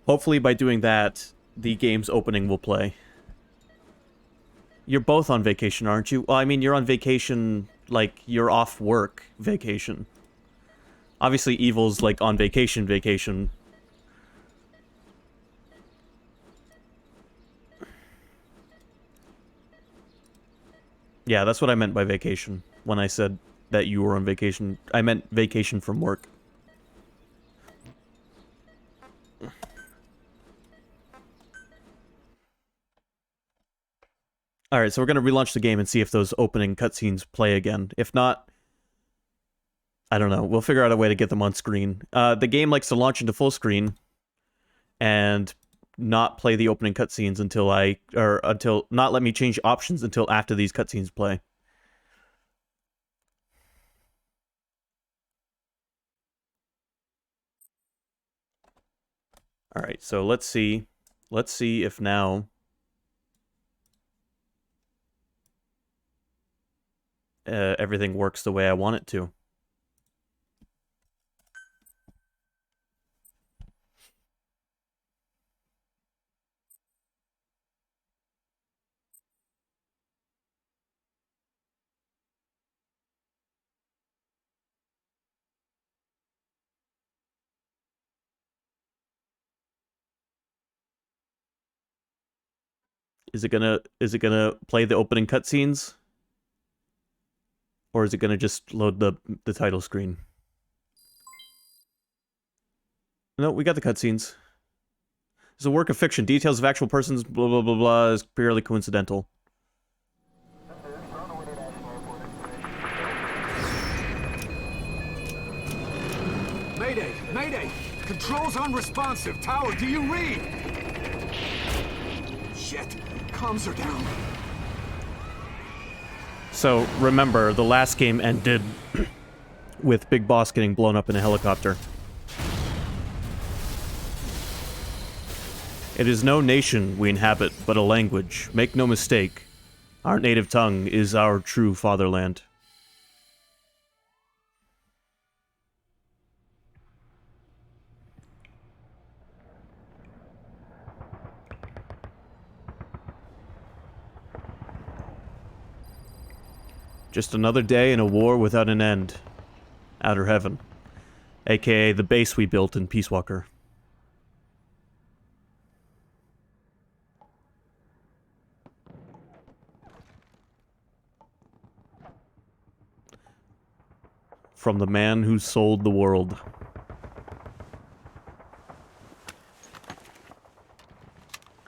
Hopefully by doing that, the game's opening will play. You're both on vacation, aren't you? Well, I mean, you're on vacation, like, you're off work vacation. Obviously, Evil's, like, on vacation. Yeah, that's what I meant by vacation. When I said that you were on vacation, I meant vacation from work. Alright, so we're gonna relaunch the game and see if those opening cutscenes play again. If not, I don't know. We'll figure out a way to get them on screen. The game likes to launch into full screen and not play the opening cutscenes until not let me change options until after these cutscenes play. Alright, so let's see. Let's see if now everything works the way I want it to. Is it gonna play the opening cutscenes? Or is it gonna just load the title screen? No, we got the cutscenes. It's a work of fiction. Details of actual persons, blah blah blah blah, is purely coincidental. Mayday! Mayday! Controls unresponsive. Tower, do you read? Shit. Comms are down. So, remember, the last game ended with Big Boss getting blown up in a helicopter. It is no nation we inhabit, but a language. Make no mistake, our native tongue is our true fatherland. Just another day in a war without an end. Outer Heaven. AKA the base we built in Peace Walker. From the man who sold the world.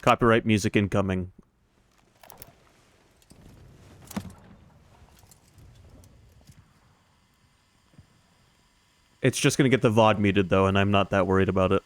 Copyright music incoming. It's just gonna get the VOD muted, though, and I'm not that worried about it.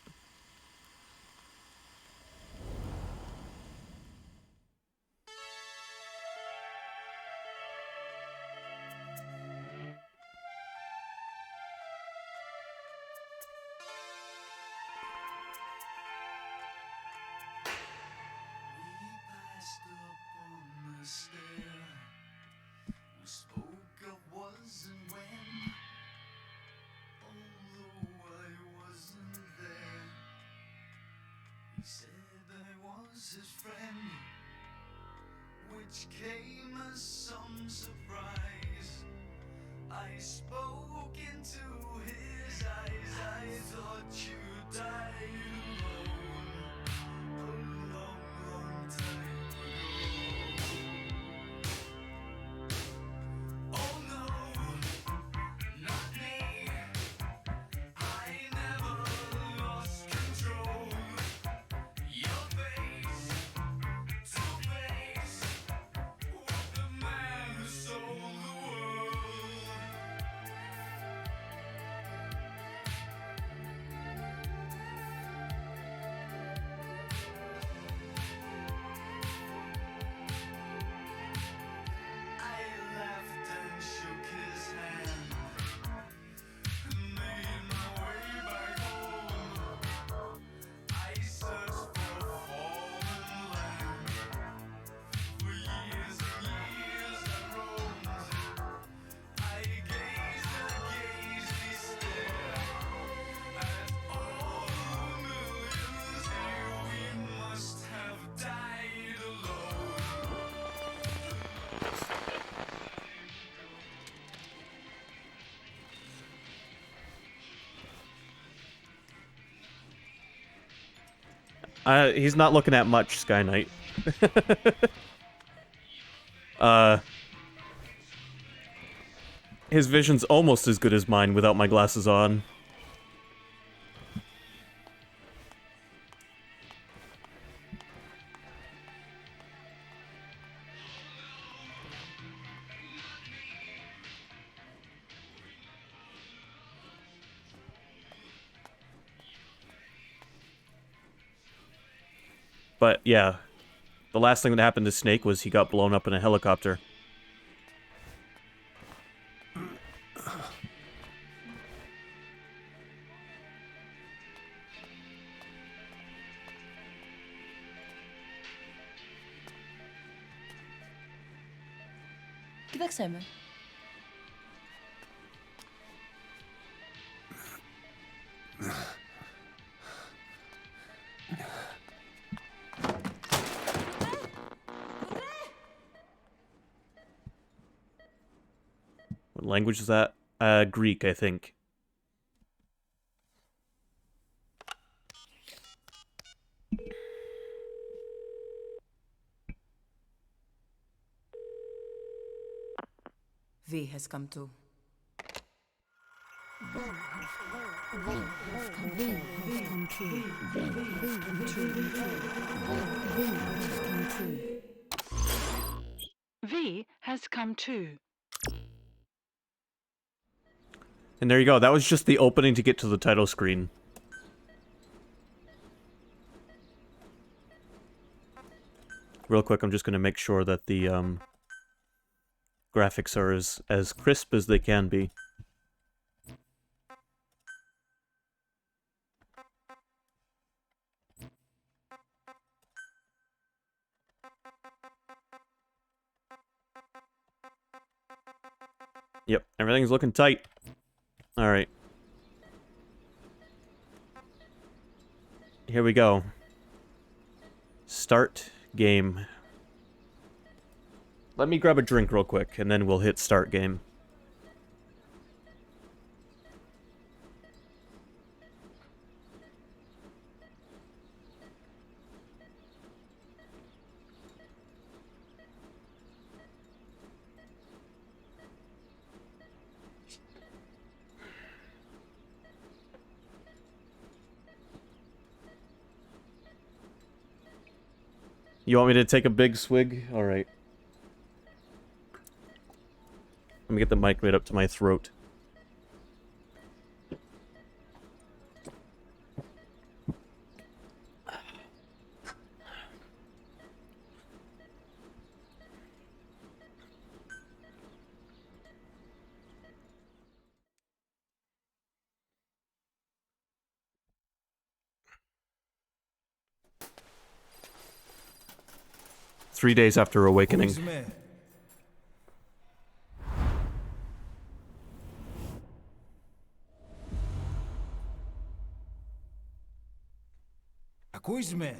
He's not looking at much, Sky Knight. His vision's almost as good as mine without my glasses on. But yeah, the last thing that happened to Snake was he got blown up in a helicopter. Que tak chcemy? What language is that? Greek, I think. V has come too. V has come too. And there you go. That was just the opening to get to the title screen. Real quick, I'm just going to make sure that the graphics are as crisp as they can be. Yep, everything's looking tight. Alright. Here we go. Start game. Let me grab a drink real quick, and then we'll hit start game. You want me to take a big swig? Alright. Let me get the mic right up to my throat. Three days after awakening. Ακούεις με?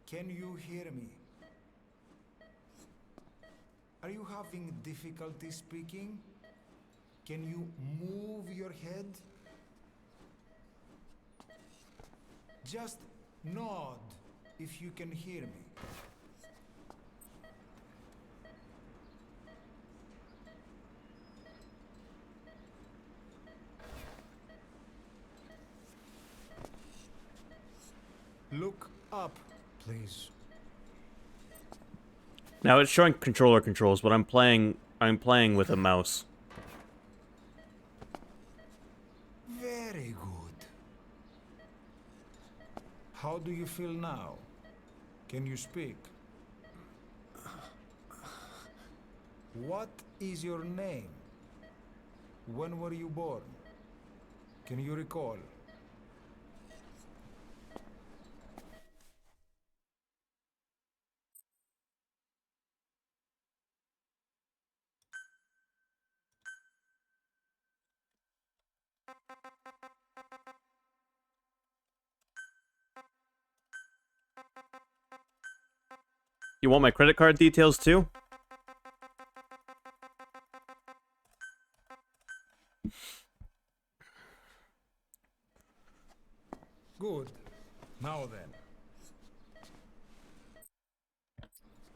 Can you hear me? Are you having difficulty speaking? Can you move your head? Just nod if you can hear me. Look up, please. Now it's showing controller controls, but I'm playing with a mouse. Very good. How do you feel now? Can you speak? What is your name? When were you born? Can you recall? You want my credit card details too? Good. Now then.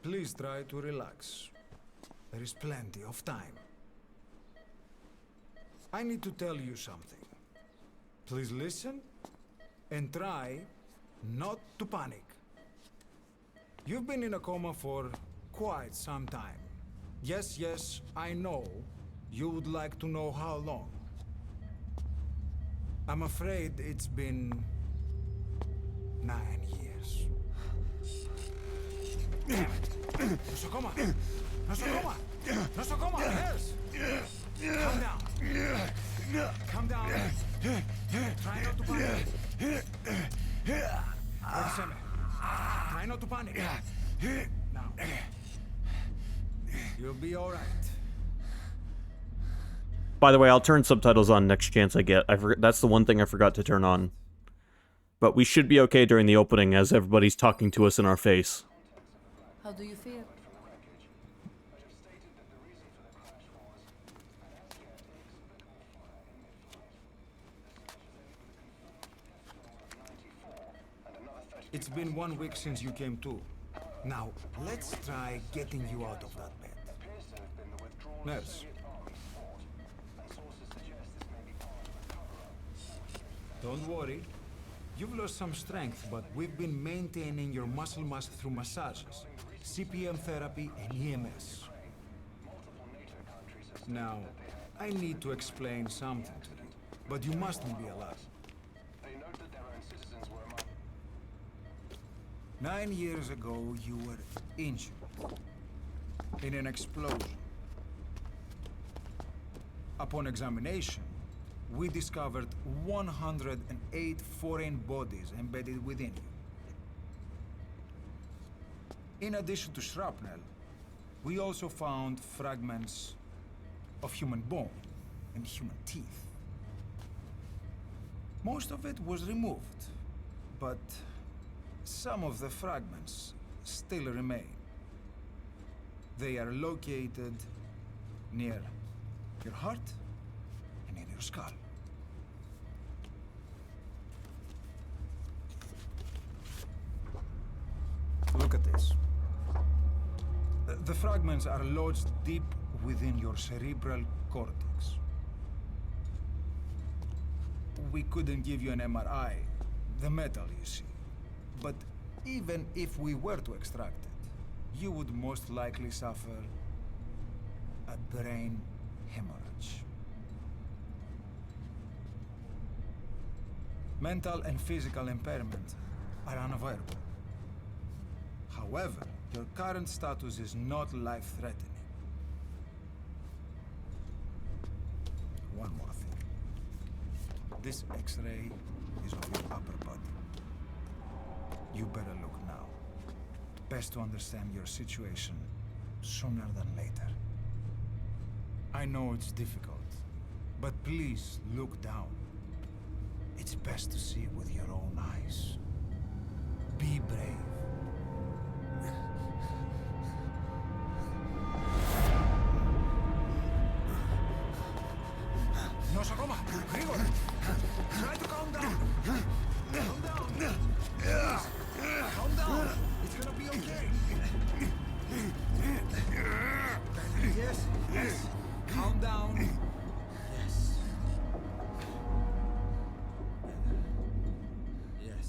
Please try to relax. There is plenty of time. I need to tell you something. Please listen and try not to panic. You've been in a coma for quite some time. Yes, I know. You would like to know how long. I'm afraid it's been 9 years. Nosocoma! Nosocoma! Nosocoma! Yes! Calm down. Calm down. Try not to panic. Orseme. Try not to panic. Now. You'll be alright. By the way, I'll turn subtitles on next chance I get. That's the one thing I forgot to turn on. But we should be okay during the opening as everybody's talking to us in our face. How do you feel? It's been 1 week since you came to. Now, let's try getting you out of that bed. Nurse. Don't worry. You've lost some strength, but we've been maintaining your muscle mass through massages, CPM therapy, and EMS. Now, I need to explain something to you, but you mustn't be alarmed. 9 years ago, you were injured in an explosion. Upon examination, we discovered 108 foreign bodies embedded within you. In addition to shrapnel, we also found fragments of human bone and human teeth. Most of it was removed, but some of the fragments still remain. They are located near your heart and in your skull. Look at this. The fragments are lodged deep within your cerebral cortex. We couldn't give you an MRI, the metal, you see. But even if we were to extract it, you would most likely suffer a brain hemorrhage. Mental and physical impairment are unavoidable. However, your current status is not life-threatening. One more thing. This X-ray is of your upper body. You better look now. Best to understand your situation sooner than later. I know it's difficult, but please look down. It's best to see it with your own eyes. Be brave. Nosocoma, Grigor, try to calm down. Calm down. Calm down. It's gonna be okay. Yes. Calm down. Yes. Yes.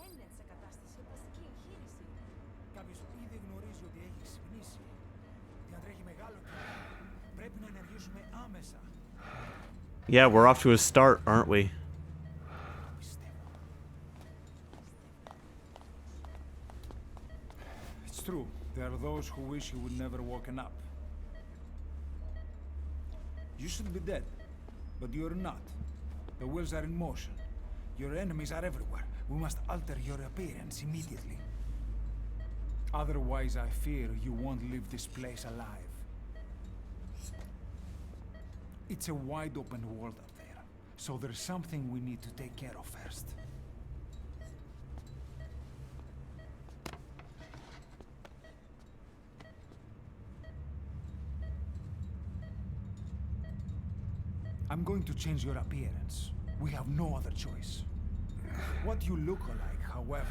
Έμεινε σε κατάσταση οπαστική εγχείρηση. Κάποιος ήδη γνωρίζει ότι έχει ξυπνήσει. Ότι αν τρέχει μεγάλο καιρό, πρέπει να ενεργήσουμε άμεσα. Yeah, we're off to a start, aren't we? It's true. There are those who wish you would never woken up. You should be dead, but you're not. The wheels are in motion. Your enemies are everywhere. We must alter your appearance immediately. Otherwise, I fear you won't leave this place alive. It's a wide open world up there, so there's something we need to take care of first. I'm going to change your appearance. We have no other choice. What you look like, however.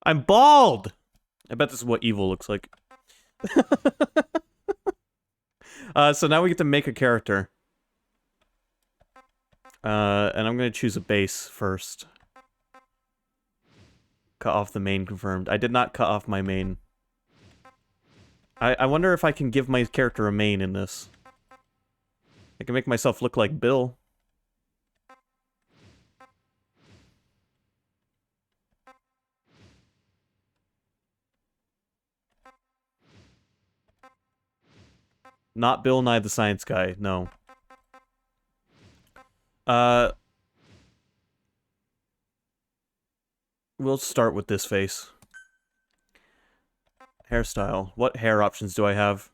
I'm bald! I bet this is what evil looks like. So now we get to make a character. And I'm gonna choose a base first. Cut off the main confirmed. I did not cut off my main. I wonder if I can give my character a main in this. I can make myself look like Bill. Not Bill Nye the Science Guy, no. We'll start with this face. Hairstyle. What hair options do I have?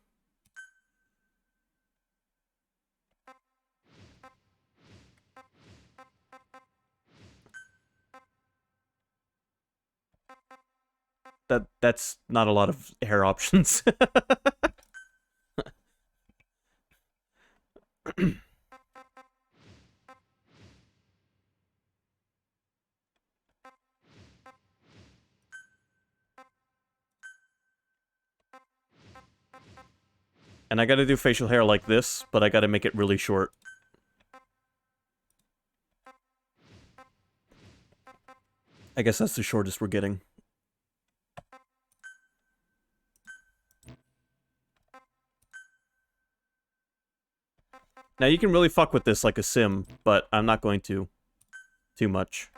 That's not a lot of hair options. And I gotta do facial hair like this, but I gotta make it really short. I guess that's the shortest we're getting. Now you can really fuck with this like a sim, but I'm not going to. Too much.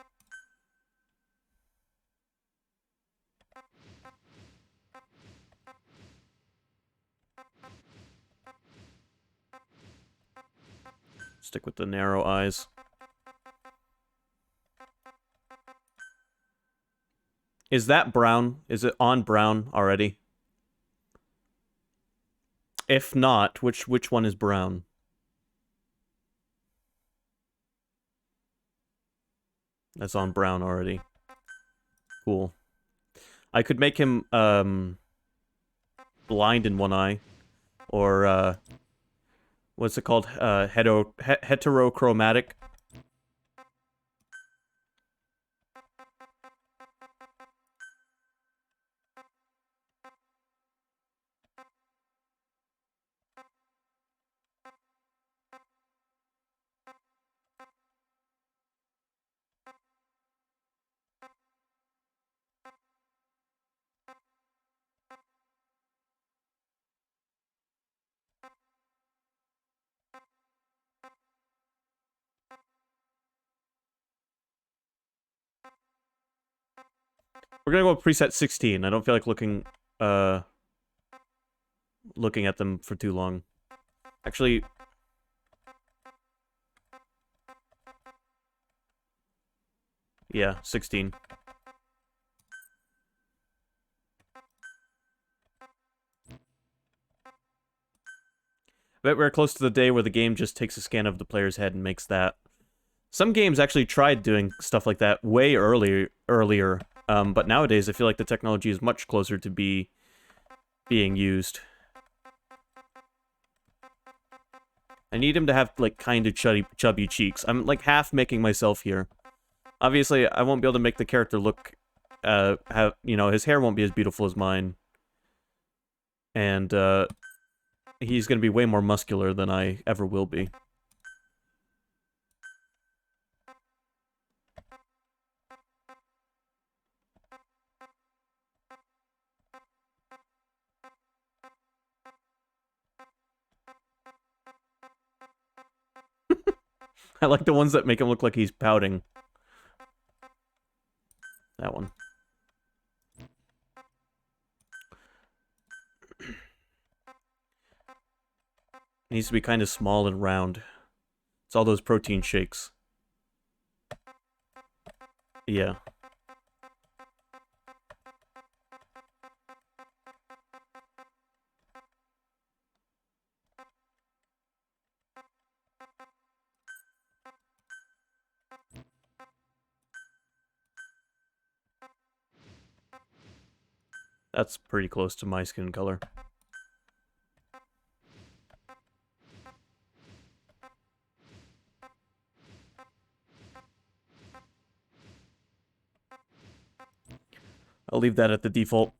Stick with the narrow eyes. Is that brown? Is it on brown already? If not, which one is brown? That's on brown already. Cool. I could make him blind in one eye, or what's it called? Heterochromatic. We're gonna go with preset 16. I don't feel like looking at them for too long. Actually, yeah, 16. Bet we're close to the day where the game just takes a scan of the player's head and makes that. Some games actually tried doing stuff like that way earlier. But nowadays I feel like the technology is much closer to being used. I need him to have, like, kind of chubby cheeks. I'm, like, half making myself here. Obviously, I won't be able to make the character look, his hair won't be as beautiful as mine. And, he's gonna be way more muscular than I ever will be. I like the ones that make him look like he's pouting. That one. Needs to be kind of small and round. It's all those protein shakes. Yeah. That's pretty close to my skin color. I'll leave that at the default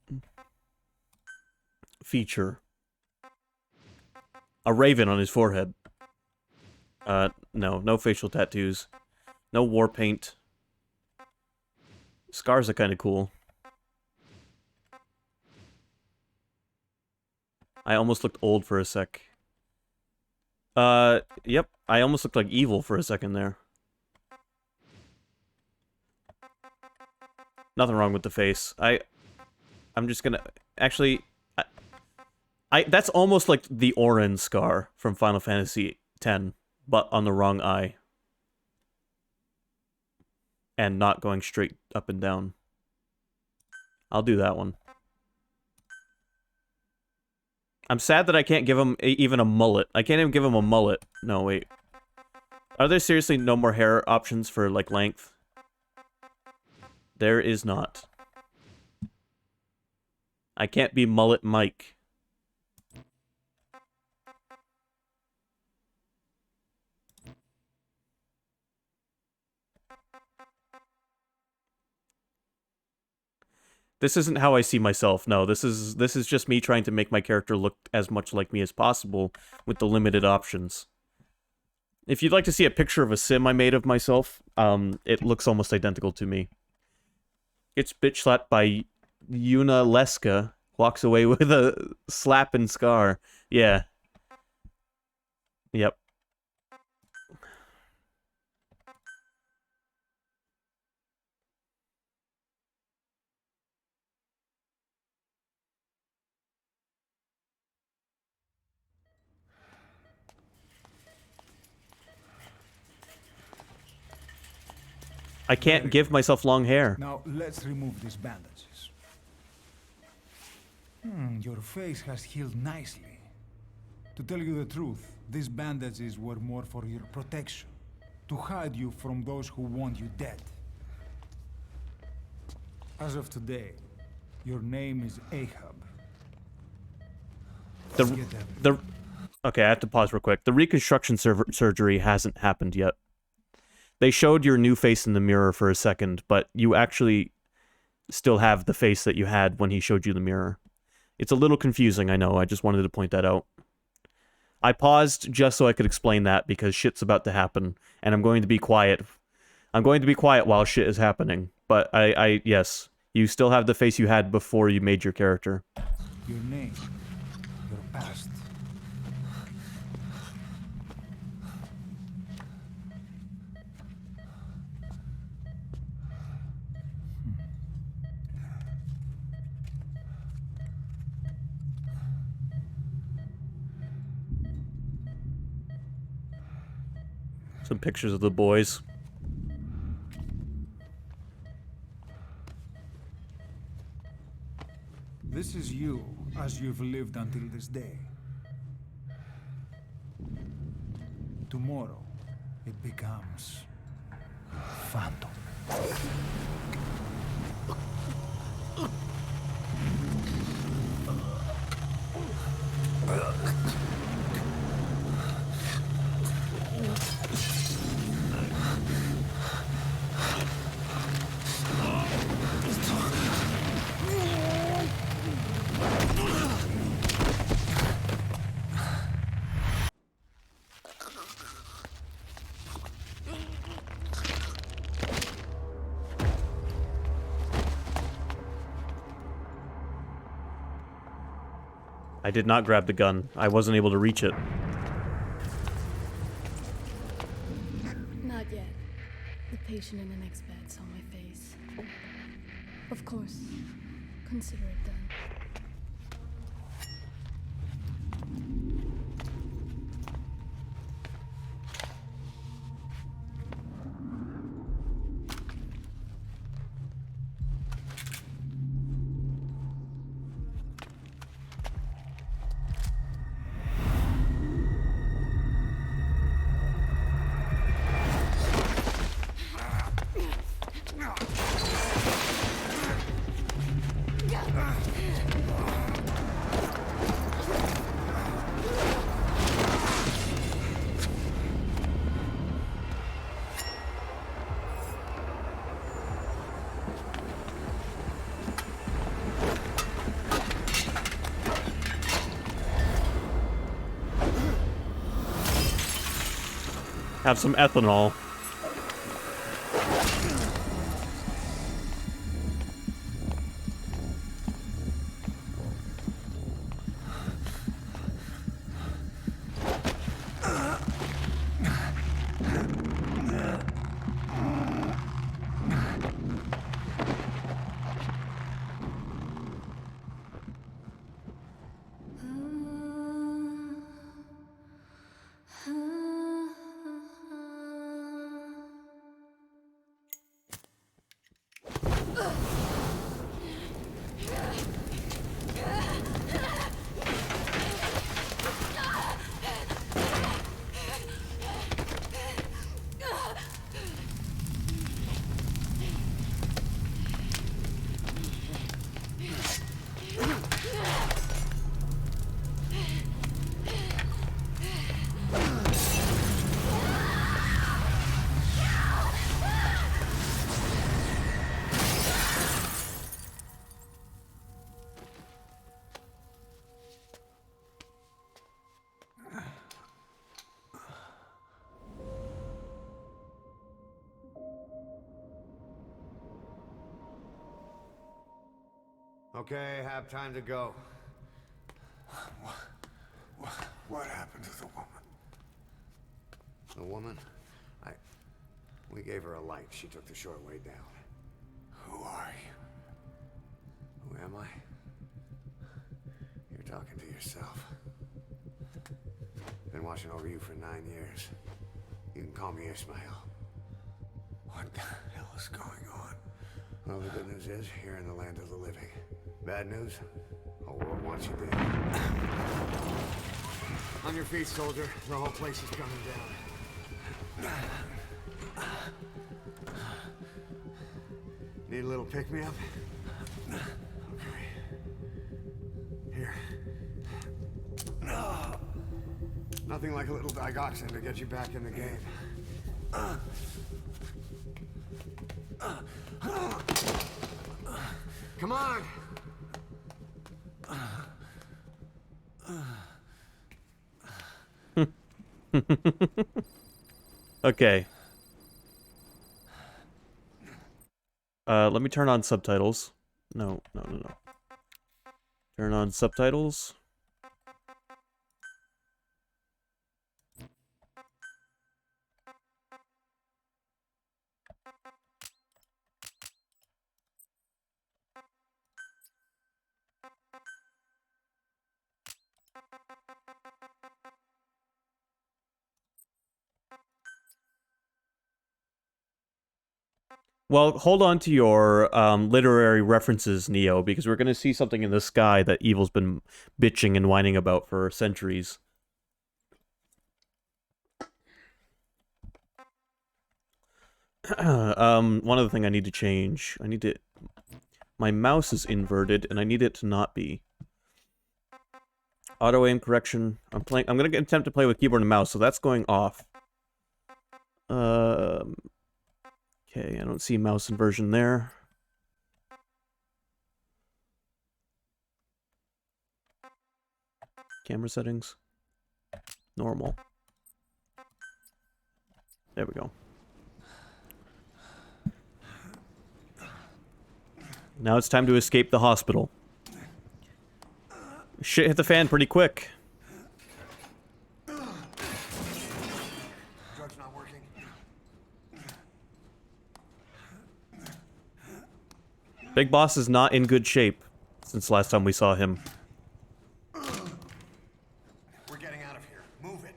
feature. A raven on his forehead. No facial tattoos. No war paint. Scars are kind of cool. I almost looked old for a sec. Yep. I almost looked like evil for a second there. Nothing wrong with the face. I'm just gonna... Actually, that's almost like the Orin scar from Final Fantasy X, but on the wrong eye. And not going straight up and down. I'll do that one. I'm sad that I can't give him even a mullet. I can't even give him a mullet. No, wait. Are there seriously no more hair options for, like, length? There is not. I can't be mullet Mike. This isn't how I see myself. No, this is just me trying to make my character look as much like me as possible with the limited options. If you'd like to see a picture of a sim I made of myself, it looks almost identical to me. It's bitch slapped by Yuna Leska. Walks away with a slap and scar. Yeah. Yep. I can't give myself long hair. Now let's remove these bandages. Your face has healed nicely. To tell you the truth, these bandages were more for your protection. To hide you from those who want you dead. As of today, your name is Ahab. Okay, I have to pause real quick. The reconstruction surgery hasn't happened yet. They showed your new face in the mirror for a second, but you actually still have the face that you had when he showed you the mirror. It's a little confusing, I know. I just wanted to point that out. I paused just so I could explain that because shit's about to happen, and I'm going to be quiet. I'm going to be quiet while shit is happening. But yes, you still have the face you had before you made your character. Your name, your past. Some pictures of the boys. This is you, as you've lived until this day. Tomorrow, it becomes Phantom. I did not grab the gun. I wasn't able to reach it. Not yet. The patient in the next bed saw my face. Of course. Consider it done. Have some ethanol. Okay, have time to go. What happened to the woman? The woman? We gave her a light. She took the short way down. Who are you? Who am I? You're talking to yourself. Been watching over you for 9 years. You can call me Ishmael. What the hell is going on? Well, the good news is, you're in the land of the living. Bad news? The whole world wants you dead. On your feet, soldier. The whole place is coming down. Need a little pick-me-up? Okay. Here. Nothing like a little digoxin to get you back in the game. Come on! Okay. Let me turn on subtitles. No. Turn on subtitles. Well, hold on to your literary references, Neo, because we're going to see something in the sky that Evil's been bitching and whining about for centuries. One other thing I need to change. My mouse is inverted, and I need it to not be. Auto aim correction. I'm going to attempt to play with keyboard and mouse, so that's going off. Okay, I don't see mouse inversion there. Camera settings. Normal. There we go. Now it's time to escape the hospital. Shit hit the fan pretty quick. Drug's not working. Big Boss is not in good shape since last time we saw him. We're getting out of here. Move it.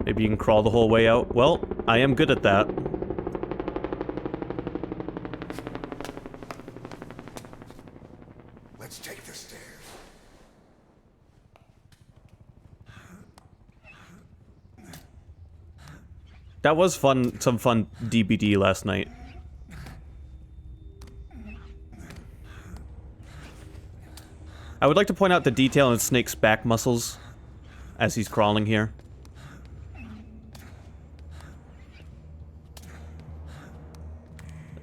Maybe you can crawl the whole way out. Well, I am good at that. Let's take the stairs. That was fun, some fun DBD last night. I would like to point out the detail in Snake's back muscles as he's crawling here.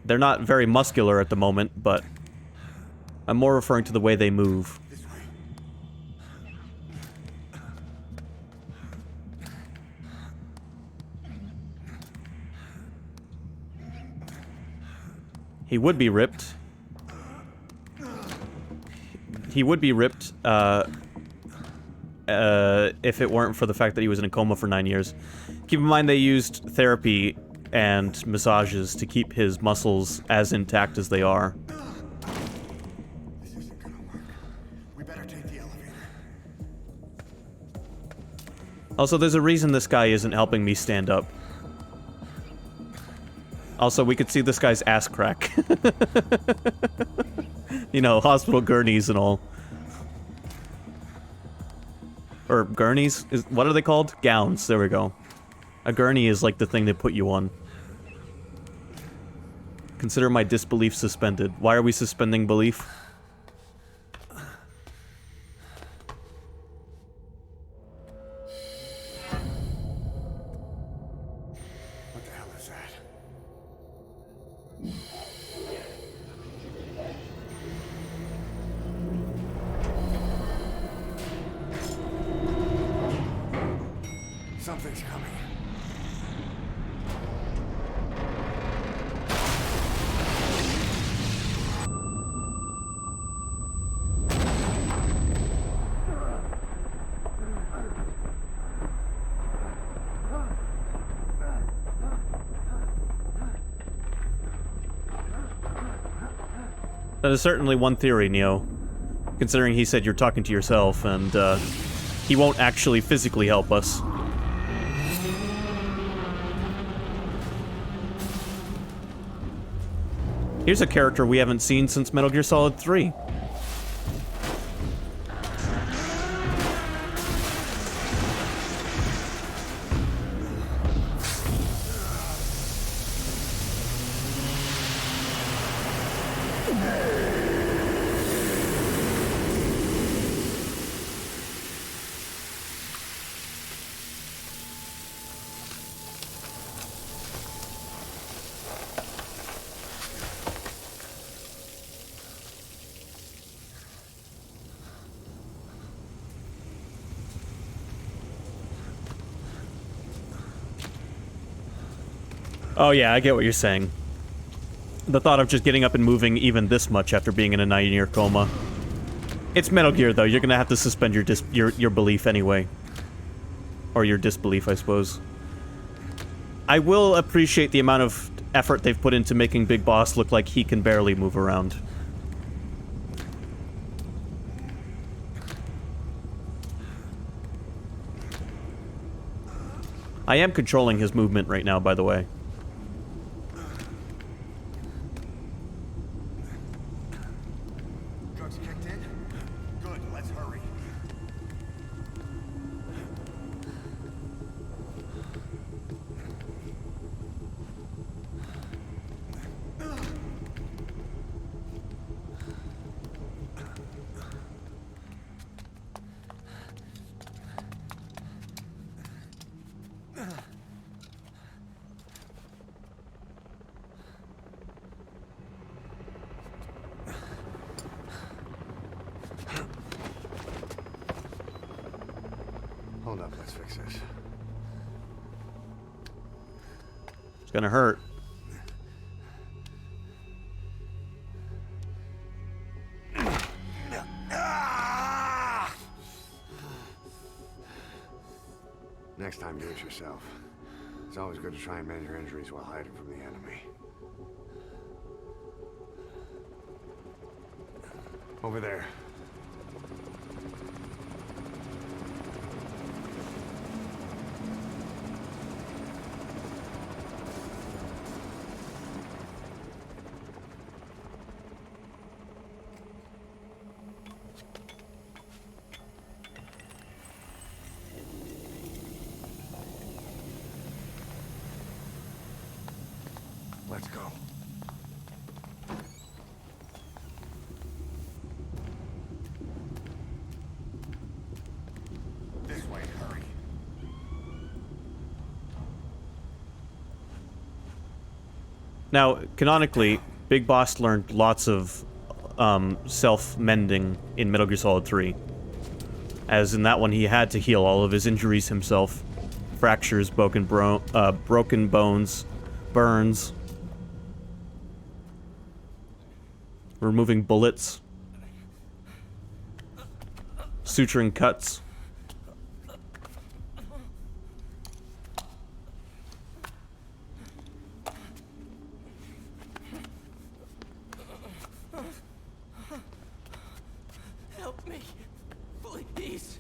They're not very muscular at the moment, but I'm more referring to the way they move. This way. He would be ripped. He would be ripped, if it weren't for the fact that he was in a coma for 9 years. Keep in mind they used therapy and massages to keep his muscles as intact as they are. This isn't gonna work. We better take the elevator. Also, there's a reason this guy isn't helping me stand up. Also, we could see this guy's ass crack. You know, hospital gurneys and all. Or gurneys? What are they called? Gowns. There we go. A gurney is like the thing they put you on. Consider my disbelief suspended. Why are we suspending belief? What the hell is that? Something's coming. That is certainly one theory, Neo. Considering he said you're talking to yourself, and, he won't actually physically help us. Here's a character we haven't seen since Metal Gear Solid 3. Oh yeah, I get what you're saying. The thought of just getting up and moving even this much after being in a 9-year coma. It's Metal Gear, though. You're gonna have to suspend your belief anyway. Or your disbelief, I suppose. I will appreciate the amount of effort they've put into making Big Boss look like he can barely move around. I am controlling his movement right now, by the way. Drugs kicked in? Good, let's hurry. Hold up, let's fix this. It's gonna hurt. Next time, do it yourself. It's always good to try and mend your injuries while hiding from the enemy. Over there. Let's go. Now, canonically, Big Boss learned lots of self-mending in Metal Gear Solid 3. As in that one, he had to heal all of his injuries himself. Fractures, broken bones, burns. Removing bullets. Suturing cuts. Help me, please.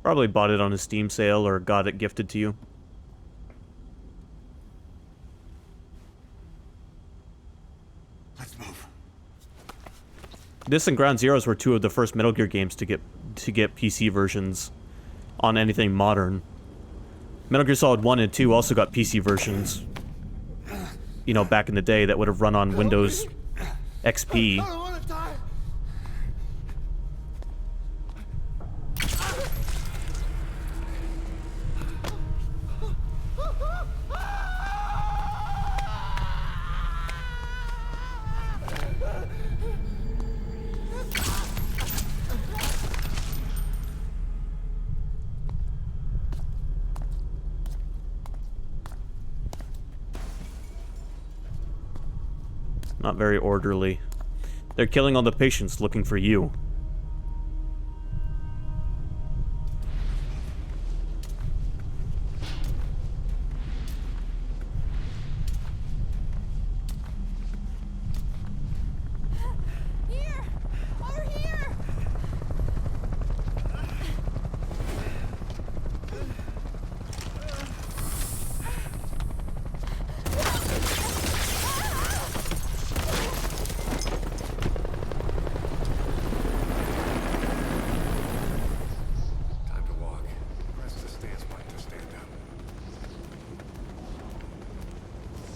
Probably bought it on a Steam sale or got it gifted to you. Let's move. This and Ground Zeroes were two of the first Metal Gear games to get PC versions on anything modern. Metal Gear Solid 1 and 2 also got PC versions, you know, back in the day that would have run on Windows XP. I don't want to die. Not very orderly. They're killing all the patients looking for you. Here! Over here! Time to walk. Press the stance button to stand up.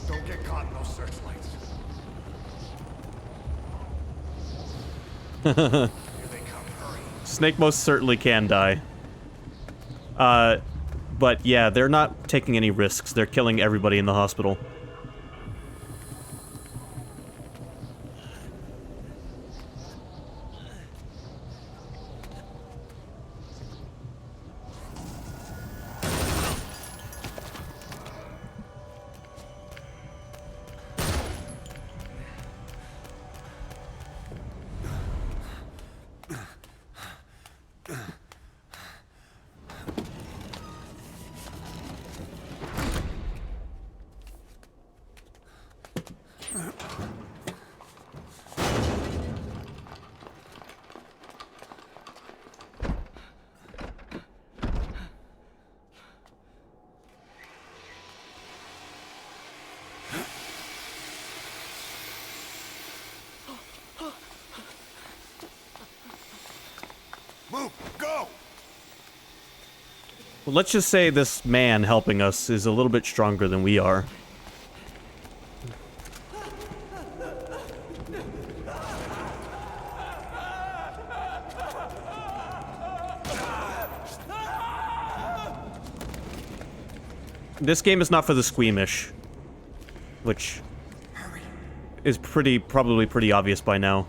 Don't get caught in those searchlights. Here they come. Hurry. Snake most certainly can die. But yeah, they're not taking any risks. They're killing everybody in the hospital. Move! Go! Well, let's just say this man helping us is a little bit stronger than we are. This game is not for the squeamish, which is probably pretty obvious by now.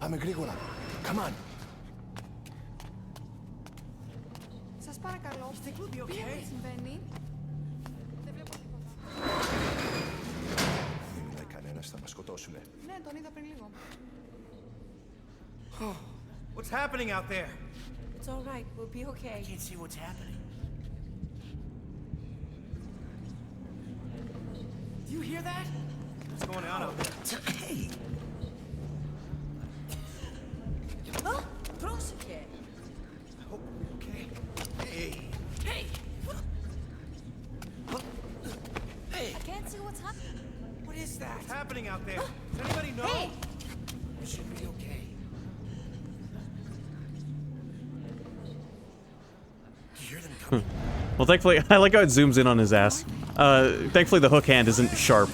Πάμε γρήγορα. Come on. Σας παρακαλώ. You think we'll be Τι okay? συμβαίνει? Δεν βλέπω τίποτα. Δεν μιλάει κανένας, θα μας σκοτώσουνε. Ναι, τον είδα πριν λίγο. What's happening out there? It's all right. We'll be okay. I can't see what's happening. Do you hear that? What's going on out there? Hey! Oh, πρόσεχε. I hope we're okay. Hey! Hey! Hey! I can't see what's happening. What is that? What's happening out there? Does anybody know? Hey! We should be okay. Do you hear them coming? Well, thankfully, I like how it zooms in on his ass. Thankfully the hook hand isn't sharp.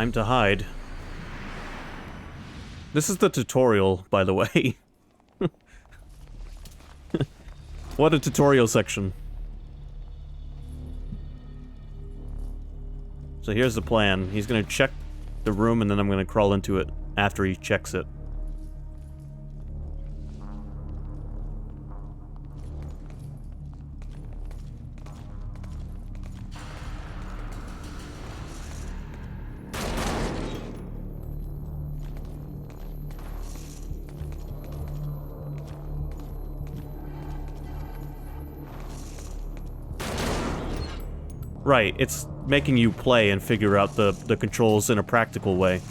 Time to hide. This is the tutorial, by the way. What a tutorial section. So here's the plan. He's gonna check the room and then I'm gonna crawl into it after he checks it. Right, it's making you play and figure out the controls in a practical way.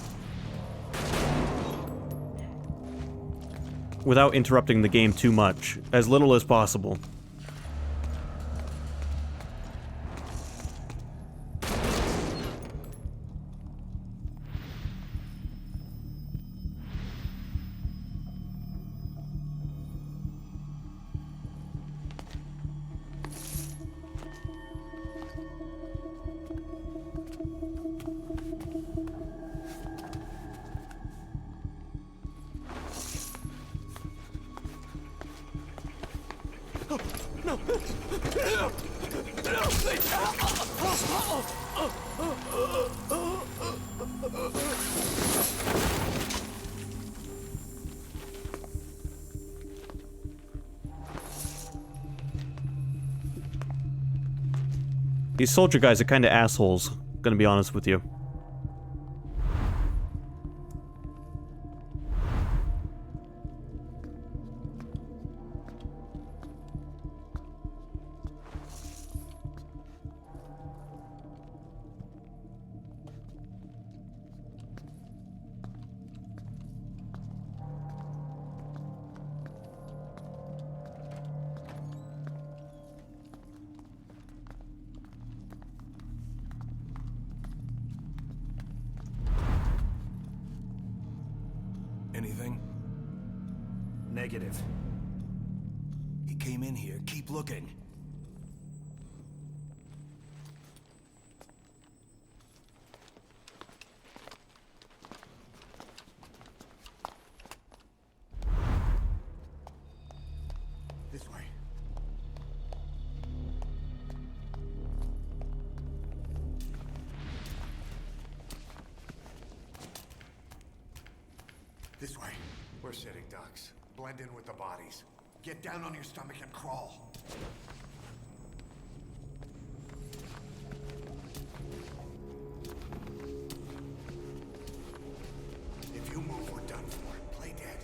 Without interrupting the game too much, as little as possible. These soldier guys are kinda assholes, gonna be honest with you. Anything? Negative. He came in here. Keep looking. This way. This way. We're sitting ducks. Blend in with the bodies. Get down on your stomach and crawl. If you move, we're done for. Play dead.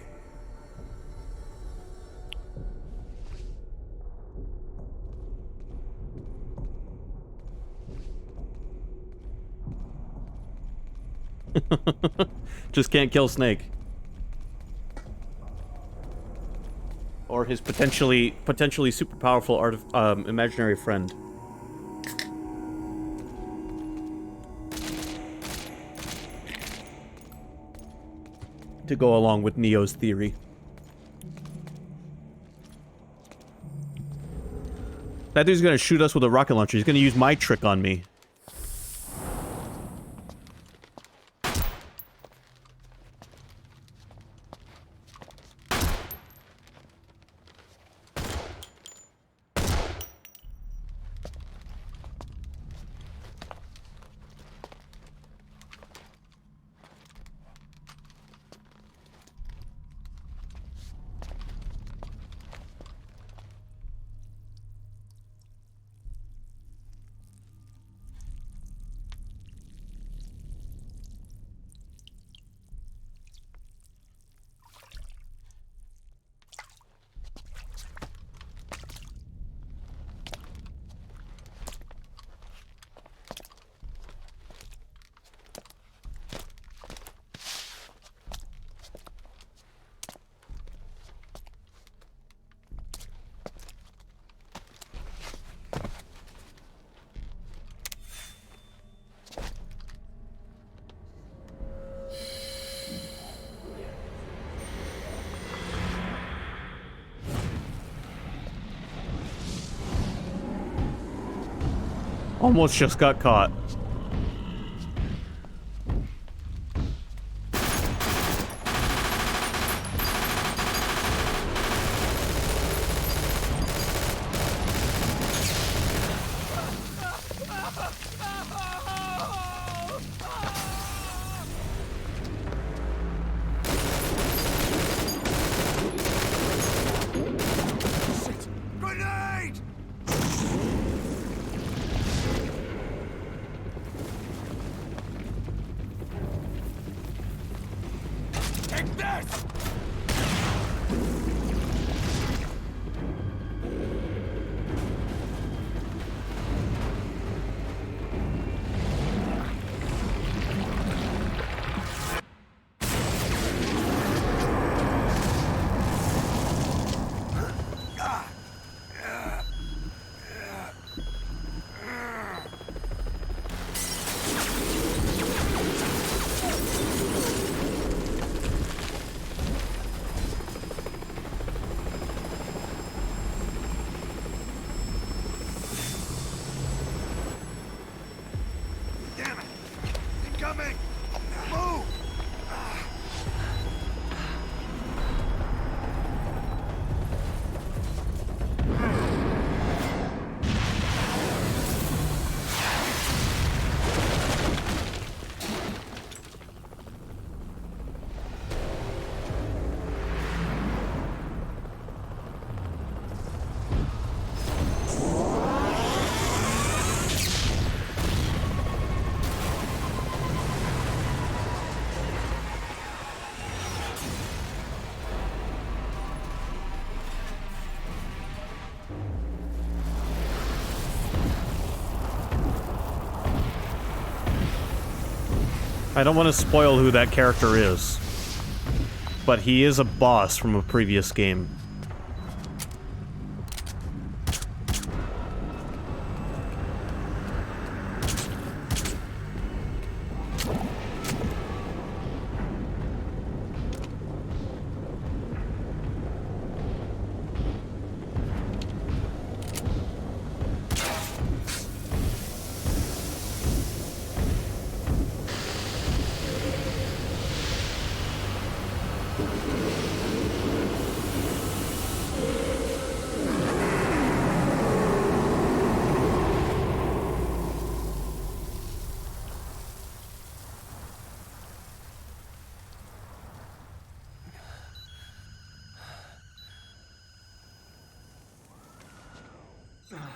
Just can't kill Snake. or his potentially super powerful imaginary friend. To go along with Neo's theory. That dude's gonna shoot us with a rocket launcher. He's gonna use my trick on me. Almost just got caught. Grenade! Take this! Damn it! Incoming! Move! I don't want to spoil who that character is, but he is a boss from a previous game.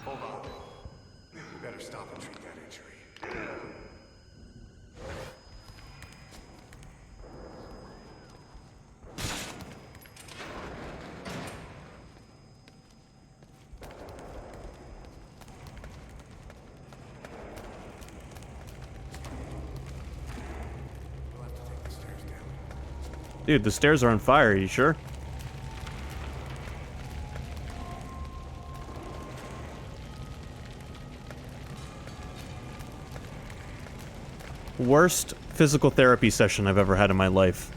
Hold on. We better stop and treat that injury. We'll have to take the stairs down. Dude, the stairs are on fire, are you sure? Worst physical therapy session I've ever had in my life.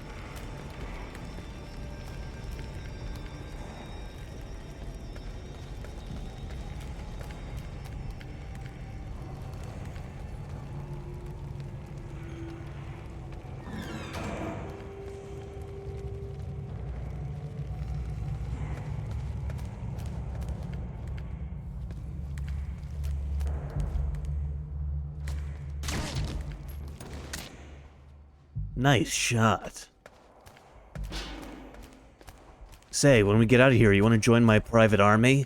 Nice shot. Say, when we get out of here, you want to join my private army?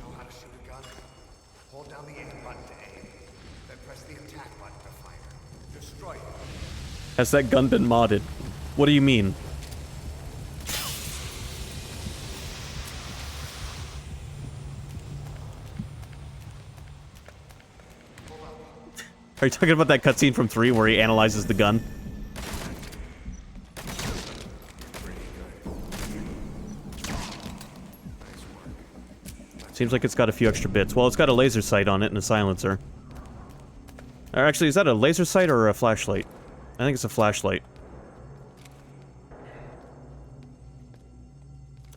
Know how to shoot a gun? Hold down the aim button to aim. Then press the attack button to fire. Destroy it. Has that gun been modded? What do you mean? Are you talking about that cutscene from 3 where he analyzes the gun? Seems like it's got a few extra bits. Well, it's got a laser sight on it and a silencer. Or actually, is that a laser sight or a flashlight? I think it's a flashlight.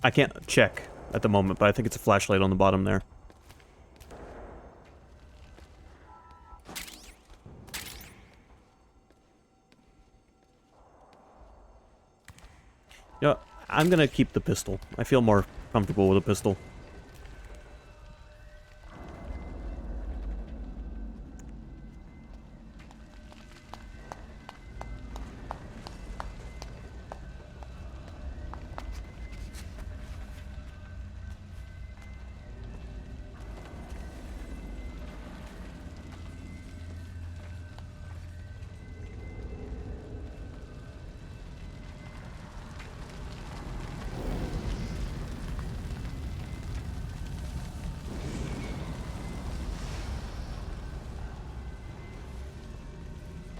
I can't check at the moment, but I think it's a flashlight on the bottom there. Yeah, I'm gonna keep the pistol. I feel more comfortable with a pistol.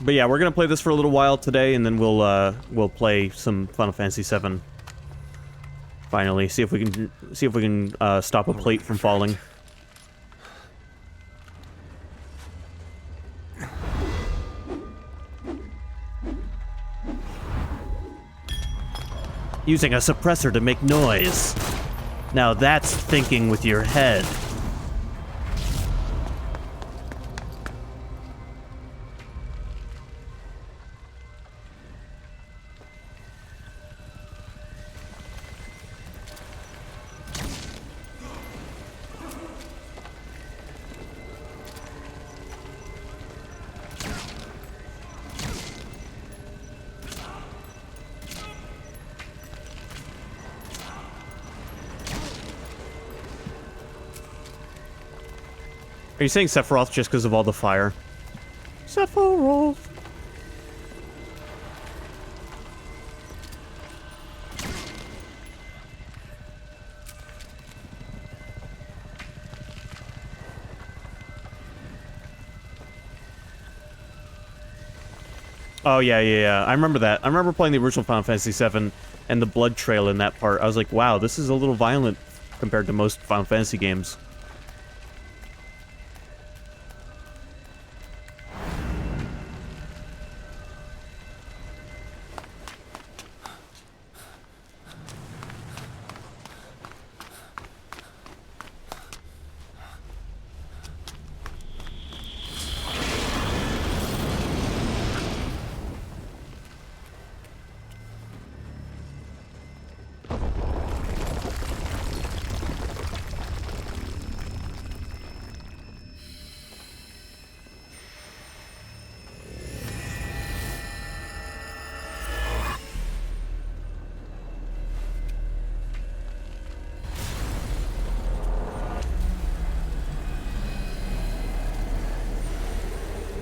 But yeah, we're gonna play this for a little while today, and then we'll play some Final Fantasy VII. Finally, see if we can stop a plate from falling. Using a suppressor to make noise. Now that's thinking with your head. Are you saying Sephiroth just because of all the fire? Sephiroth! Oh, yeah. I remember that. I remember playing the original Final Fantasy VII and the blood trail in that part. I was like, wow, this is a little violent compared to most Final Fantasy games.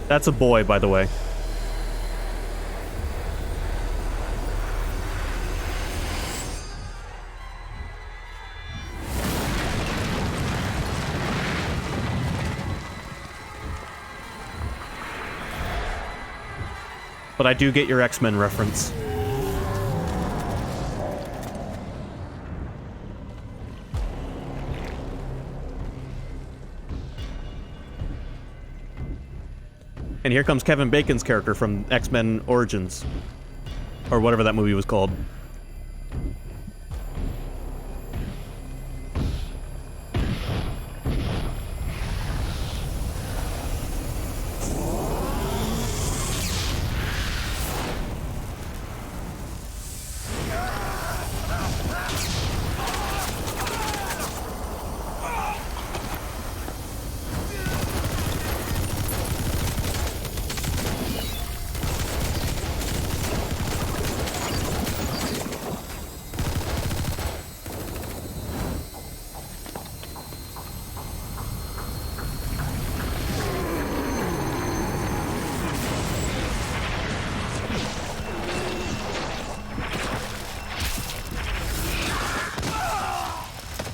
That's a boy, by the way. But I do get your X-Men reference. And here comes Kevin Bacon's character from X-Men Origins. Or whatever that movie was called.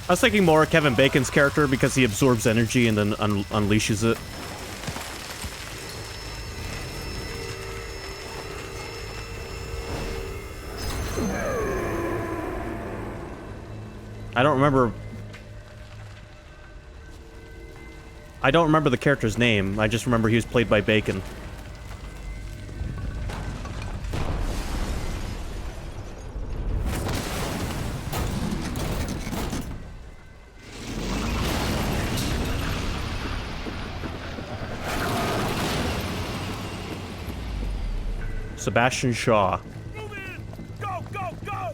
I was thinking more of Kevin Bacon's character because he absorbs energy and then unleashes it. I don't remember the character's name. I just remember he was played by Bacon. Sebastian Shaw. Move in! Go, go, go!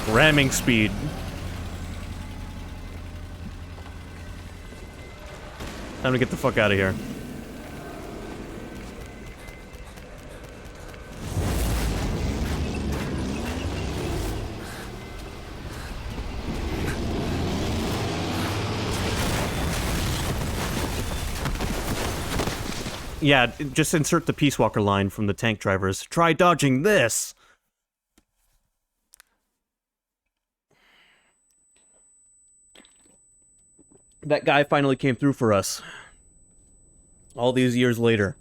Ramming speed. Time to get the fuck out of here. Yeah, just insert the Peace Walker line from the tank drivers. Try dodging this! That guy finally came through for us. All these years later.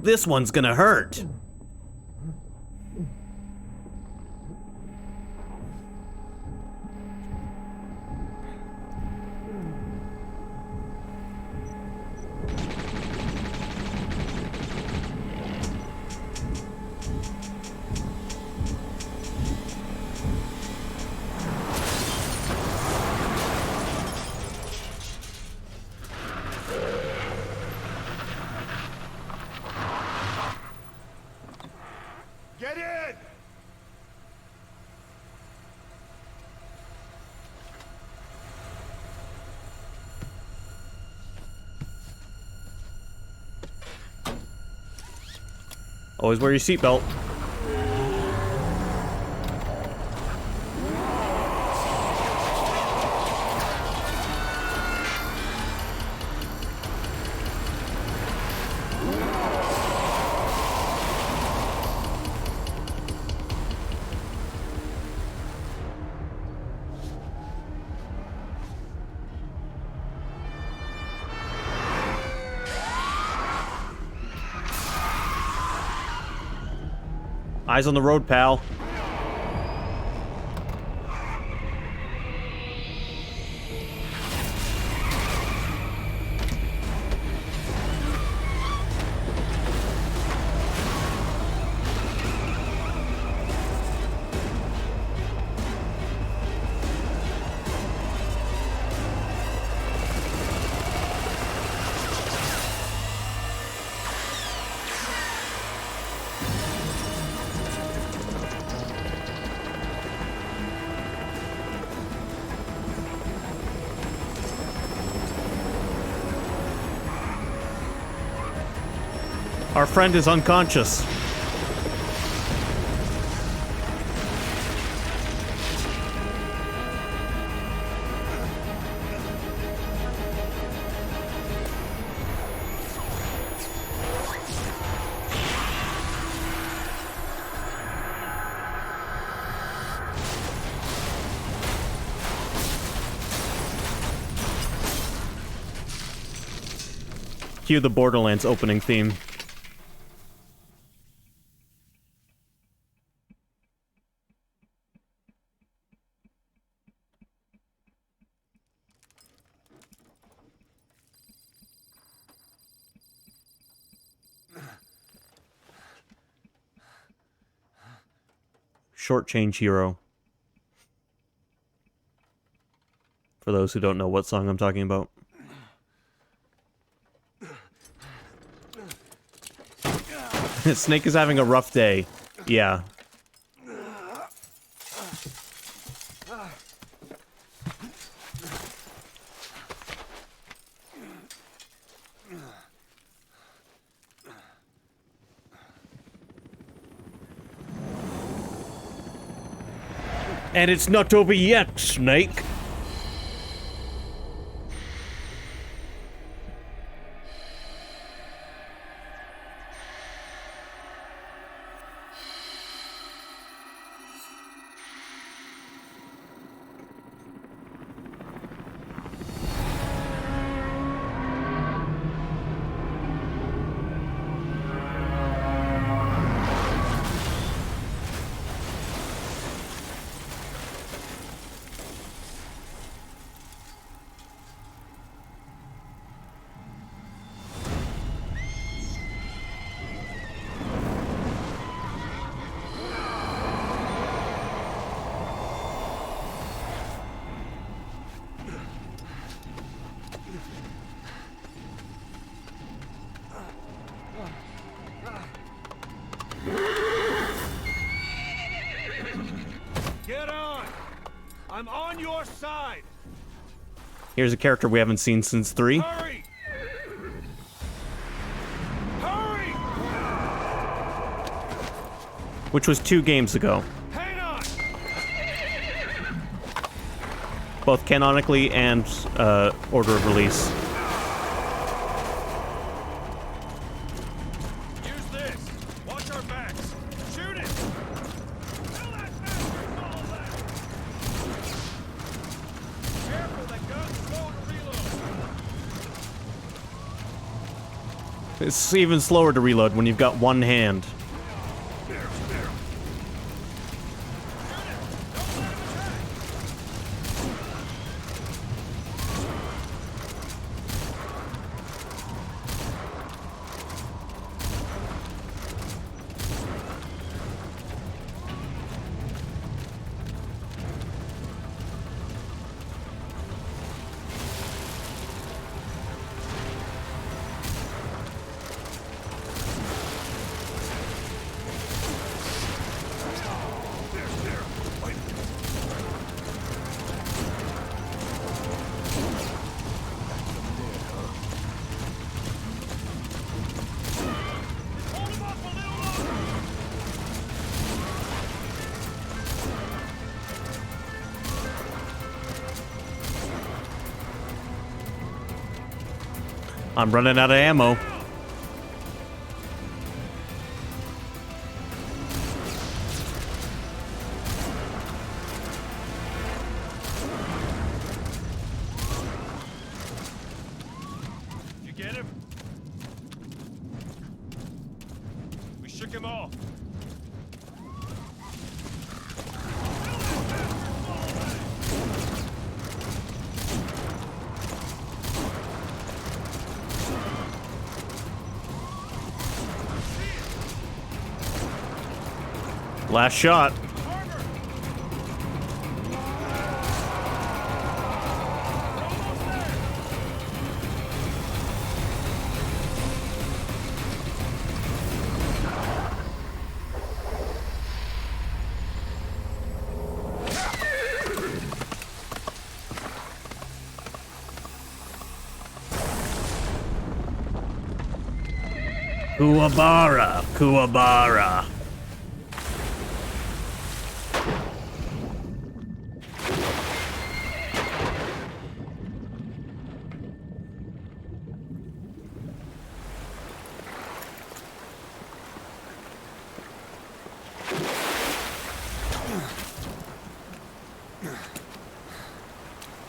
This one's gonna hurt. Get in! Always wear your seatbelt. Eyes on the road, pal. Our friend is unconscious. Cue the Borderlands opening theme. Short Change Hero. For those who don't know what song I'm talking about. Snake is having a rough day. Yeah. And it's not over yet, Snake. Get on! I'm on your side! Here's a character we haven't seen since 3. Hurry! Hurry! Which was 2 games ago. Hang on! Both canonically and order of release. Use this! Watch our backs! Shoot it! Tell that bastard fall back! Careful, that gun's slow to reload! It's even slower to reload when you've got one hand. I'm running out of ammo. You get him? We shook him off. Last shot. Kuwabara, Kuwabara.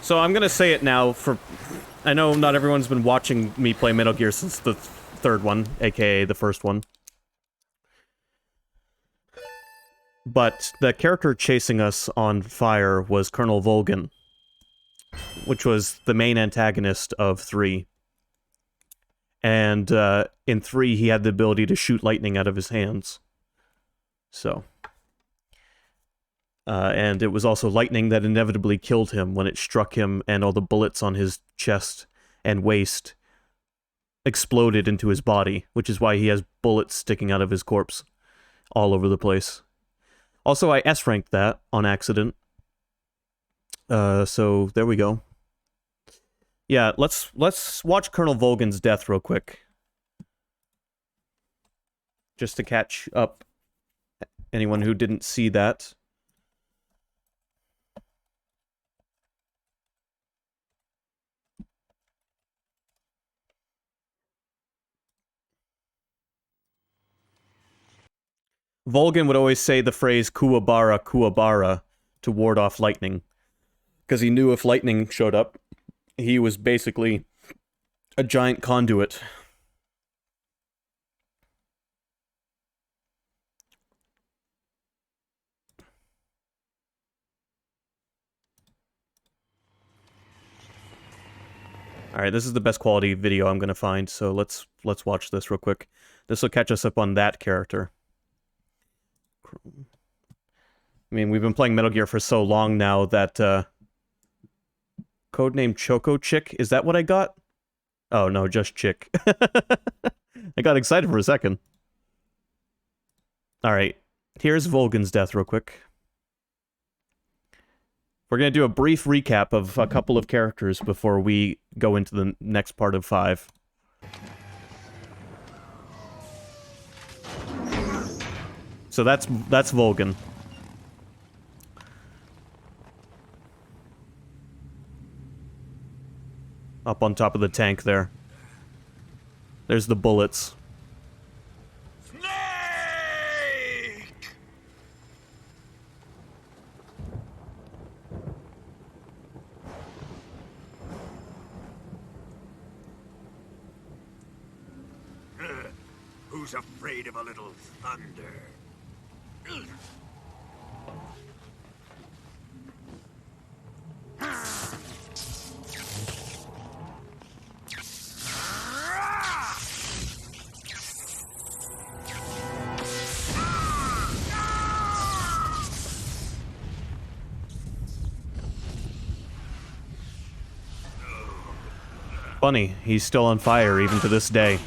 So I'm gonna say it now for... I know not everyone's been watching me play Metal Gear since the third one, aka the first one. But the character chasing us on fire was Colonel Volgin, which was the main antagonist of 3. And in 3, he had the ability to shoot lightning out of his hands. So... and it was also lightning that inevitably killed him when it struck him, and all the bullets on his chest and waist exploded into his body, which is why he has bullets sticking out of his corpse all over the place. Also, I S-ranked that on accident. So there we go. Yeah, let's watch Colonel Volgin's death real quick. Just to catch up anyone who didn't see that. Volgin would always say the phrase Kuwabara, Kuwabara to ward off lightning. Because he knew if lightning showed up, he was basically a giant conduit. Alright, this is the best quality video I'm gonna find, so let's watch this real quick. This will catch us up on that character. I mean, we've been playing Metal Gear for so long now that, codename Choco Chick, is that what I got? Oh, no, just Chick. I got excited for a second. Alright, here's Volgin's death real quick. We're gonna do a brief recap of a couple of characters before we go into the next part of 5. So that's Volgin. Up on top of the tank there. There's the bullets. Snake! Who's afraid of a little thunder? Funny, he's still on fire even to this day.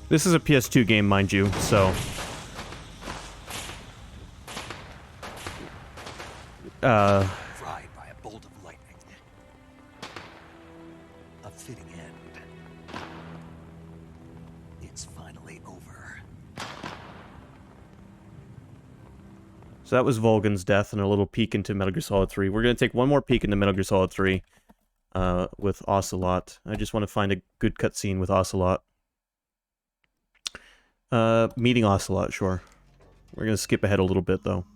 This is a PS2 game, mind you, so... Fried by a bolt of lightning. A fitting end. It's finally over. So that was Volgin's death and a little peek into Metal Gear Solid 3. We're going to take one more peek into Metal Gear Solid 3 with Ocelot. I just want to find a good cutscene with Ocelot. Meeting Ocelot, sure. We're going to skip ahead a little bit, though.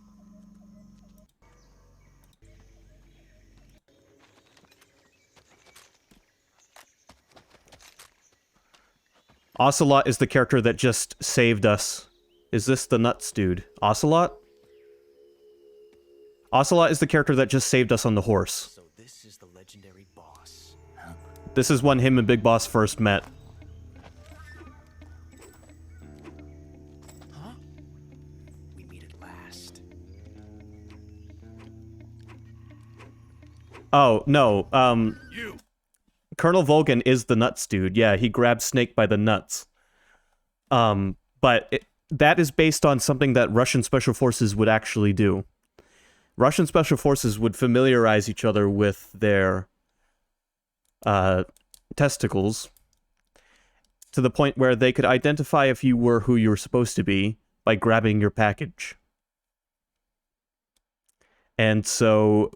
Ocelot is the character that just saved us. Is this the nuts dude? Ocelot? Ocelot is the character that just saved us on the horse. So this is the legendary boss. This is when him and Big Boss first met. Huh? We meet at last. Oh, no, You! Colonel Volgin is the nuts dude. Yeah, he grabbed Snake by the nuts. But that is based on something that Russian Special Forces would actually do. Russian Special Forces would familiarize each other with their testicles to the point where they could identify if you were who you were supposed to be by grabbing your package. And so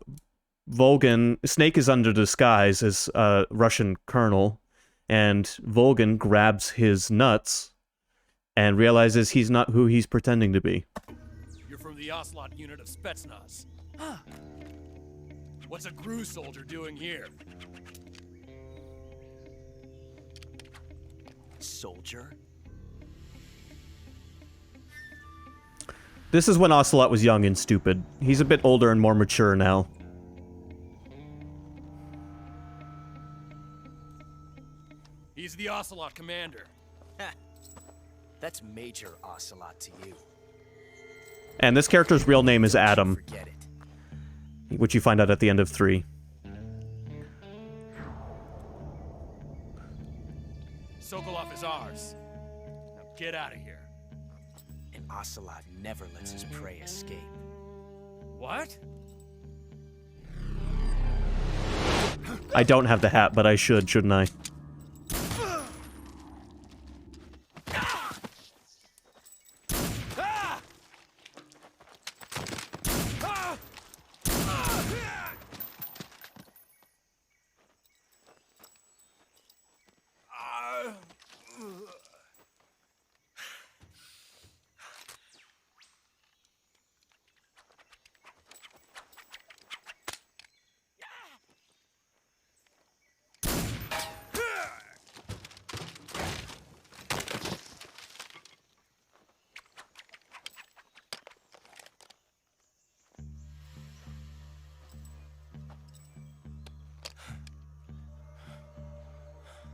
Snake is under disguise as a Russian colonel, and Volgin grabs his nuts and realizes he's not who he's pretending to be. You're from the Ocelot unit of Spetsnaz. Huh. What's a GRU soldier doing here? Soldier? This is when Ocelot was young and stupid. He's a bit older and more mature now. He's the Ocelot commander. That's Major Ocelot to you. And this character's real name is Adam, Forget it. which you find out at the end of 3. Sokolov is ours. Now get out of here. And Ocelot never lets his prey escape. What? I don't have the hat, but I should, shouldn't I?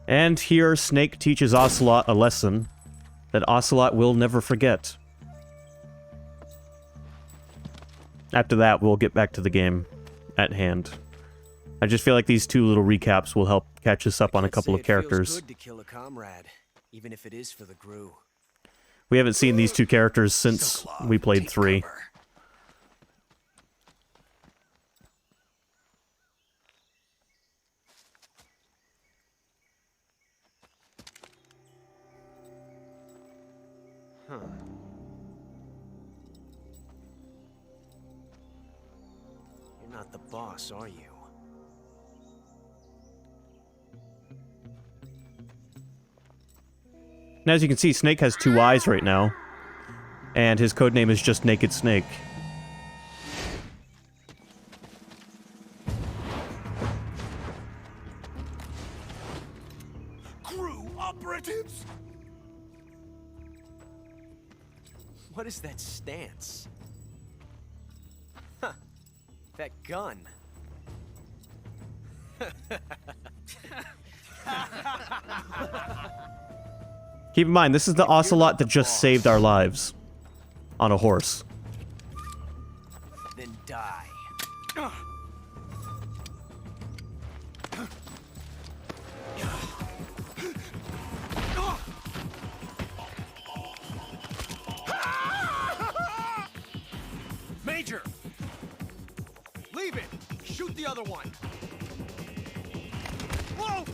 And here, Snake teaches Ocelot a lesson that Ocelot will never forget. After that, we'll get back to the game at hand. I just feel like these two little recaps will help catch us up on a couple of It characters. feels good to kill a comrade, even if it is for the GRU. We haven't seen these two characters since we played 3. Cover. Huh. You're not the boss, are you? And as you can see, Snake has 2 eyes right now. And his codename is just Naked Snake. GRU operatives? What is that stance? Huh. That gun. Keep in mind, this is the Ocelot that just saved our lives. On a horse. Then die. Major! Leave it! Shoot the other one! Whoa!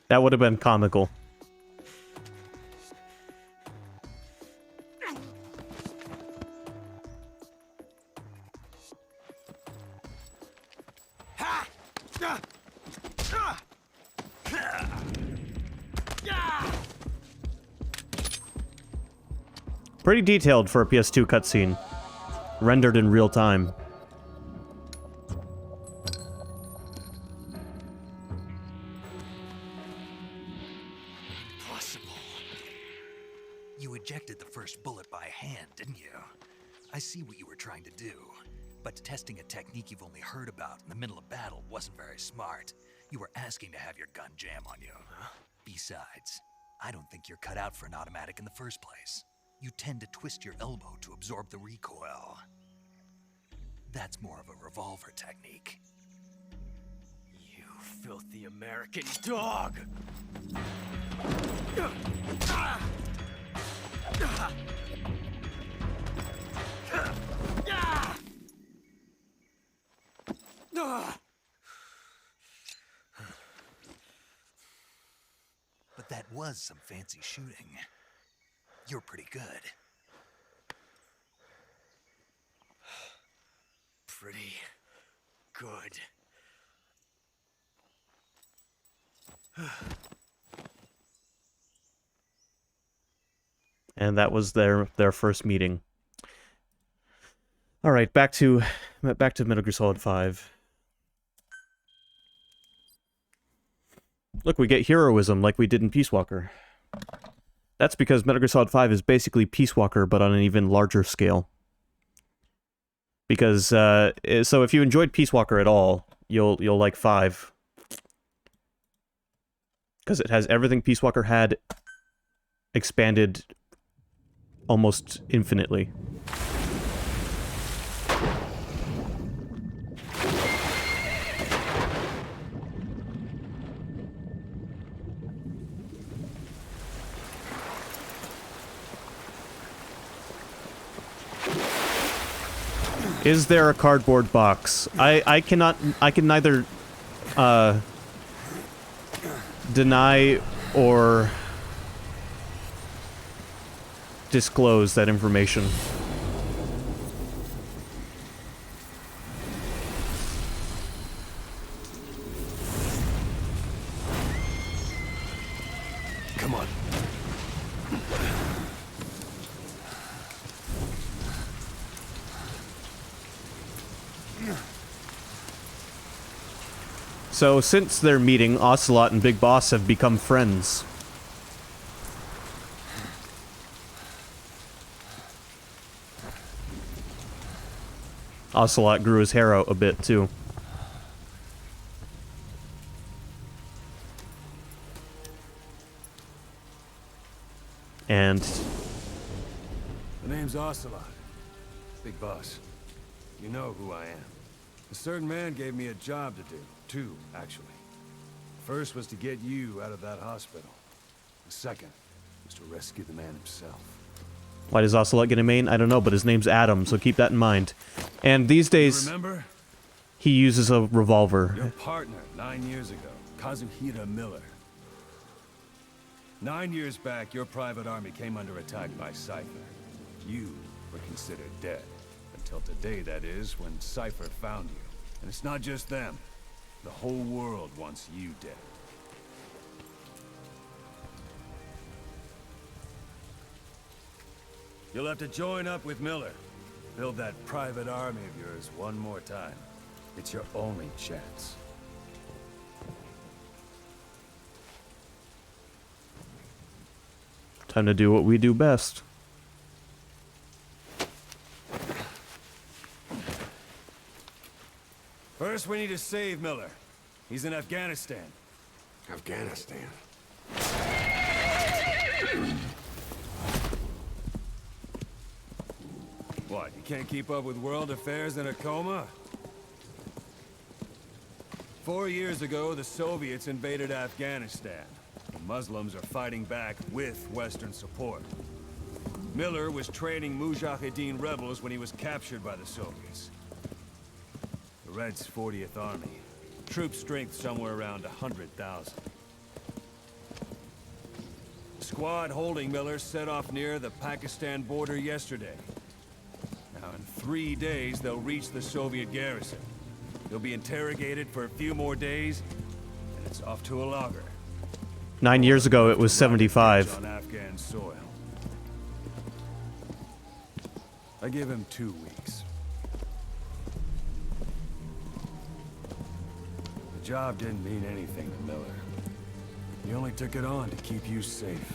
That would have been comical. Pretty detailed for a PS2 cutscene. Rendered in real time. Impossible. You ejected the first bullet by hand, didn't you? I see what you were trying to do. But testing a technique you've only heard about in the middle of battle wasn't very smart. You were asking to have your gun jam on you. Besides, I don't think you're cut out for an automatic in the first place. You tend to twist your elbow to absorb the recoil. That's more of a revolver technique. You filthy American dog! But that was some fancy shooting. You're pretty good. Pretty good. And that was their first meeting. All right, back to Metal Gear Solid 5. Look, we get heroism like we did in Peace Walker. That's because Metal Gear Solid 5 is basically Peace Walker, but on an even larger scale. Because so if you enjoyed Peace Walker at all, you'll like 5. Because it has everything Peace Walker had expanded almost infinitely. Is there a cardboard box? I can neither deny or disclose that information. Come on. So, since their meeting, Ocelot and Big Boss have become friends. Ocelot grew his hair out a bit, too. And... The name's Ocelot. Big Boss. You know who I am. A certain man gave me a job to do. 2, actually. First was to get you out of that hospital. The second was to rescue the man himself. Why does Ocelot get a main? I don't know, but his name's Adam, so keep that in mind. And these days, remember? He uses a revolver. Your partner, 9 years ago, Kazuhira Miller. 9 years back, your private army came under attack by Cypher. You were considered dead. Until today, that is, when Cypher found you. And it's not just them. The whole world wants you dead. You'll have to join up with Miller. Build that private army of yours one more time. It's your only chance. Time to do what we do best. First, we need to save Miller. He's in Afghanistan. Afghanistan? What, you can't keep up with world affairs in a coma? 4 years ago, the Soviets invaded Afghanistan. The Muslims are fighting back with Western support. Miller was training Mujahideen rebels when he was captured by the Soviets. The Reds' 40th Army. Troop strength somewhere around 100,000. The squad holding Miller set off near the Pakistan border yesterday. Now, in 3 days, they'll reach the Soviet garrison. You'll be interrogated for a few more days, and it's off to a logger. 9 years ago, it was 75. On Afghan soil. I give him 2 weeks. The job didn't mean anything to Miller. He only took it on to keep you safe.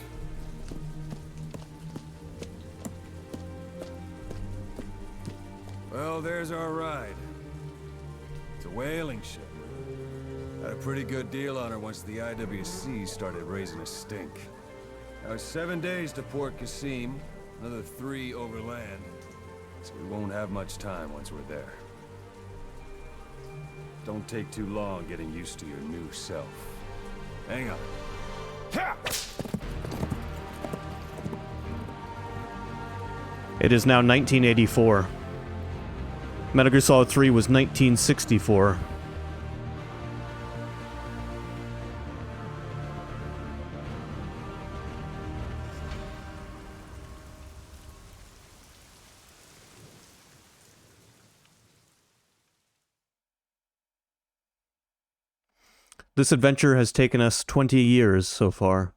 Well, there's our ride. It's a whaling ship. Had a pretty good deal on her once the IWC started raising a stink. Now it's 7 days to Port Qasim, another 3 overland, so we won't have much time once we're there. Don't take too long getting used to your new self. Hang on. It is now 1984. Metal Gear Solid 3 was 1964. This adventure has taken us 20 years so far.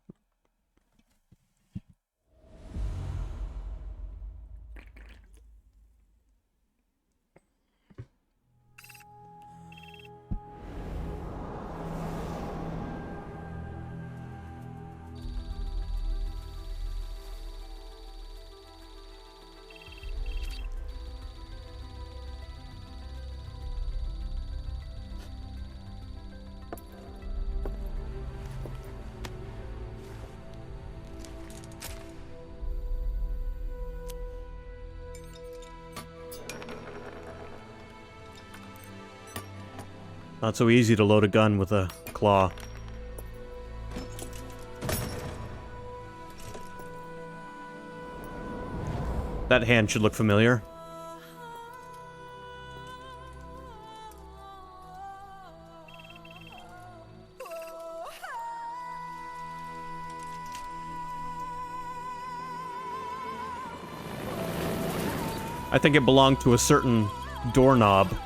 Not so easy to load a gun with a claw. That hand should look familiar. I think it belonged to a certain doorknob.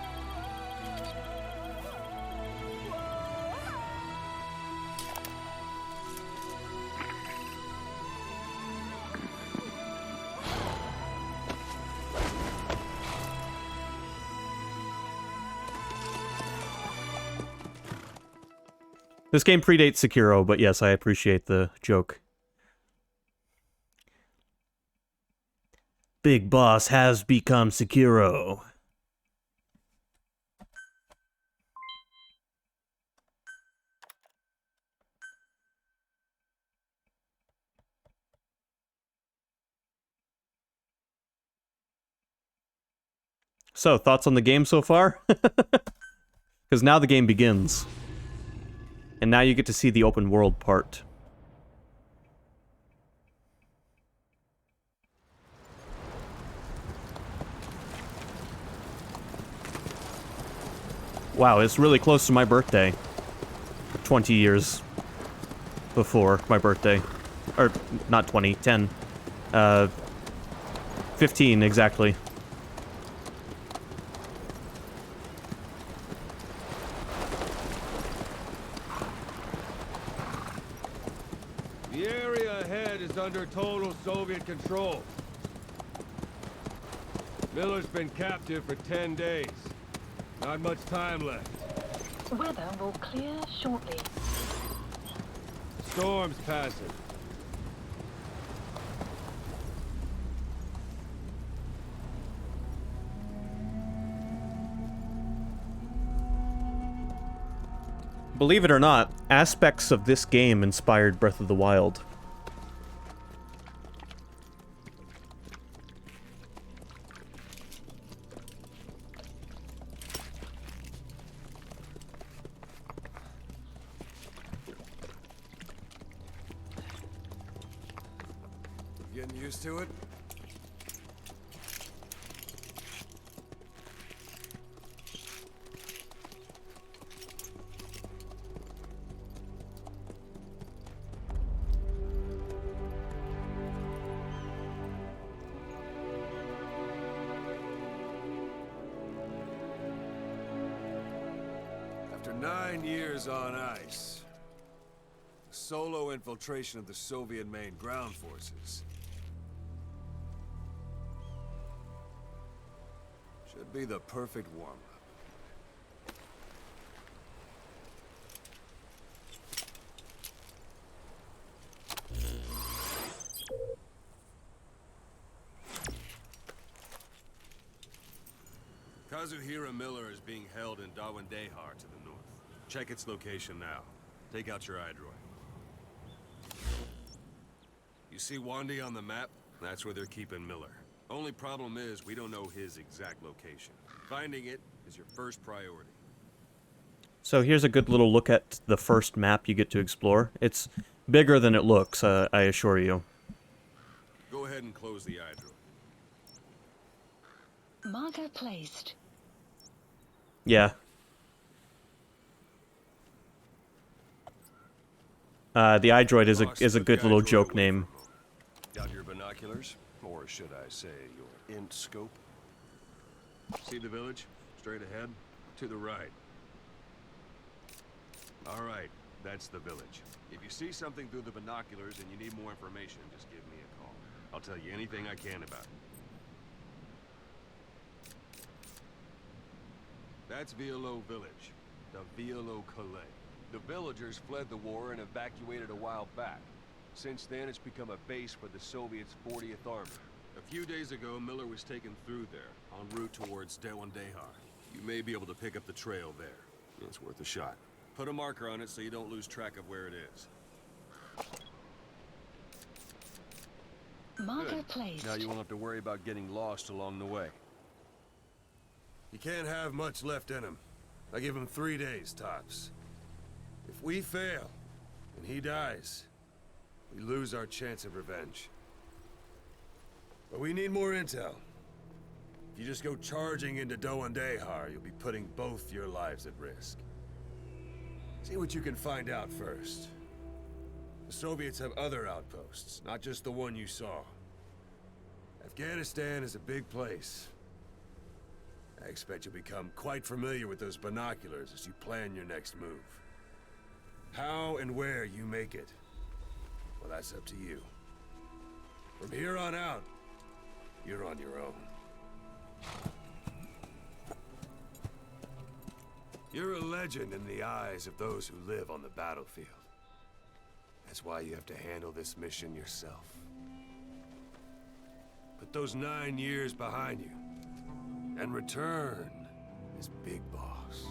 This game predates Sekiro, but yes, I appreciate the joke. Big Boss has become Sekiro. So, thoughts on the game so far? Because now the game begins. And now you get to see the open world part. Wow, it's really close to my birthday. 20 years before my birthday. Or, not 20, 10. 15, exactly. The area ahead is under total Soviet control. Miller's been captive for 10 days. Not much time left. Weather will clear shortly. Storm's passing. Believe it or not, aspects of this game inspired Breath of the Wild. Getting used to it? After 9 years on ice, solo infiltration of the Soviet main ground forces should be the perfect warm-up. Kazuhira Miller is being held in Dawandehar to the north. Check its location now. Take out your iDroid. You see Wandi on the map? That's where they're keeping Miller. Only problem is, we don't know his exact location. Finding it is your first priority. So here's a good little look at the first map you get to explore. It's bigger than it looks, I assure you. Go ahead and close the iDroid. Marker placed. Yeah. The iDroid is a good little joke name. Got your binoculars? Or should I say your int scope? See the village? Straight ahead? To the right. Alright, that's the village. If you see something through the binoculars and you need more information, just give me a call. I'll tell you anything I can about it. That's Violo Village, the Violo Calais. The villagers fled the war and evacuated a while back. Since then, it's become a base for the Soviets' 40th Army. A few days ago, Miller was taken through there, en route towards Dawandehar. You may be able to pick up the trail there. It's worth a shot. Put a marker on it so you don't lose track of where it is. Marker Good. placed. Now you won't have to worry about getting lost along the way. He can't have much left in him. I give him 3 days, tops. If we fail, and he dies, we lose our chance of revenge. But we need more intel. If you just go charging into Dawandehar, you'll be putting both your lives at risk. See what you can find out first. The Soviets have other outposts, not just the one you saw. Afghanistan is a big place. I expect you'll become quite familiar with those binoculars as you plan your next move. How and where you make it, well, that's up to you. From here on out, you're on your own. You're a legend in the eyes of those who live on the battlefield. That's why you have to handle this mission yourself. Put those 9 years behind you, and return as Big Boss.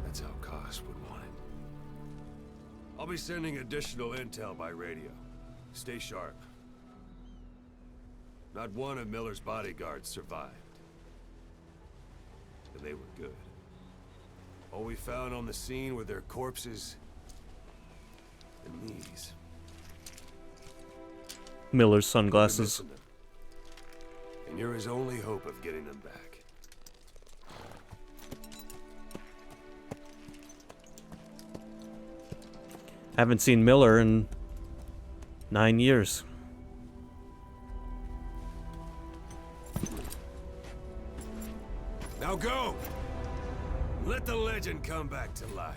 That's how Koss would want it. I'll be sending additional intel by radio. Stay sharp. Not one of Miller's bodyguards survived. And they were good. All we found on the scene were their corpses and these. Miller's We're sunglasses. missing them. And you're his only hope of getting them back. Haven't seen Miller in 9 years. Now go! Let the legend come back to life.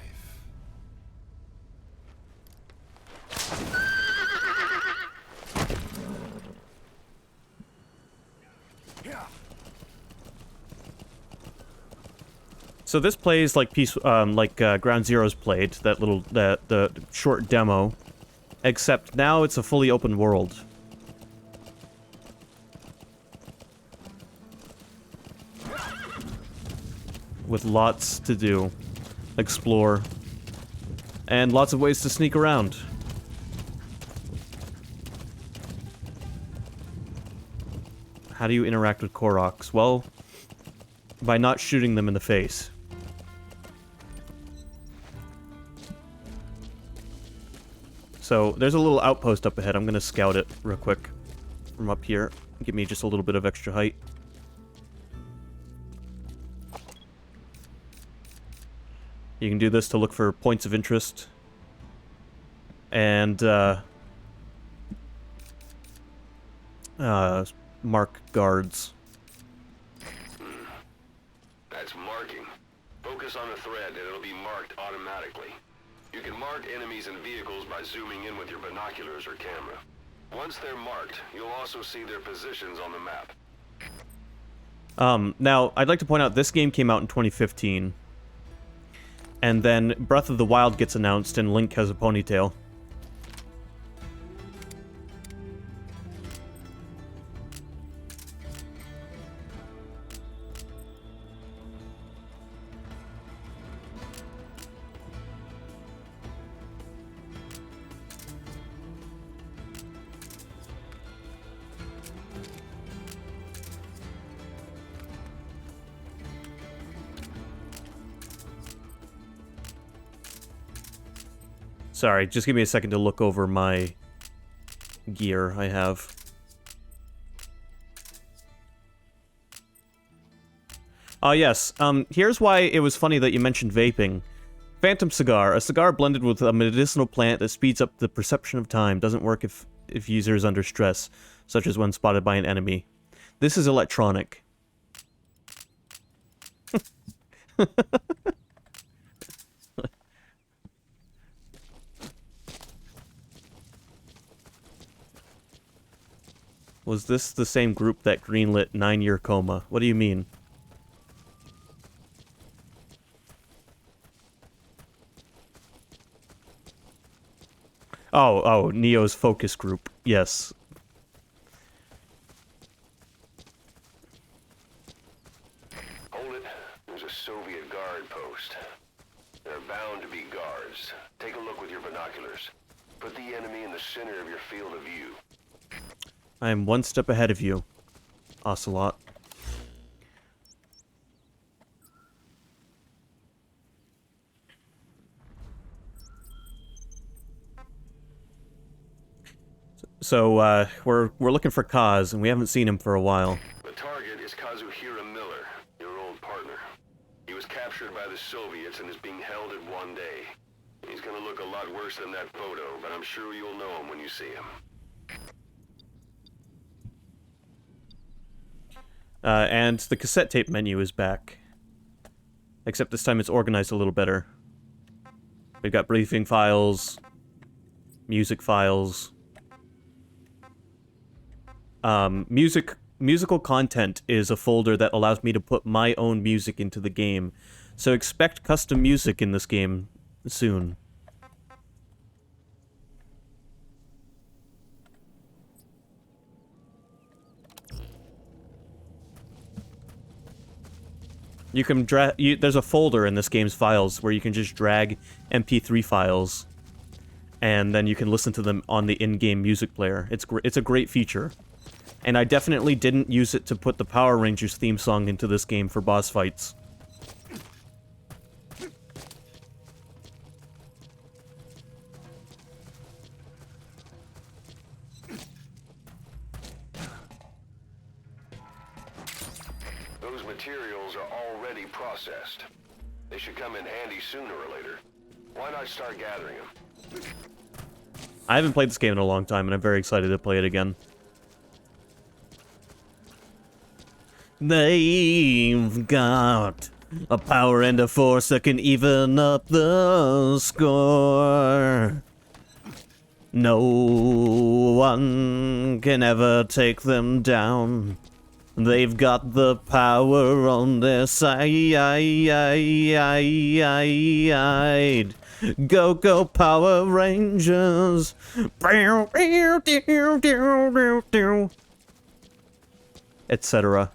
So this plays like Ground Zeroes played, the short demo, except now it's a fully open world. With lots to do, explore, and lots of ways to sneak around. How do you interact with Koroks? Well, by not shooting them in the face. So, there's a little outpost up ahead. I'm gonna scout it real quick from up here. Give me just a little bit of extra height. You can do this to look for points of interest. And, mark guards. That's marking. Focus on a thread and it'll be marked automatically. You can mark enemies and vehicles by zooming in with your binoculars or camera. Once they're marked, you'll also see their positions on the map. Now, I'd like to point out this game came out in 2015. And then Breath of the Wild gets announced and Link has a ponytail. Sorry, just give me a second to look over my gear I have. Oh, yes. Here's why it was funny that you mentioned vaping. Phantom Cigar. A cigar blended with a medicinal plant that speeds up the perception of time. Doesn't work if user is under stress, such as when spotted by an enemy. This is electronic. Was this the same group that greenlit 9-Year Coma? What do you mean? Oh, Neo's focus group. Yes. Hold it. There's a Soviet guard post. There are bound to be guards. Take a look with your binoculars. Put the enemy in the center of your field of view. I am one step ahead of you, Ocelot. So, we're looking for Kaz, and we haven't seen him for a while. The target is Kazuhira Miller, your old partner. He was captured by the Soviets and is being held at 1 day. He's gonna look a lot worse than that photo, but I'm sure you'll know him when you see him. And the cassette tape menu is back. Except this time it's organized a little better. We've got briefing files, music files. Musical content is a folder that allows me to put my own music into the game. So expect custom music in this game soon. You can there's a folder in this game's files where you can just drag MP3 files, and then you can listen to them on the in-game music player. It's a great feature, and I definitely didn't use it to put the Power Rangers theme song into this game for boss fights. Those materials are already processed. They should come in handy sooner or later. Why not start gathering them? I haven't played this game in a long time, and I'm very excited to play it again. They've got a power and a force that can even up the score. No one can ever take them down. They've got the power on their side. Go, go, Power Rangers. Etc.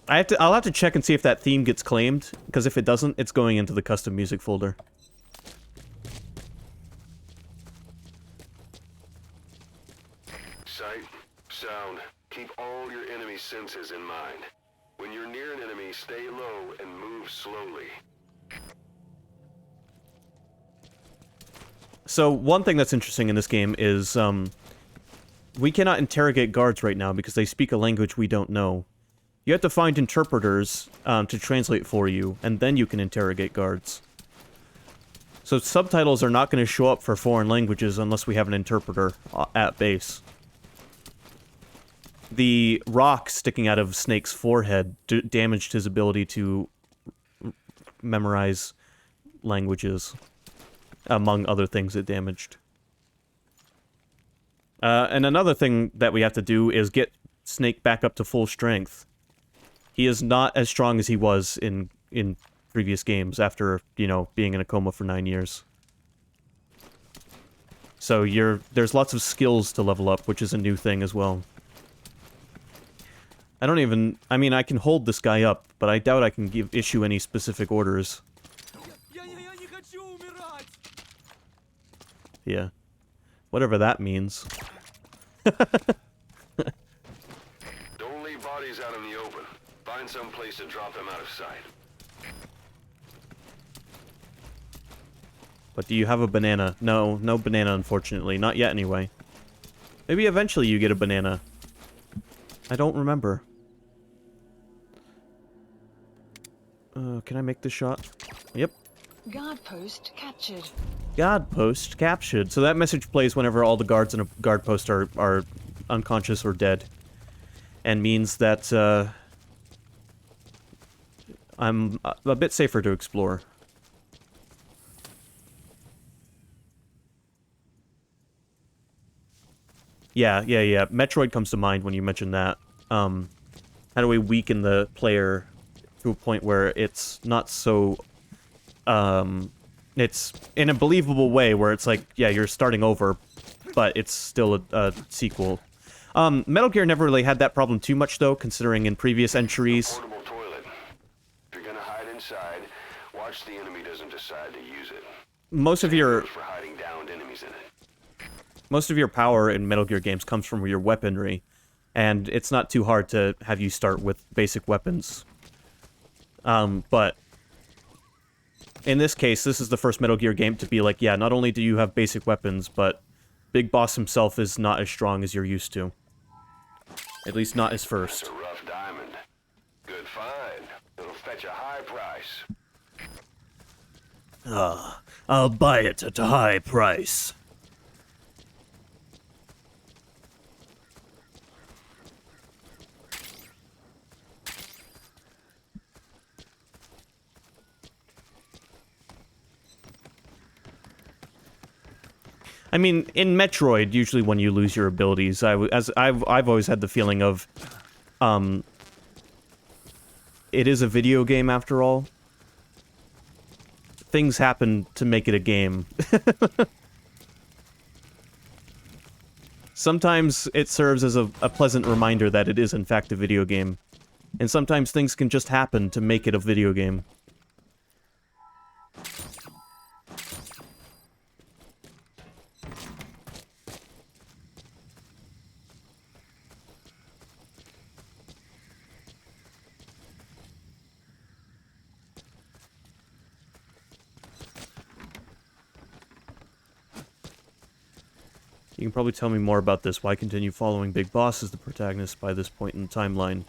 I'll have to check and see if that theme gets claimed, because if it doesn't, it's going into the custom music folder. Sight, sound, keep all your enemy senses in mind. When you're near an enemy, stay low and move slowly. So, one thing that's interesting in this game is, we cannot interrogate guards right now because they speak a language we don't know. You have to find interpreters to translate for you, and then you can interrogate guards. So subtitles are not going to show up for foreign languages unless we have an interpreter at base. the rock sticking out of Snake's forehead damaged his ability to memorize languages, among other things it damaged. And another thing that we have to do is get Snake back up to full strength. He is not as strong as he was in previous games after, you know, being in a coma for 9 years. So there's lots of skills to level up, which is a new thing as well. I mean, I can hold this guy up, but I doubt I can issue any specific orders. Yeah. Whatever that means. Don't leave bodies out in the open. Find some place to drop them out of sight. But do you have a banana? No, no banana, unfortunately. Not yet, anyway. Maybe eventually you get a banana. I don't remember. Can I make this shot? Yep. Guard post captured. Guard post captured. So that message plays whenever all the guards in a guard post are unconscious or dead. And means that, I'm a bit safer to explore. Yeah. Metroid comes to mind when you mention that. How do we weaken the player to a point where it's not so... it's in a believable way where it's like, yeah, you're starting over, but it's still a sequel. Metal Gear never really had that problem too much, though, considering in previous entries... Portable toilet. If you're gonna hide inside, watch the enemy doesn't decide to use it. Most of your... For hiding downed enemies in it. Most of your power in Metal Gear games comes from your weaponry, and it's not too hard to have you start with basic weapons. But in this case, this is the first Metal Gear game to be like, yeah, not only do you have basic weapons, but Big Boss himself is not as strong as you're used to. At least not as first. It's a rough diamond. Good find. It'll fetch a high price. I'll buy it at a high price. I mean, in Metroid, usually when you lose your abilities, I've always had the feeling of, it is a video game after all. Things happen to make it a game. Sometimes it serves as a pleasant reminder that it is in fact a video game. And sometimes things can just happen to make it a video game. You can probably tell me more about this. Why continue following Big Boss as the protagonist by this point in the timeline?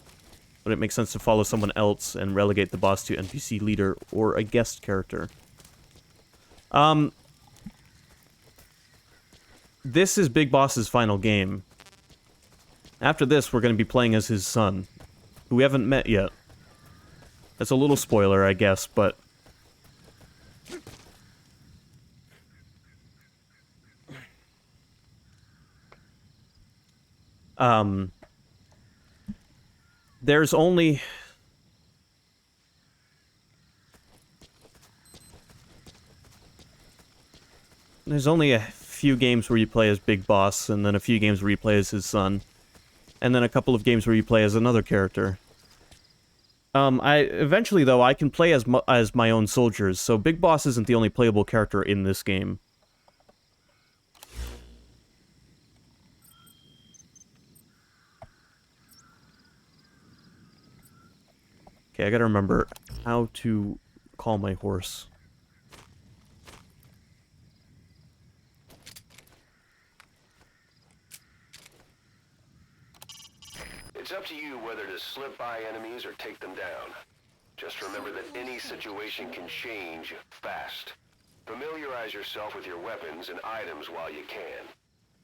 Would it make sense to follow someone else and relegate the boss to NPC leader or a guest character? This is Big Boss's final game. After this, we're going to be playing as his son, who we haven't met yet. That's a little spoiler, I guess, but... There's only... There's only a few games where you play as Big Boss, and then a few games where you play as his son, and then a couple of games where you play as another character. Eventually, though, I can play as my own soldiers, so Big Boss isn't the only playable character in this game. Okay, I gotta remember how to call my horse. It's up to you whether to slip by enemies or take them down. Just remember that any situation can change fast. Familiarize yourself with your weapons and items while you can.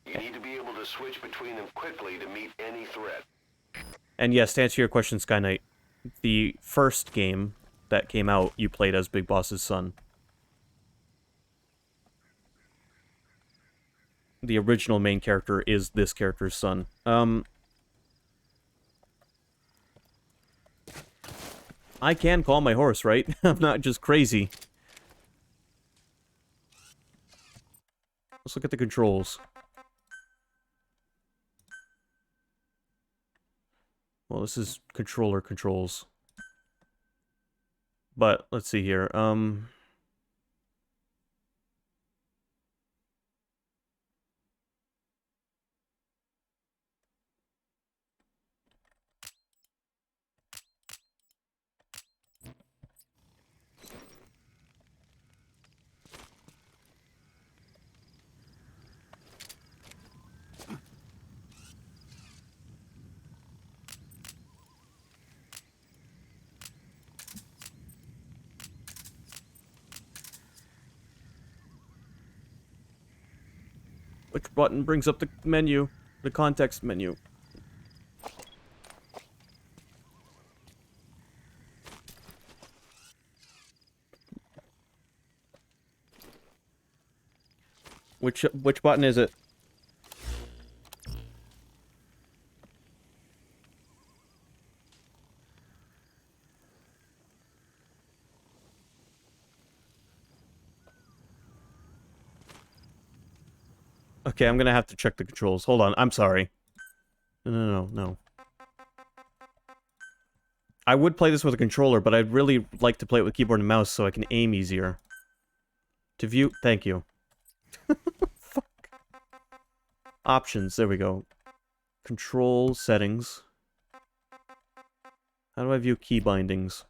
You need to be able to switch between them quickly to meet any threat. And yes, to answer your question, Sky Knight, the first game that came out, you played as Big Boss's son. The original main character is this character's son. I can call my horse, right? I'm not just crazy. Let's look at the controls. Well, this is controller controls. But, let's see here. Which button brings up the menu? The context menu. Which button is it? Okay, I'm gonna have to check the controls. Hold on, I'm sorry. No. I would play this with a controller, but I'd really like to play it with keyboard and mouse so I can aim easier. To view... Thank you. Fuck. Options, there we go. Control settings. How do I view key bindings?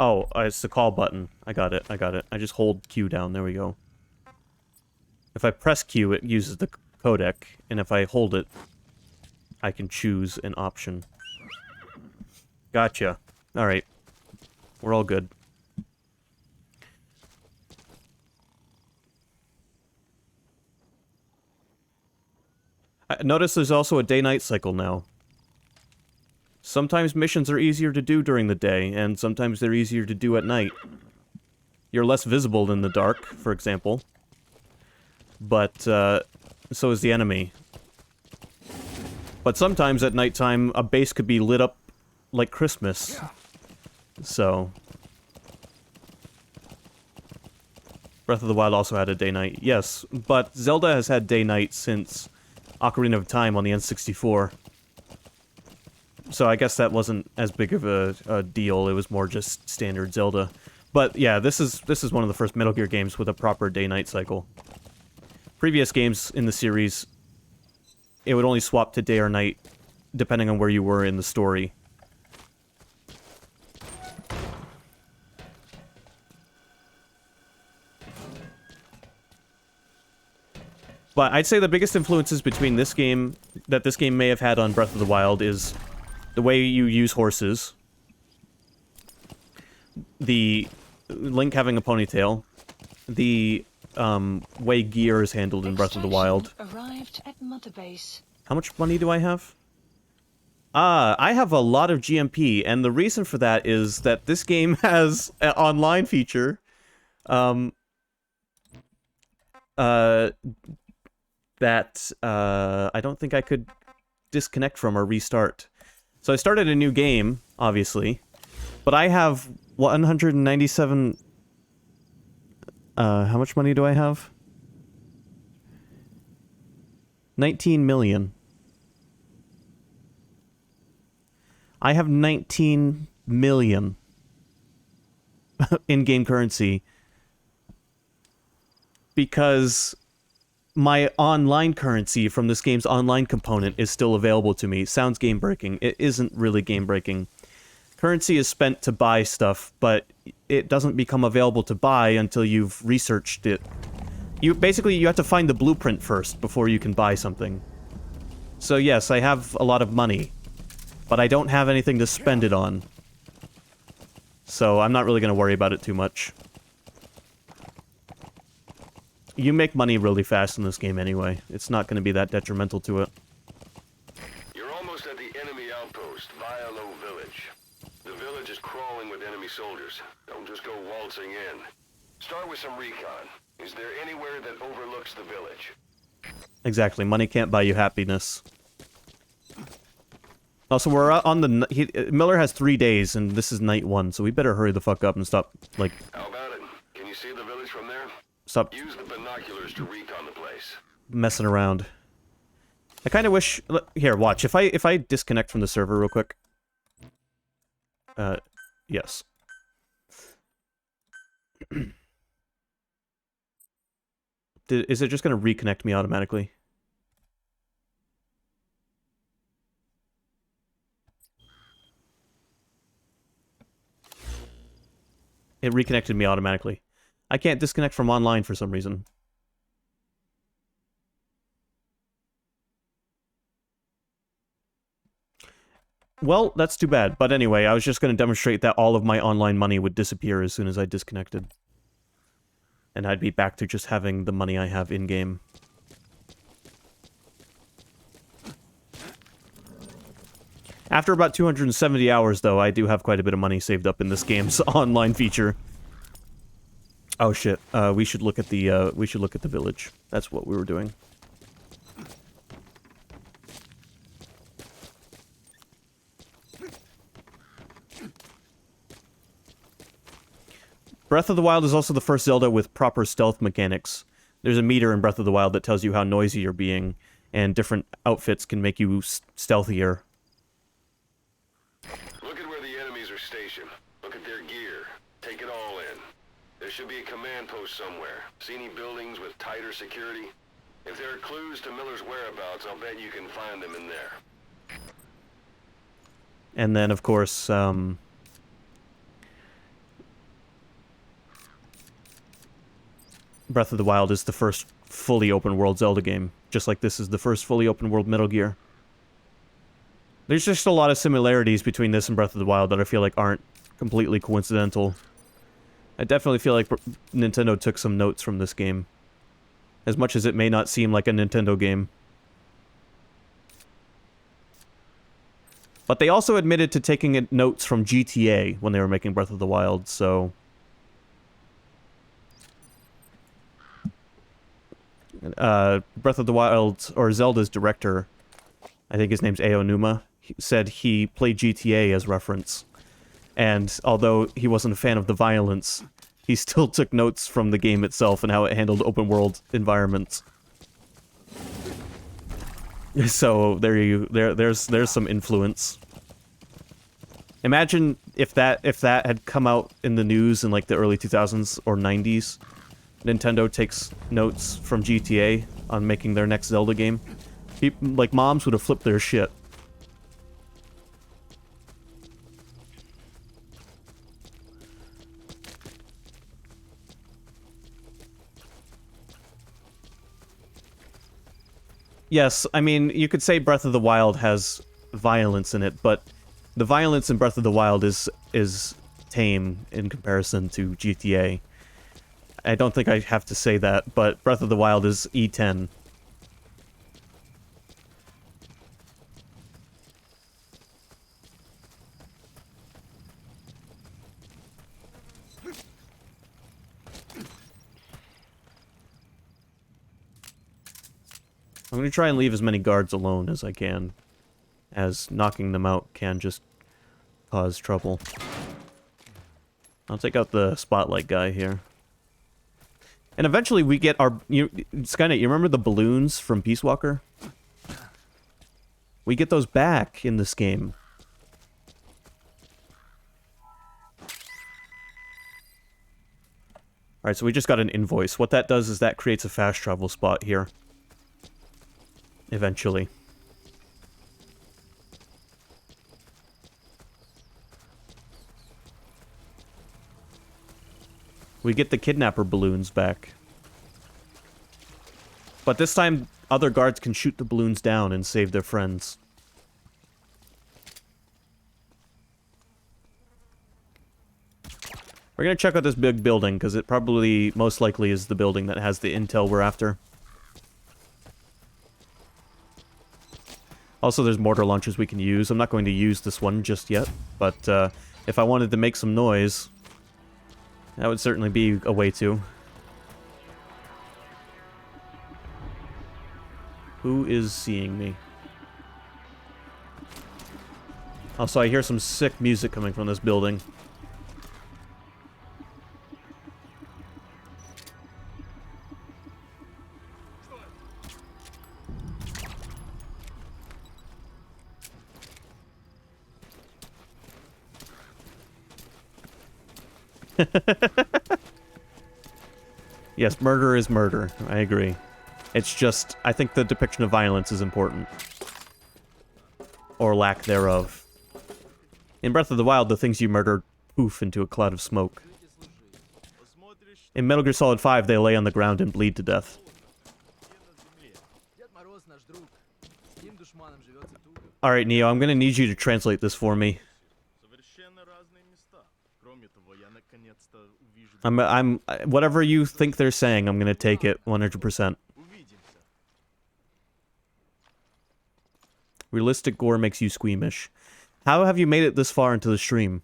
Oh, it's the call button. I got it. I just hold Q down. There we go. If I press Q, it uses the codec, and if I hold it, I can choose an option. Gotcha. Alright. We're all good. Notice there's also a day-night cycle now. Sometimes missions are easier to do during the day, and sometimes they're easier to do at night. You're less visible in the dark, for example. But, so is the enemy. But sometimes at nighttime, a base could be lit up like Christmas. So... Breath of the Wild also had a day-night. Yes, but Zelda has had day-night since Ocarina of Time on the N64. So I guess that wasn't as big of a deal. It was more just standard Zelda. But yeah, this is one of the first Metal Gear games with a proper day-night cycle. Previous games in the series, it would only swap to day or night, depending on where you were in the story. But I'd say the biggest influences between this game, that this game may have had on Breath of the Wild, is the way you use horses, the Link having a ponytail, the way gear is handled in Breath of the Wild. Arrived at Mother Base. How much money do I have? I have a lot of GMP, and the reason for that is that this game has an online feature that I don't think I could disconnect from or restart. So I started a new game, obviously, but I have 197... how much money do I have? 19 million. I have 19 million in-game currency because my online currency from this game's online component is still available to me. Sounds game-breaking. It isn't really game-breaking. Currency is spent to buy stuff, but it doesn't become available to buy until you've researched it You have to find the blueprint first before you can buy something. So yes, I have a lot of money, but I don't have anything to spend it on. So I'm not really going to worry about it too much. You make money really fast in this game anyway. It's not going to be that detrimental to it. You're almost at the enemy outpost, Vialo Village. The village is crawling with enemy soldiers. Don't just go waltzing in. Start with some recon. Is there anywhere that overlooks the village? Exactly. Money can't buy you happiness. Also, we're on the... Miller has 3 days, and this is night 1, so we better hurry the fuck up and stop, like... How about it? Can you see the village from there? Stop Use the binoculars to recon the place. messing around. I kind of wish... Here, watch. If I disconnect from the server real quick... Yes. Is it just going to reconnect me automatically? It reconnected me automatically. I can't disconnect from online for some reason. Well, that's too bad. But anyway, I was just going to demonstrate that all of my online money would disappear as soon as I disconnected. And I'd be back to just having the money I have in-game. After about 270 hours, though, I do have quite a bit of money saved up in this game's online feature. Oh shit! We should look at the village. That's what we were doing. Breath of the Wild is also the first Zelda with proper stealth mechanics. There's a meter in Breath of the Wild that tells you how noisy you're being, and different outfits can make you stealthier. Look at where the enemies are stationed. Look at their gear. Take it all in. There should be a command post somewhere. See any buildings with tighter security? If there are clues to Miller's whereabouts, I'll bet you can find them in there. And then, of course, Breath of the Wild is the first fully open-world Zelda game, just like this is the first fully open-world Metal Gear. There's just a lot of similarities between this and Breath of the Wild that I feel like aren't completely coincidental. I definitely feel like Nintendo took some notes from this game, as much as it may not seem like a Nintendo game. But they also admitted to taking notes from GTA when they were making Breath of the Wild, so... Breath of the Wild, or Zelda's director, I think his name's Aonuma, said he played GTA as reference. And although he wasn't a fan of the violence, he still took notes from the game itself and how it handled open-world environments. So there's some influence. Imagine if that had come out in the news in like the early 2000s or 90s. Nintendo takes notes from GTA on making their next Zelda game. Like, moms would have flipped their shit. Yes, I mean, you could say Breath of the Wild has violence in it, but the violence in Breath of the Wild is tame in comparison to GTA. I don't think I have to say that, but Breath of the Wild is E10. I'm gonna try and leave as many guards alone as I can, as knocking them out can just cause trouble. I'll take out the spotlight guy here. And eventually we get our... Skynet, you remember the balloons from Peace Walker? We get those back in this game. Alright, so we just got an invoice. What that does is that creates a fast travel spot here. Eventually. We get the kidnapper balloons back. But this time, other guards can shoot the balloons down and save their friends. We're gonna check out this big building, because it probably, most likely, is the building that has the intel we're after. Also, there's mortar launchers we can use. I'm not going to use this one just yet, but if I wanted to make some noise, that would certainly be a way to. Who is seeing me? Also, I hear some sick music coming from this building. Yes, murder is murder. I agree. It's just, I think the depiction of violence is important. Or lack thereof. In Breath of the Wild, the things you murder poof into a cloud of smoke. In Metal Gear Solid 5, they lay on the ground and bleed to death. Alright, Neo, I'm gonna need you to translate this for me. Whatever you think they're saying, I'm gonna take it 100%. Realistic gore makes you squeamish. How have you made it this far into the stream?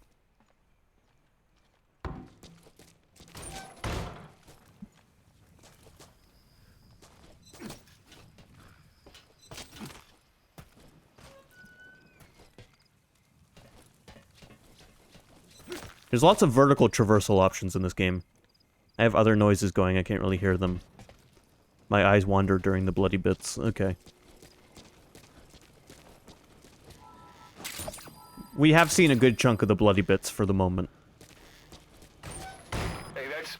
There's lots of vertical traversal options in this game. I have other noises going, I can't really hear them. My eyes wander during the bloody bits. Okay. We have seen a good chunk of the bloody bits for the moment. Hey, that's...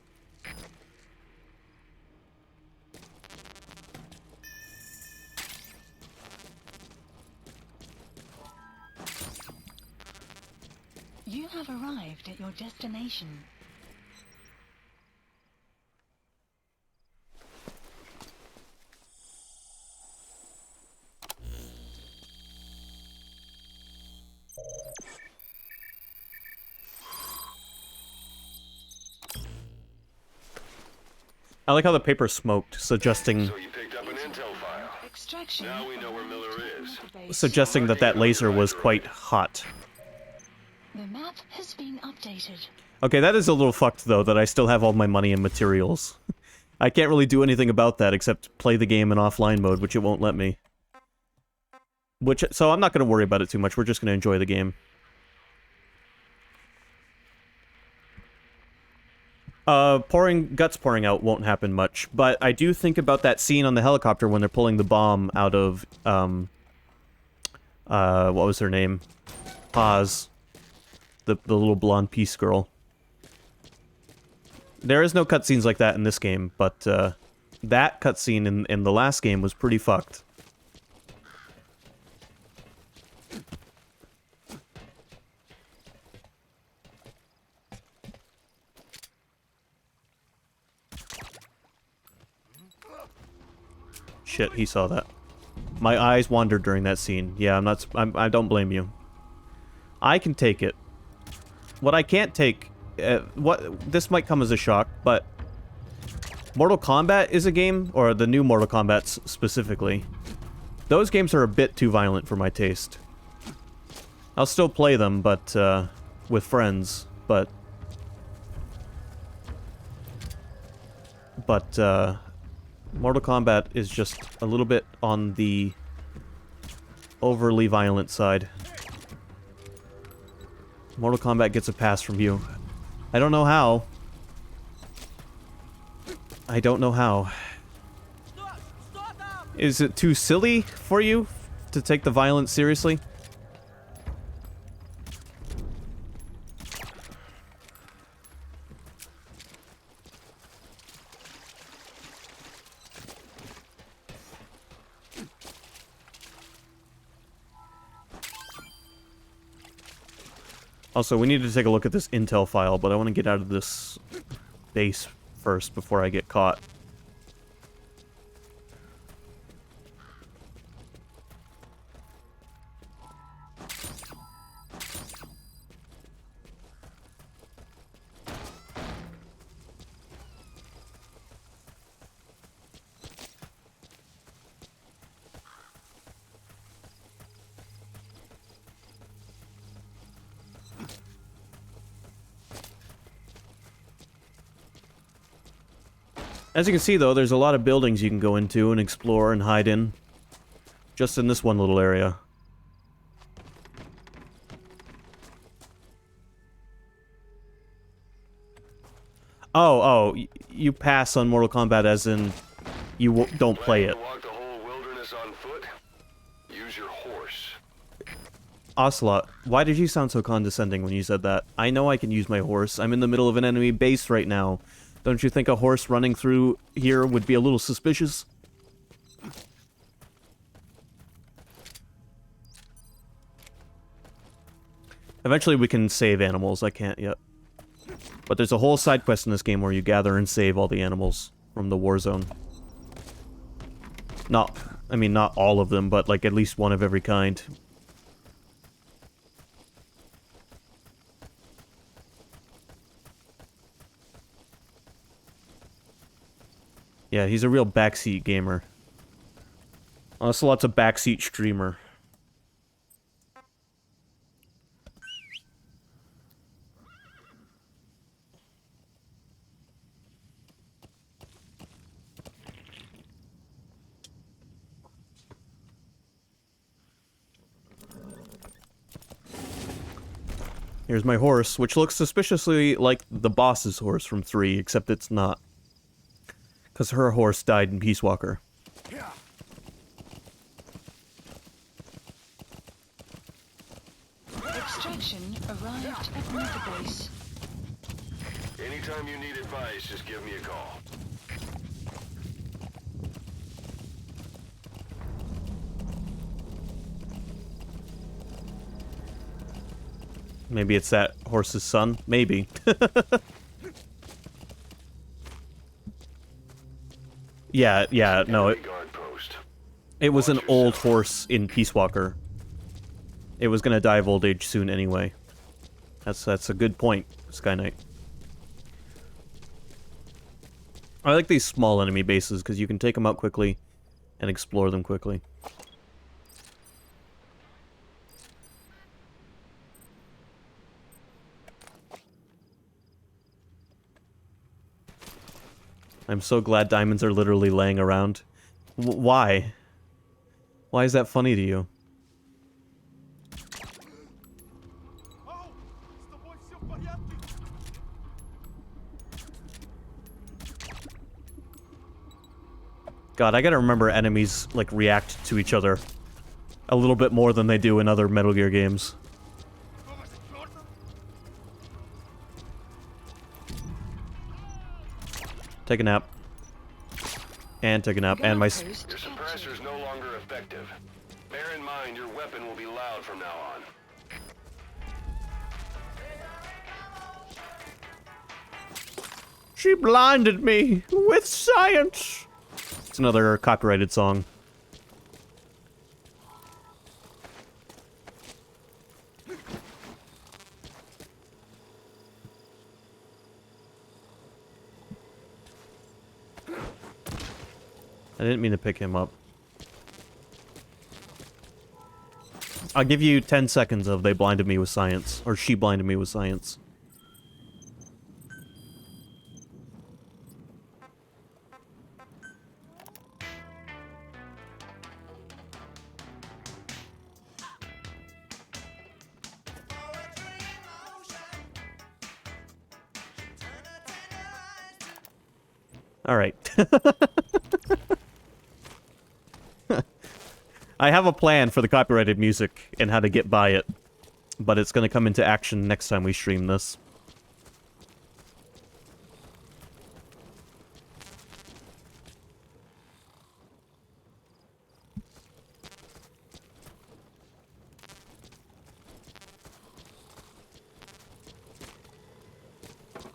You have arrived at your destination. I like how the paper smoked, suggesting... So you picked up an intel file. Extraction. Now we know where Miller is. Suggesting that that laser was quite hot. The map has been updated. Okay, that is a little fucked, though, that I still have all my money and materials. I can't really do anything about that except play the game in offline mode, which it won't let me. So I'm not going to worry about it too much, we're just going to enjoy the game. Guts pouring out won't happen much, but I do think about that scene on the helicopter when they're pulling the bomb out of, what was her name? Paz. The little blonde peace girl. There is no cutscenes like that in this game, but, that cutscene in the last game was pretty fucked. Shit, he saw that. My eyes wandered during that scene. Yeah, I don't blame you. I can take it. What I can't take... this might come as a shock, but... Mortal Kombat is a game, or the new Mortal Kombat specifically. Those games are a bit too violent for my taste. I'll still play them, but, with friends, but... Mortal Kombat is just a little bit on the overly violent side. Mortal Kombat gets a pass from you. I don't know how. I don't know how. Is it too silly for you to take the violence seriously? Also, we need to take a look at this intel file, but I want to get out of this base first before I get caught. As you can see, though, there's a lot of buildings you can go into and explore and hide in. Just in this one little area. Oh, you pass on Mortal Kombat as in you don't play it. Walk the whole wilderness on foot? Use your horse. Ocelot, why did you sound so condescending when you said that? I know I can use my horse. I'm in the middle of an enemy base right now. Don't you think a horse running through here would be a little suspicious? Eventually we can save animals. I can't yet. But there's a whole side quest in this game where you gather and save all the animals from the war zone. Not all of them, but like at least one of every kind. Yeah, he's a real backseat gamer. Ocelot's a backseat streamer. Here's my horse, which looks suspiciously like the boss's horse from 3, except it's not. Because her horse died in Peace Walker. Extraction arrived at Mother Base. Anytime you need advice, just give me a call. Maybe it's that horse's son? Maybe. Yeah, no, it was an old horse in Peace Walker. It was gonna die of old age soon anyway. That's a good point, Sky Knight. I like these small enemy bases because you can take them out quickly and explore them quickly. I'm so glad diamonds are literally laying around. Why? Why is that funny to you? God, I gotta remember enemies, like, react to each other a little bit more than they do in other Metal Gear games. Take a nap. And take a nap. And my... Your suppressor's no longer effective. Bear in mind, your weapon will be loud from now on. She blinded me with science! It's another copyrighted song. I didn't mean to pick him up. I'll give you 10 seconds of they blinded me with science. Or she blinded me with science. Alright. I have a plan for the copyrighted music and how to get by it, but it's going to come into action next time we stream this.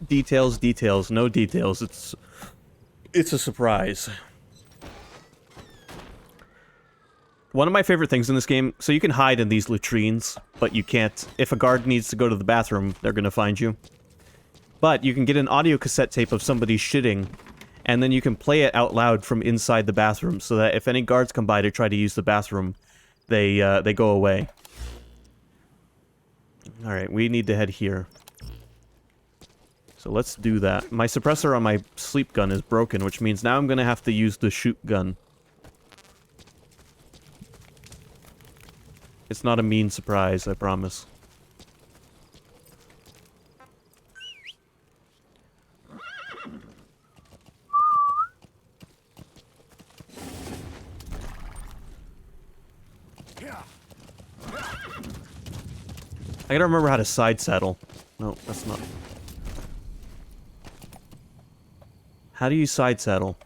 Details, details, no details. It's a surprise. One of my favorite things in this game, so you can hide in these latrines, but you can't. If a guard needs to go to the bathroom, they're gonna find you. But you can get an audio cassette tape of somebody shitting, and then you can play it out loud from inside the bathroom, so that if any guards come by to try to use the bathroom, they go away. Alright, we need to head here. So let's do that. My suppressor on my sleep gun is broken, which means now I'm gonna have to use the shoot gun. It's not a mean surprise, I promise. I gotta remember how to side saddle. No, that's not. How do you side saddle?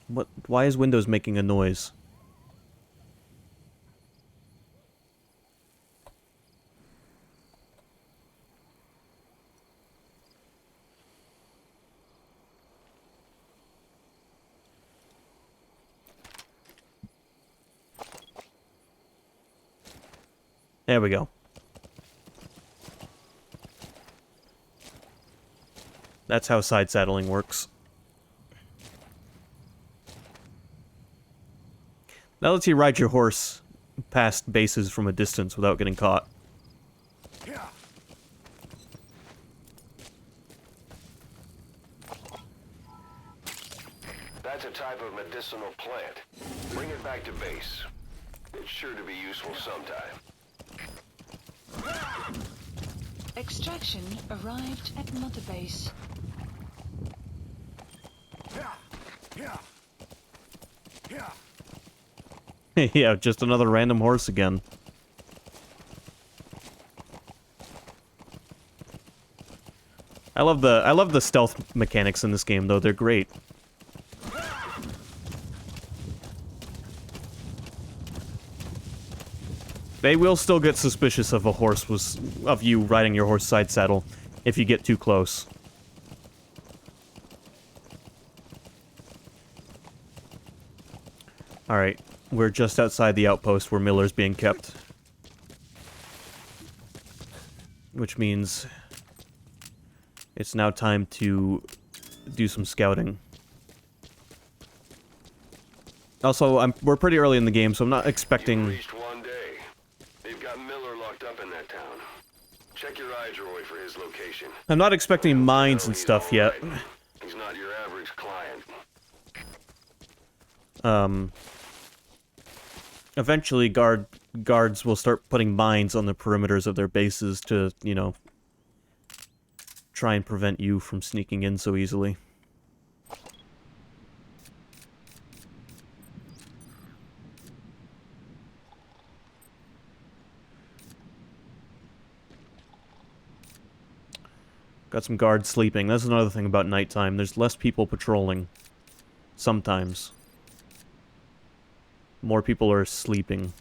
What? Why is Windows making a noise? There we go. That's how side saddling works. That lets you ride your horse past bases from a distance without getting caught. That's a type of medicinal plant. Bring it back to base. It's sure to be useful sometime. Extraction arrived at Mother Base. Yeah, just another random horse again. I love the stealth mechanics in this game though, they're great. They will still get suspicious of of you riding your horse side saddle if you get too close. Alright, we're just outside the outpost where Miller's being kept. Which means it's now time to do some scouting. Also, we're pretty early in the game, so I'm not expecting... Check your eye droid for his location. I'm not expecting mines and stuff yet. He's not your average client. Eventually guards will start putting mines on the perimeters of their bases to, you know, try and prevent you from sneaking in so easily. Got some guards sleeping. That's another thing about nighttime. There's less people patrolling. Sometimes. More people are sleeping.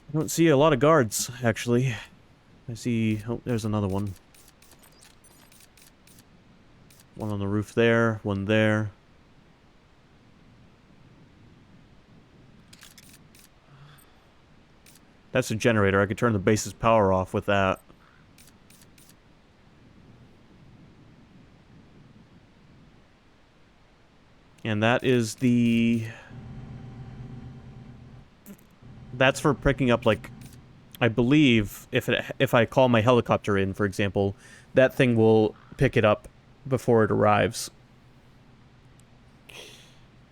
I don't see a lot of guards, actually. I see... Oh, there's another one. One on the roof there, one there. That's a generator. I could turn the base's power off with that. And that is the... That's for picking up, like, I believe if I call my helicopter in, for example, that thing will pick it up before it arrives.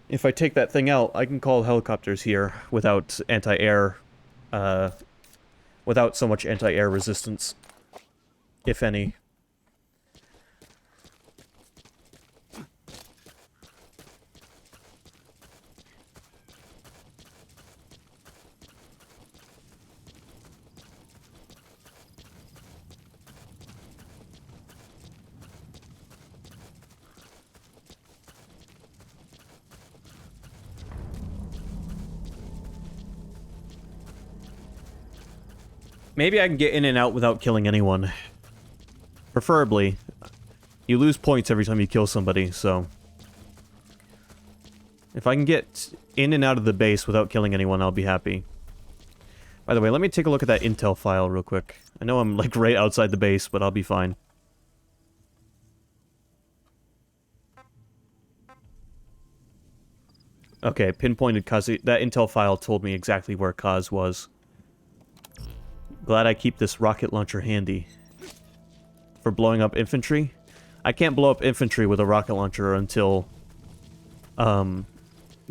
If I take that thing out, I can call helicopters here without anti-air, without so much anti-air resistance, if any. Maybe I can get in and out without killing anyone. Preferably. You lose points every time you kill somebody, so... If I can get in and out of the base without killing anyone, I'll be happy. By the way, let me take a look at that intel file real quick. I know I'm like right outside the base, but I'll be fine. Okay, pinpointed Kaz. That intel file told me exactly where Kaz was. Glad I keep this rocket launcher handy. For blowing up infantry? I can't blow up infantry with a rocket launcher until...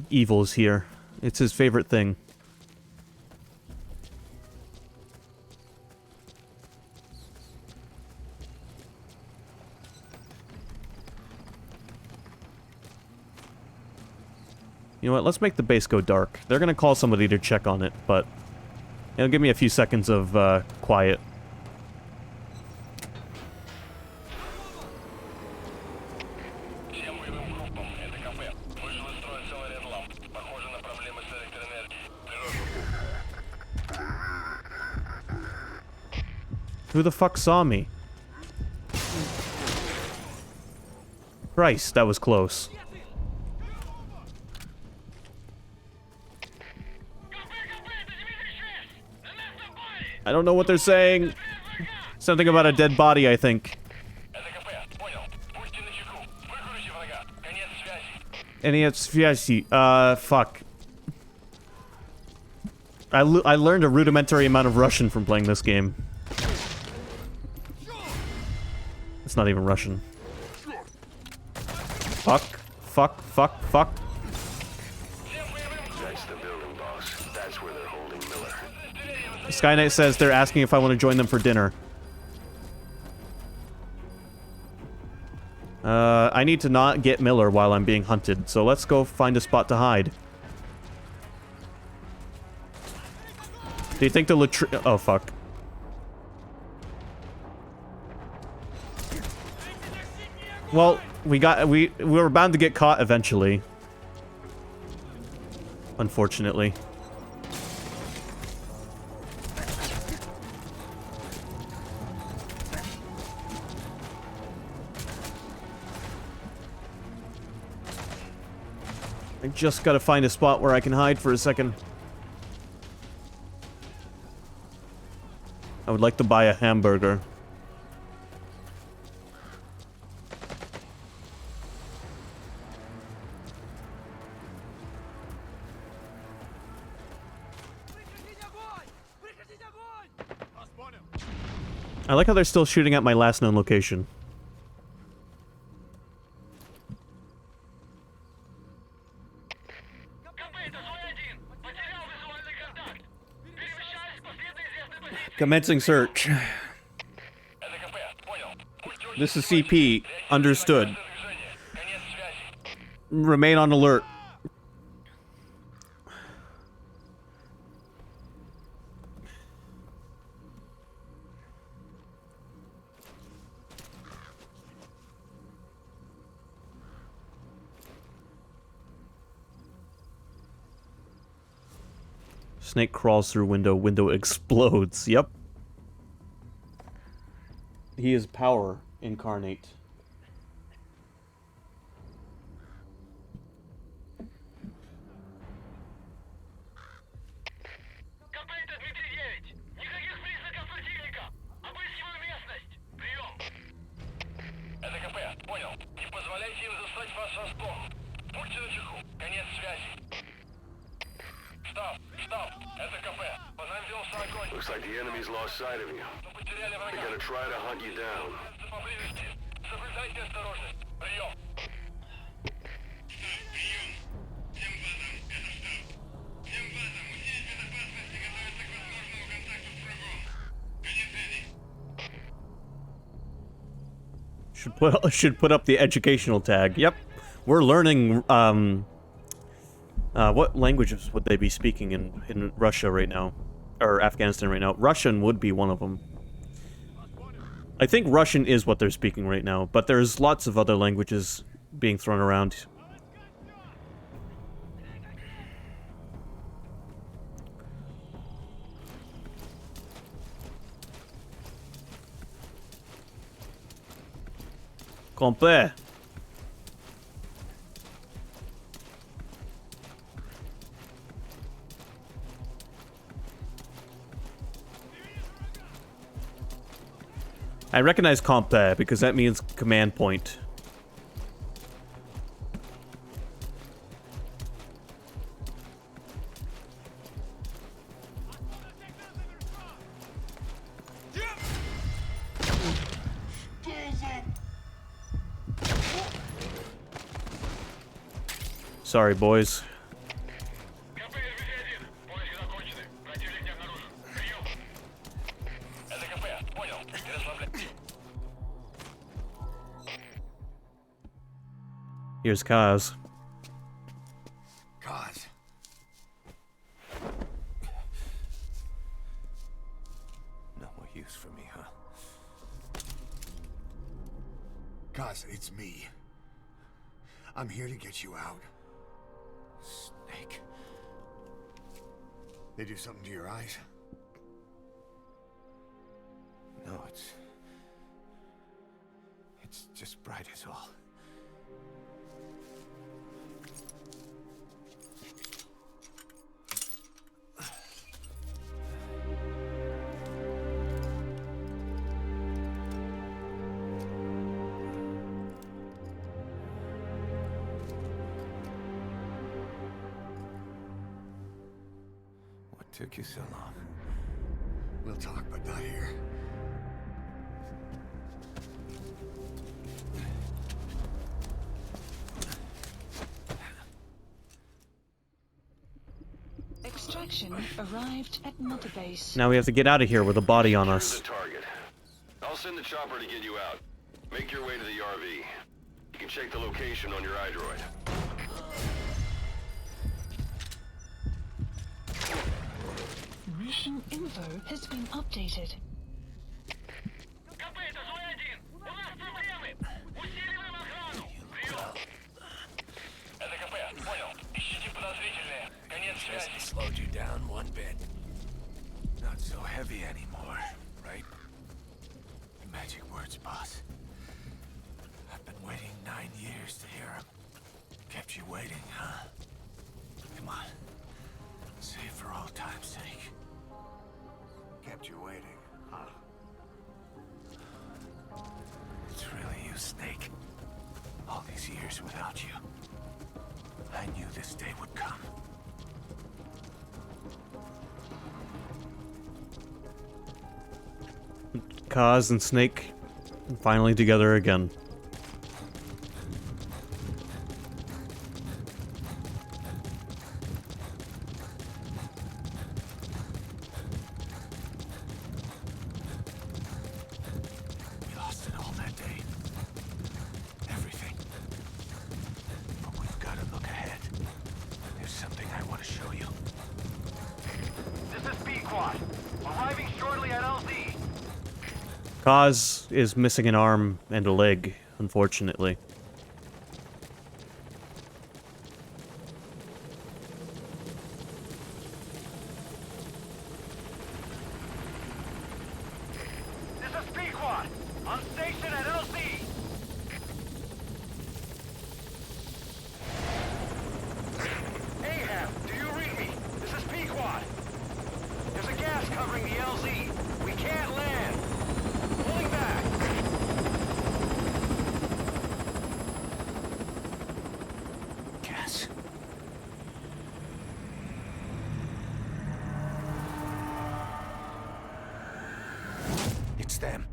Evil's here. It's his favorite thing. You know what, let's make the base go dark. They're gonna call somebody to check on it, but... it'll give me a few seconds of, quiet. Who the fuck saw me? Christ, that was close. I don't know what they're saying. Something about a dead body, I think. Fuck. I learned a rudimentary amount of Russian from playing this game. It's not even Russian. Fuck. Fuck. Fuck. Fuck. That's the building, boss. That's where they're holding Miller. Skynet says they're asking if I want to join them for dinner. I need to not get Miller while I'm being hunted, so let's go find a spot to hide. Do you think the latrine... oh, fuck. Well, we were bound to get caught eventually. Unfortunately. I just gotta find a spot where I can hide for a second. I would like to buy a hamburger. I like how they're still shooting at my last known location. Commencing search. This is CP. Understood. Remain on alert. Snake crawls through window. Window explodes. Yep. He is power incarnate. Looks like the enemy's lost sight of you. They're gonna try to hunt you down. Should put up the educational tag. Yep. We're learning what languages would they be speaking in Russia right now? Or Afghanistan right now? Russian would be one of them. I think Russian is what they're speaking right now, but there's lots of other languages being thrown around. Complet. I recognize Compe because that means command point. Sorry, boys. Here's Kaz. Kaz. No more use for me, huh? Kaz, it's me. I'm here to get you out. Snake. They do something to your eyes? No, it's just bright as all. What took you so long? We'll talk, but not here. Extraction arrived at Mother Base. Now we have to get out of here with a body on Here's us. the target. I'll send the chopper to get you out. Make your way to the RV. You can check the location on your iDroid. Mission info has been updated. Hasn't slowed you down one bit. Not so heavy anymore, right? Magic words, boss. I've been waiting 9 years to hear them. Kept you waiting, huh? Come on. Say it for all time's sake. Kept you waiting, huh? It's really you, Snake. All these years without you. I knew this day would come. Kaz and Snake finally together again. We lost it all that day. Everything. But we've got to look ahead. There's something I want to show you. This is Pequod. Arriving shortly at LZ. Kaz is missing an arm and a leg, unfortunately. This is Pequod. On station at LZ. Ahab, do you read me? This is Pequod. There's a gas covering the LZ. We can't land. Pulling back. Gas. It's them.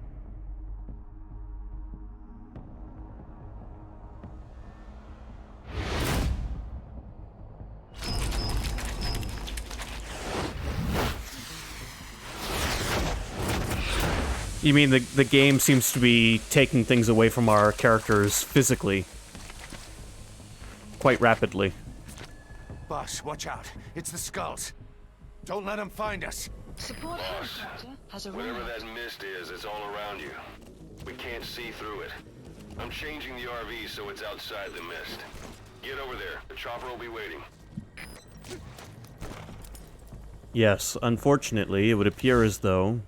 You mean the game seems to be taking things away from our characters physically quite rapidly. Boss, watch out. It's the skulls. Don't let them find us. Support helicopter has Whatever arrived. that mist is, it's all around you. We can't see through it. I'm changing the RV so it's outside the mist. Get over there. The chopper will be waiting. Yes, unfortunately, it would appear as though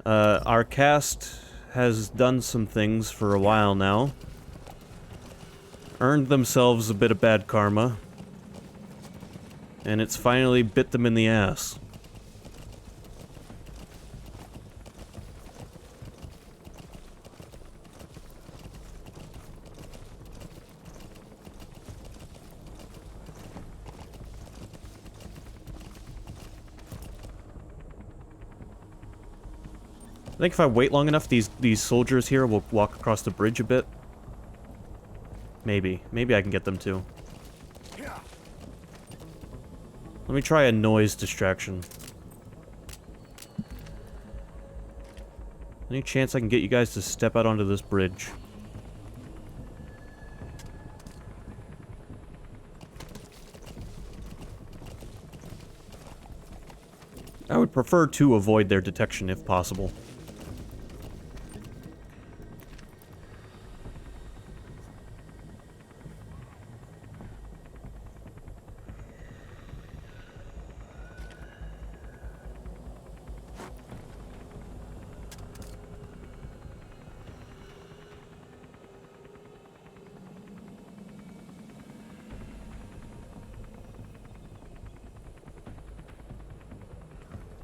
our cast has done some things for a while now. Earned themselves a bit of bad karma. And it's finally bit them in the ass. think if I wait long enough, these soldiers here will walk across the bridge a bit. Maybe. Maybe I can get them to. Let me try a noise distraction. Any chance I can get you guys to step out onto this bridge? I would prefer to avoid their detection if possible.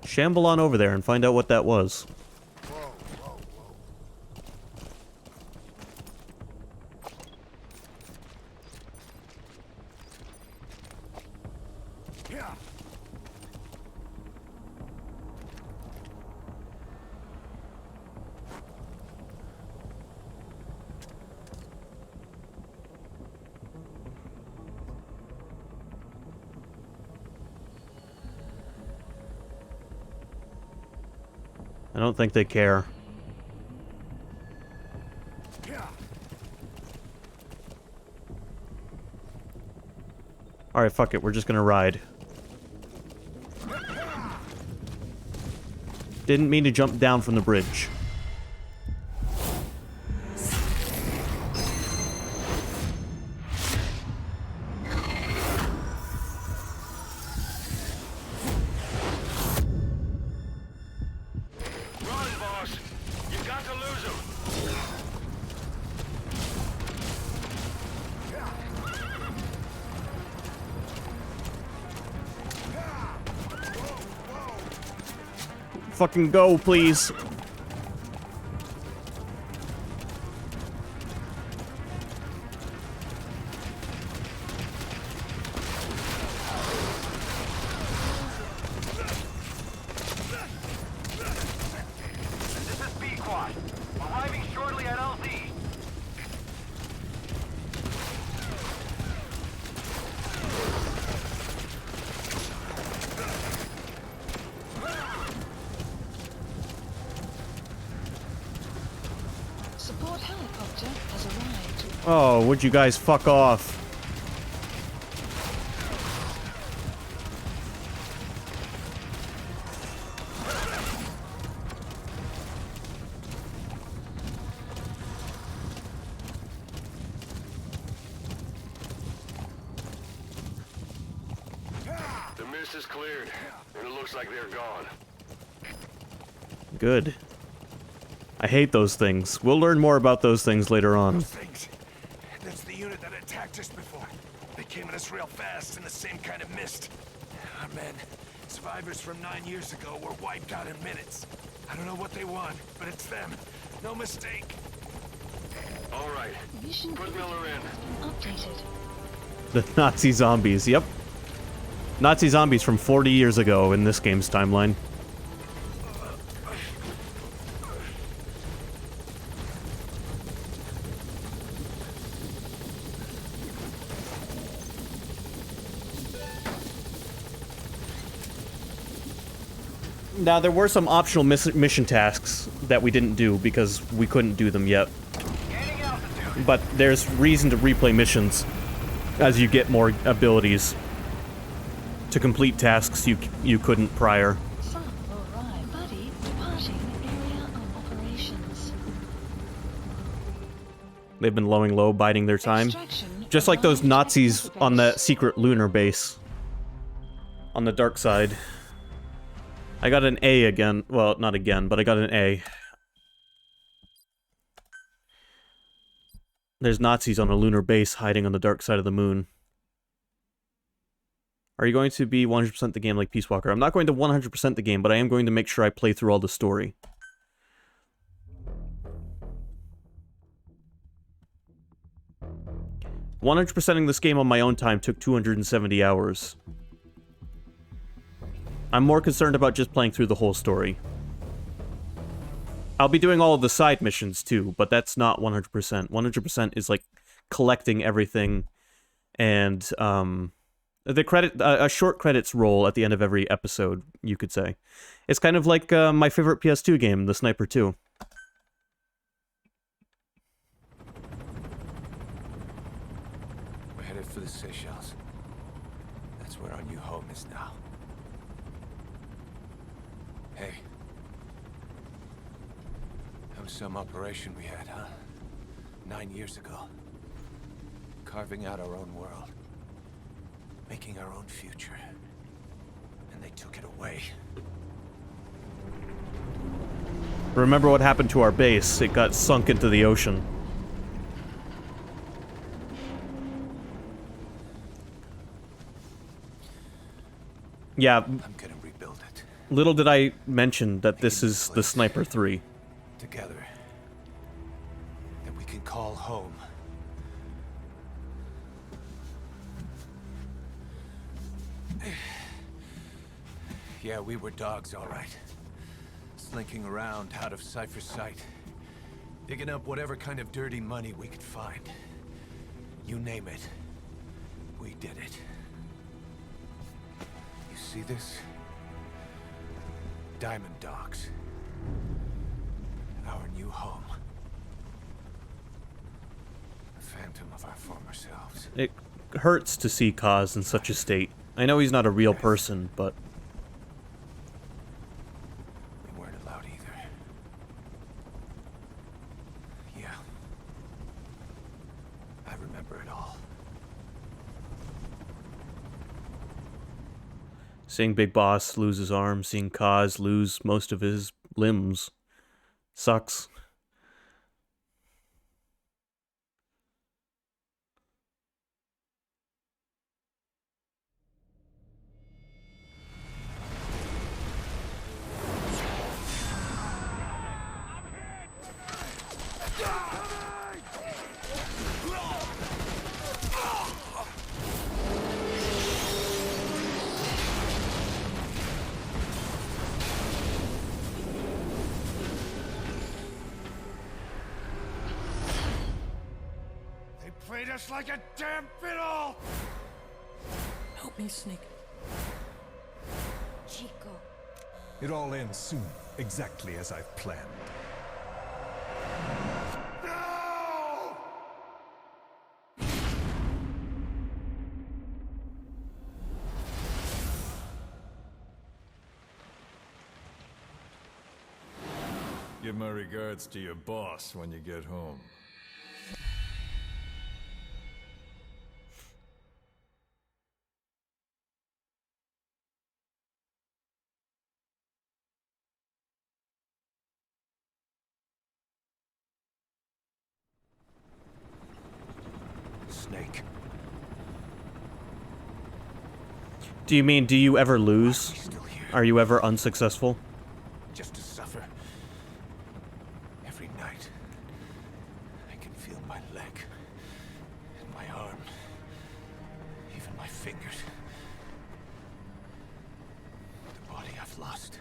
Shamble on over there and find out what that was. I don't think they care. Alright, fuck it. We're just gonna ride. Didn't mean to jump down from the bridge. Fucking go, please. Oh, would you guys fuck off? The mist is cleared, and it looks like they're gone. Good. I hate those things. We'll learn more about those things later on. That's the unit that attacked us before. They came at us real fast in the same kind of mist. Our men, survivors from 9 years ago, were wiped out in minutes. I don't know what they want, but it's them. No mistake. All right. Put Miller in. Updated. The Nazi zombies, yep. Nazi zombies from 40 years ago in this game's timeline. Now, there were some optional mission tasks that we didn't do because we couldn't do them yet. But there's reason to replay missions as you get more abilities to complete tasks you couldn't prior. Alright, buddy. Departing area of operations. They've been low, biding their time. Just like those Nazis on that secret lunar base. On the dark side. I got an A again. Well, not again, but I got an A. There's Nazis on a lunar base hiding on the dark side of the moon. Are you going to be 100% the game like Peace Walker? I'm not going to 100% the game, but I am going to make sure I play through all the story. %ing this game on my own time took 270 hours. I'm more concerned about just playing through the whole story. I'll be doing all of the side missions too, but that's not 100%. 100% is like collecting everything, and the credit, a short credits roll at the end of every episode, you could say. It's kind of like my favorite PS2 game, The Sniper 2. We're headed for the Seychelles. That's where our new home is now. Hey. That was some operation we had, huh? 9 years ago. Carving out our own world. Making our own future. And they took it away. Remember what happened to our base? It got sunk into the ocean. Yeah. I'm gonna rebuild it. Little did I mention that this is the Sniper 3. Together. That we can call home. Yeah, we were dogs, all right. Slinking around out of Cypher's sight. Digging up whatever kind of dirty money we could find. You name it. We did it. You see this? Diamond Dogs. Our new home. A phantom of our former selves. It hurts to see Kaz in such a state. I know he's not a real person, but... We weren't allowed either. Yeah. I remember it all. Seeing Big Boss lose his arm, seeing Kaz lose most of his limbs. Sucks. Played us like a damn fiddle! Help me, Snake. Chico. It all ends soon, exactly as I've planned. No! Give my regards to your boss when you get home. Snake. Do you mean, do you ever lose? Are you ever unsuccessful? Just to suffer. Every night, I can feel my leg, and my arm, even my fingers. The body I've lost,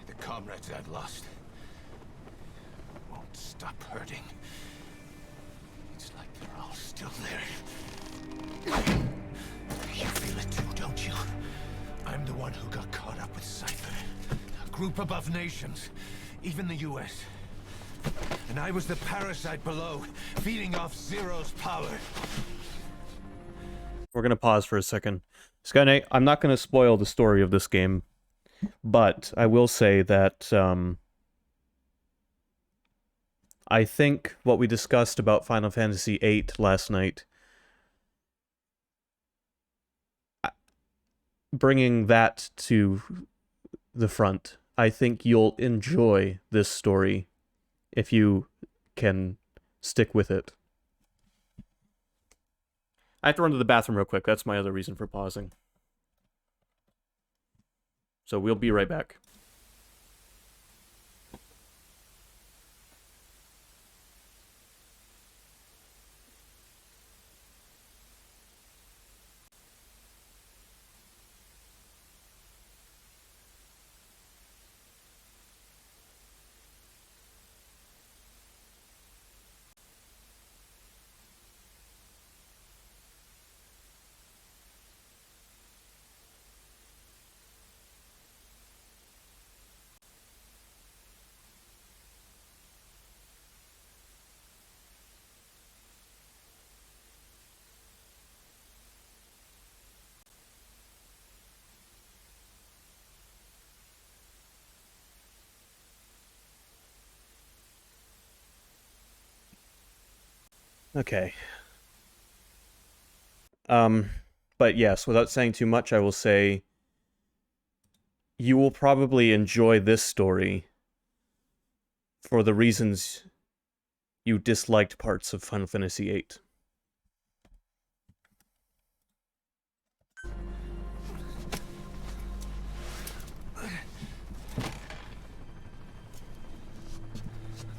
the comrades I've lost, won't stop hurting. It's like they're all still there. You feel it too, don't you? I'm the one who got caught up with Cypher. A group above nations. Even the US. And I was the parasite below, feeding off Zero's power. We're gonna pause for a second. Skyknight, I'm not gonna spoil the story of this game, but I will say that, I think what we discussed about Final Fantasy VIII last night, bringing that to the front, I think you'll enjoy this story if you can stick with it. I have to run to the bathroom real quick. That's my other reason for pausing. So we'll be right back. Okay. But yes, without saying too much, I will say you will probably enjoy this story for the reasons you disliked parts of Final Fantasy VIII.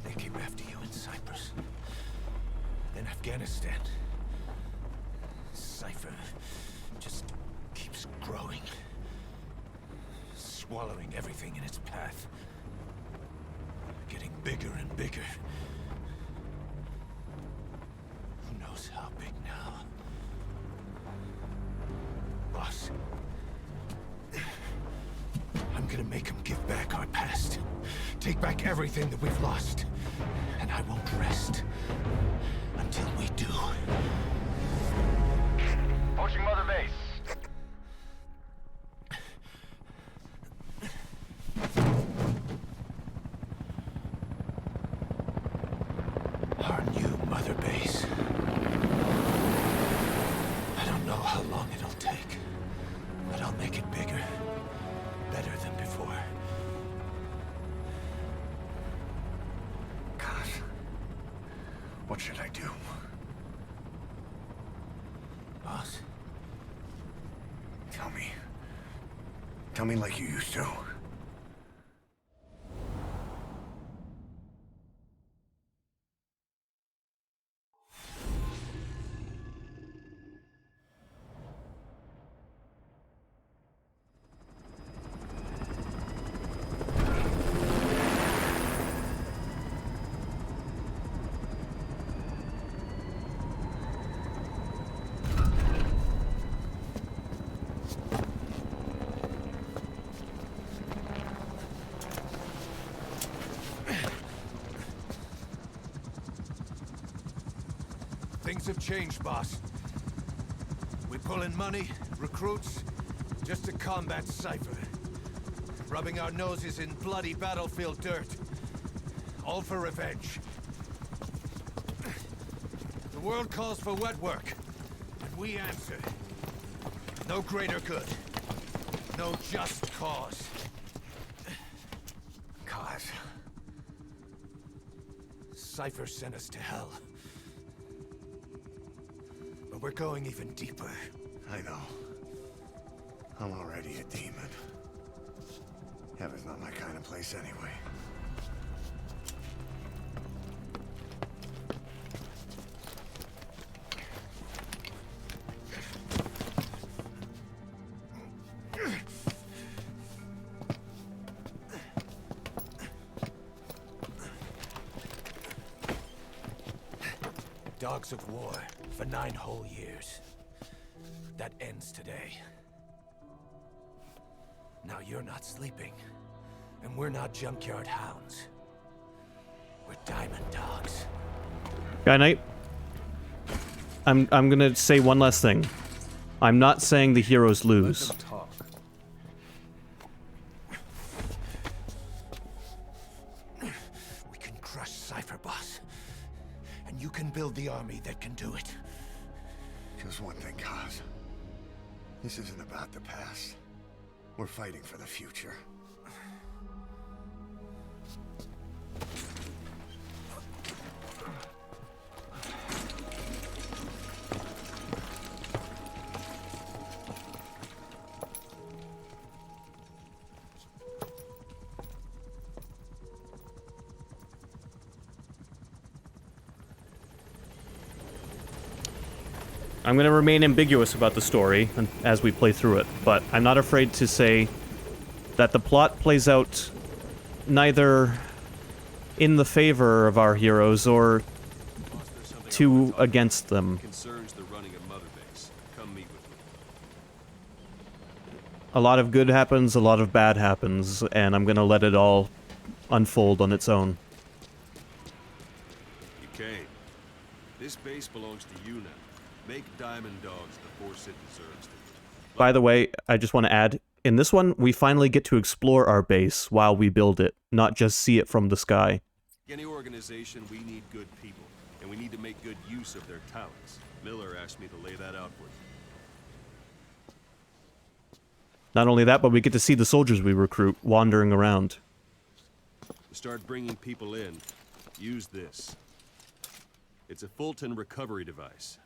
They came after you in Cyprus. Then Afghanistan. Cypher just keeps growing. Swallowing everything in its path. Getting bigger and bigger. Who knows how big now? Boss. I'm gonna make him give back our past. Take back everything that we've lost. And I won't rest until we do. Approaching Mother Base. Our new Mother Base. I don't know how long it'll take, but I'll make it bigger. Better than before. Gosh. What should I do? Boss? Tell me. Tell me like you used to. Things have changed, boss. We pull in money, recruits, just to combat Cypher. Rubbing our noses in bloody battlefield dirt. All for revenge. The world calls for wet work, and we answer. No greater good. No just cause. Cause. Cypher sent us to hell. But we're going even deeper. I know. I'm already a demon. Heaven's not my kind of place anyway. Dogs of war for 9 whole years. That ends today. Now you're not sleeping, and we're not junkyard hounds. We're diamond dogs. Guy Knight, I'm gonna say one last thing. I'm not saying the heroes lose. We can crush Cypher, boss. And you can build the army that can do it. Just one thing, Kaz. This isn't about the past. We're fighting for the future. I'm going to remain ambiguous about the story as we play through it, but I'm not afraid to say that the plot plays out neither in the favor of our heroes or too against them. Concerns the running of Mother Base. Come meet with me. A lot of good happens, a lot of bad happens, and I'm going to let it all unfold on its own. You came. This base belongs to you now. Make Diamond Dogs the force it deserves to be. By the way, I just want to add, in this one, we finally get to explore our base while we build it, not just see it from the sky. Any organization, we need good people. and we need to make good use of their talents. Miller asked me to lay that out for you. Not only that, but we get to see the soldiers we recruit wandering around. To start bringing people in, use this. It's a Fulton recovery device.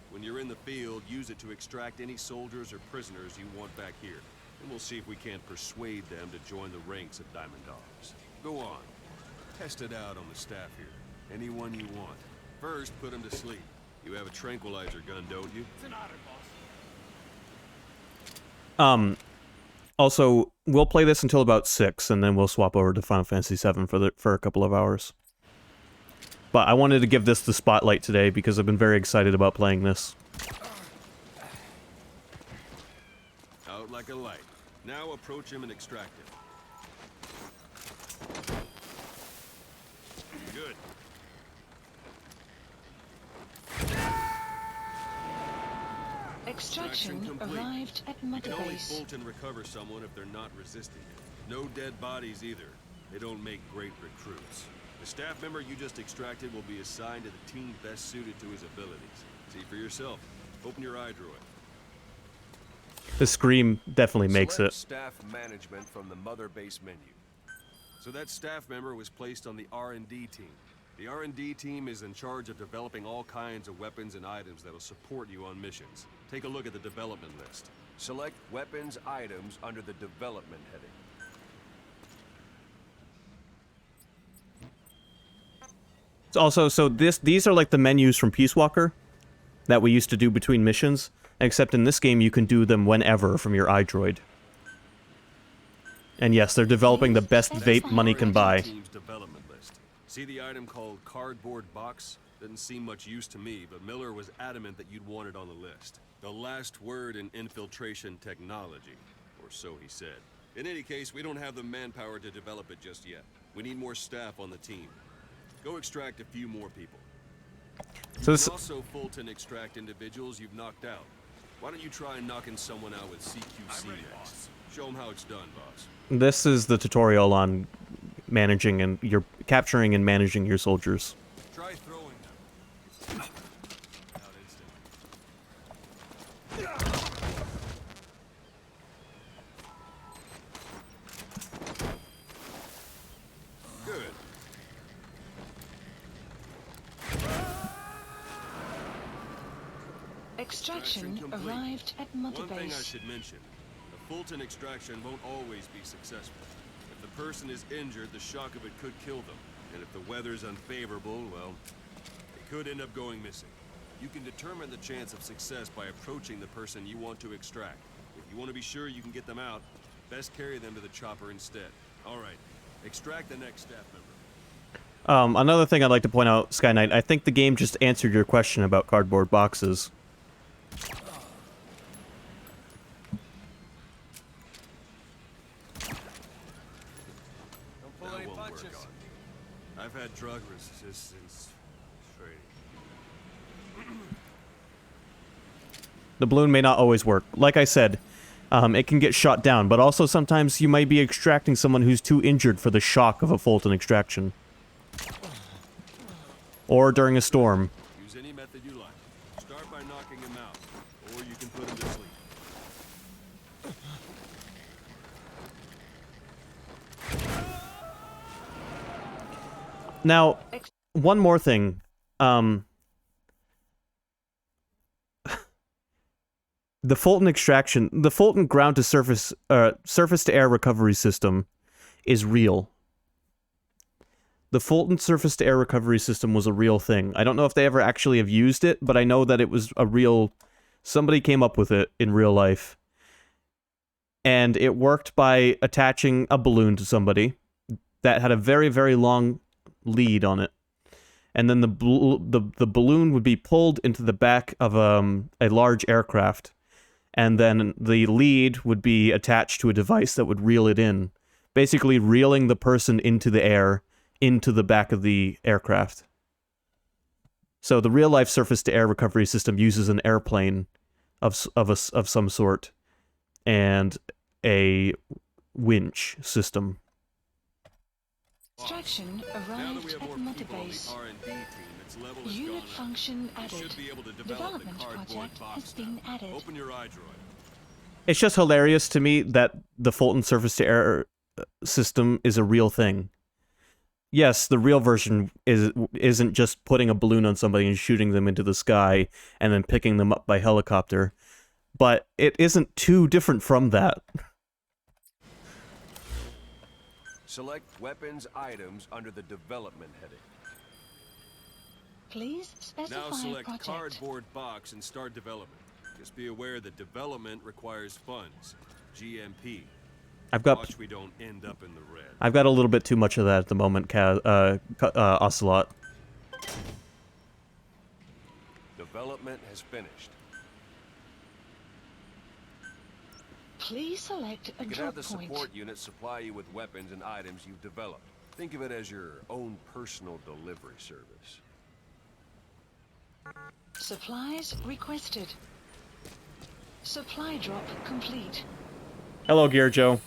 When you're in the field, use it to extract any soldiers or prisoners you want back here. And we'll see if we can't persuade them to join the ranks of Diamond Dogs. Go on. Test it out on the staff here. Anyone you want. First, put them to sleep. You have a tranquilizer gun, don't you? It's an honor, boss. Also, we'll play this until about 6, and then we'll swap over to Final Fantasy VII for a couple of hours. But I wanted to give this the spotlight today because I've been very excited about playing this. Out like a light. Now approach him and extract him. Good. Extraction arrived at Mother You can only Base. Fulton recover someone if they're not resisting it. No dead bodies either. They don't make great recruits. The staff member you just extracted will be assigned to the team best suited to his abilities. See for yourself. Open your eye droid. The scream definitely makes Select it. staff management from the Mother Base menu. So that staff member was placed on the R&D team. The R&D team is in charge of developing all kinds of weapons and items that'll support you on missions. Take a look at the development list. Select weapons items under the development heading. Also, so these are like the menus from Peace Walker that we used to do between missions, except in this game you can do them whenever from your iDroid. And yes, they're developing the best vape money can buy. Team's development list. See the item called cardboard box? Didn't seem much use to me, but Miller was adamant that you'd want it on the list. The last word in infiltration technology, or so he said. In any case, we don't have the manpower to develop it just yet. We need more staff on the team. Go extract a few more people. So You this, can also Fulton extract individuals you've knocked out. Why don't you try knocking someone out with CQC next? Show them how it's done, boss. this is the tutorial on managing and your capturing and managing your soldiers. Try throwing them. Out instant. Good. Extraction complete. arrived at Mother One thing I Base. should mention. A Fulton extraction won't always be successful. If the person is injured, the shock of it could kill them. And if the weather's unfavorable, well, they could end up going missing. You can determine the chance of success by approaching the person you want to extract. If you want to be sure you can get them out, best carry them to the chopper instead. All right, extract the next staff member. Another thing I'd like to point out, Skyknight, I think the game just answered your question about cardboard boxes. That won't work on. I've had drug resistance training. The balloon may not always work. Like I said, it can get shot down, but also sometimes you might be extracting someone who's too injured for the shock of a Fulton extraction. Or during a storm. Use any method you like. Start by knocking him out, or you can put him to sleep. Now, one more thing. The Fulton extraction, the Fulton ground to surface to air recovery system is real. The Fulton surface to air recovery system was a real thing. I don't know if they ever actually have used it, but I know that it was a real, somebody came up with it in real life. And it worked by attaching a balloon to somebody that had a very, very long lead on it. And then the balloon would be pulled into the back of a large aircraft. And then the lead would be attached to a device that would reel it in. Basically reeling the person into the air, into the back of the aircraft. So the real-life surface-to-air recovery system uses an airplane of some sort. And a winch system. Extraction Now that we arrived have at more Mother people on Base. the R&D team, its level has Unit gone up. function We added. should be able to develop the Development cardboard project box has been now. added. Open your iDroid. It's just hilarious to me that the Fulton surface-to-air system is a real thing. Yes, the real version isn't just putting a balloon on somebody and shooting them into the sky and then picking them up by helicopter, but it isn't too different from that. Select weapons items under the development heading. Please specify Now a select project. cardboard box and start development. Just be aware that development requires funds. GMP. Watch we don't end up in the red. I've got a little bit too much of that at the moment, Ocelot. Development has finished. Please select a You can have drop the point. support unit supply you with weapons and items you've developed. Think of it as your own personal delivery service. Supplies requested. Supply drop complete. Hello, Gear Joe.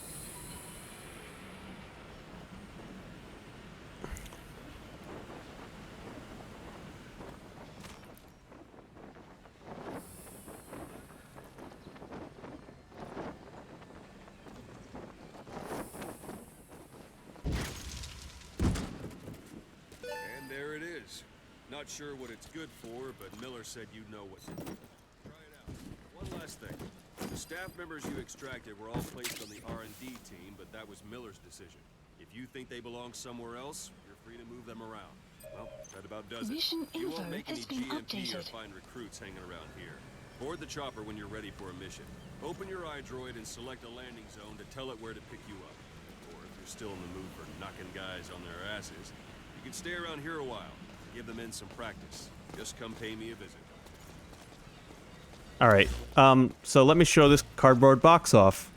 And there it is. Not sure what it's good for, but Miller said you know what to do. Try it out. One last thing. The staff members you extracted were all placed on the R&D team, but that was Miller's decision. If you think they belong somewhere else, you're free to move them around. Well, that about does it. Mission You info won't make any has been GMP or updated. find recruits hanging around here. Board the chopper when you're ready for a mission. Open your iDroid and select a landing zone to tell it where to pick you up. Or if you're still in the mood for knocking guys on their asses, you can stay around here a while. Give the men some practice. Just come pay me a visit. Alright, so let me show this cardboard box off.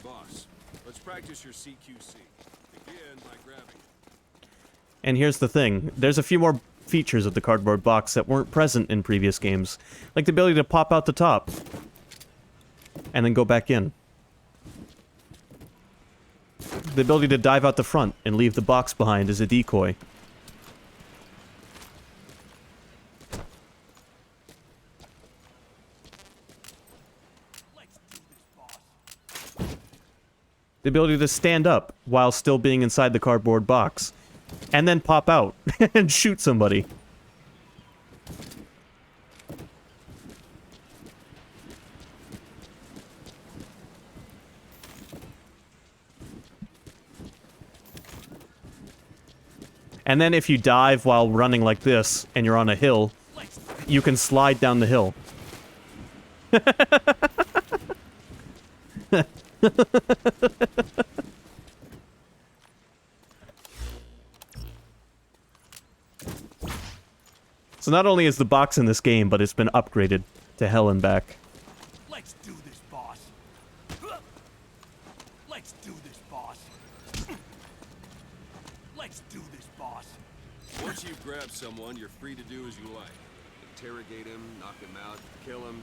Boss, let's practice your CQC. Begin by grabbing it. And here's the thing, there's a few more features of the cardboard box that weren't present in previous games, like the ability to pop out the top, and then go back in. The ability to dive out the front and leave the box behind as a decoy. The ability to stand up while still being inside the cardboard box. And then pop out and shoot somebody. And then if you dive while running like this and you're on a hill, you can slide down the hill. So not only is the box in this game, but it's been upgraded to hell and back. Let's do this, boss. Let's do this, boss. Let's do this, boss. Once you've grabbed someone, you're free to do as you like. Interrogate him, knock him out, kill him.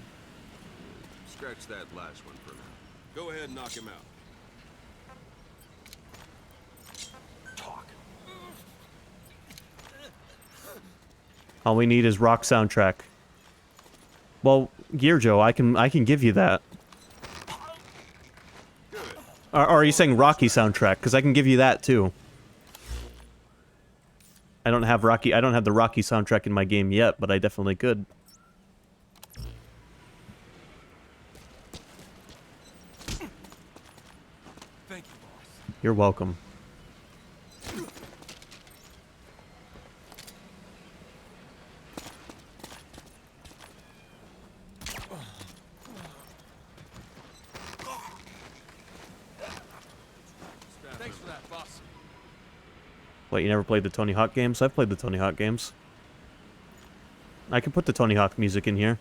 Scratch that last one for now. Go ahead and knock him out. Talk. All we need is rock soundtrack. Well, Gear Joe, I can give you that. Or are you saying Rocky soundtrack? Because I can give you that too. I don't have the Rocky soundtrack in my game yet, but I definitely could. Thank you, boss. You're welcome. Thanks for that, boss. What, you never played the Tony Hawk games? I've played the Tony Hawk games. I can put the Tony Hawk music in here.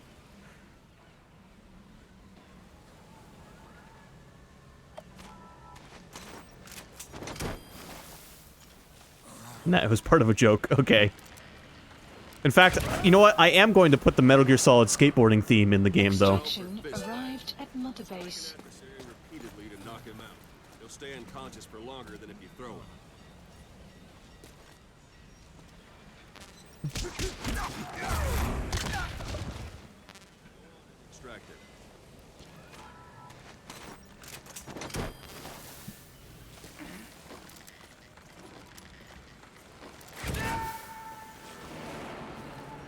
Nah, it was part of a joke. Okay. In fact, you know what? I am going to put the Metal Gear Solid skateboarding theme in the game, though. Extraction arrived at Mother Base. Repeatedly to knock him out. You'll stay unconscious for longer than if you throw him. Extracted.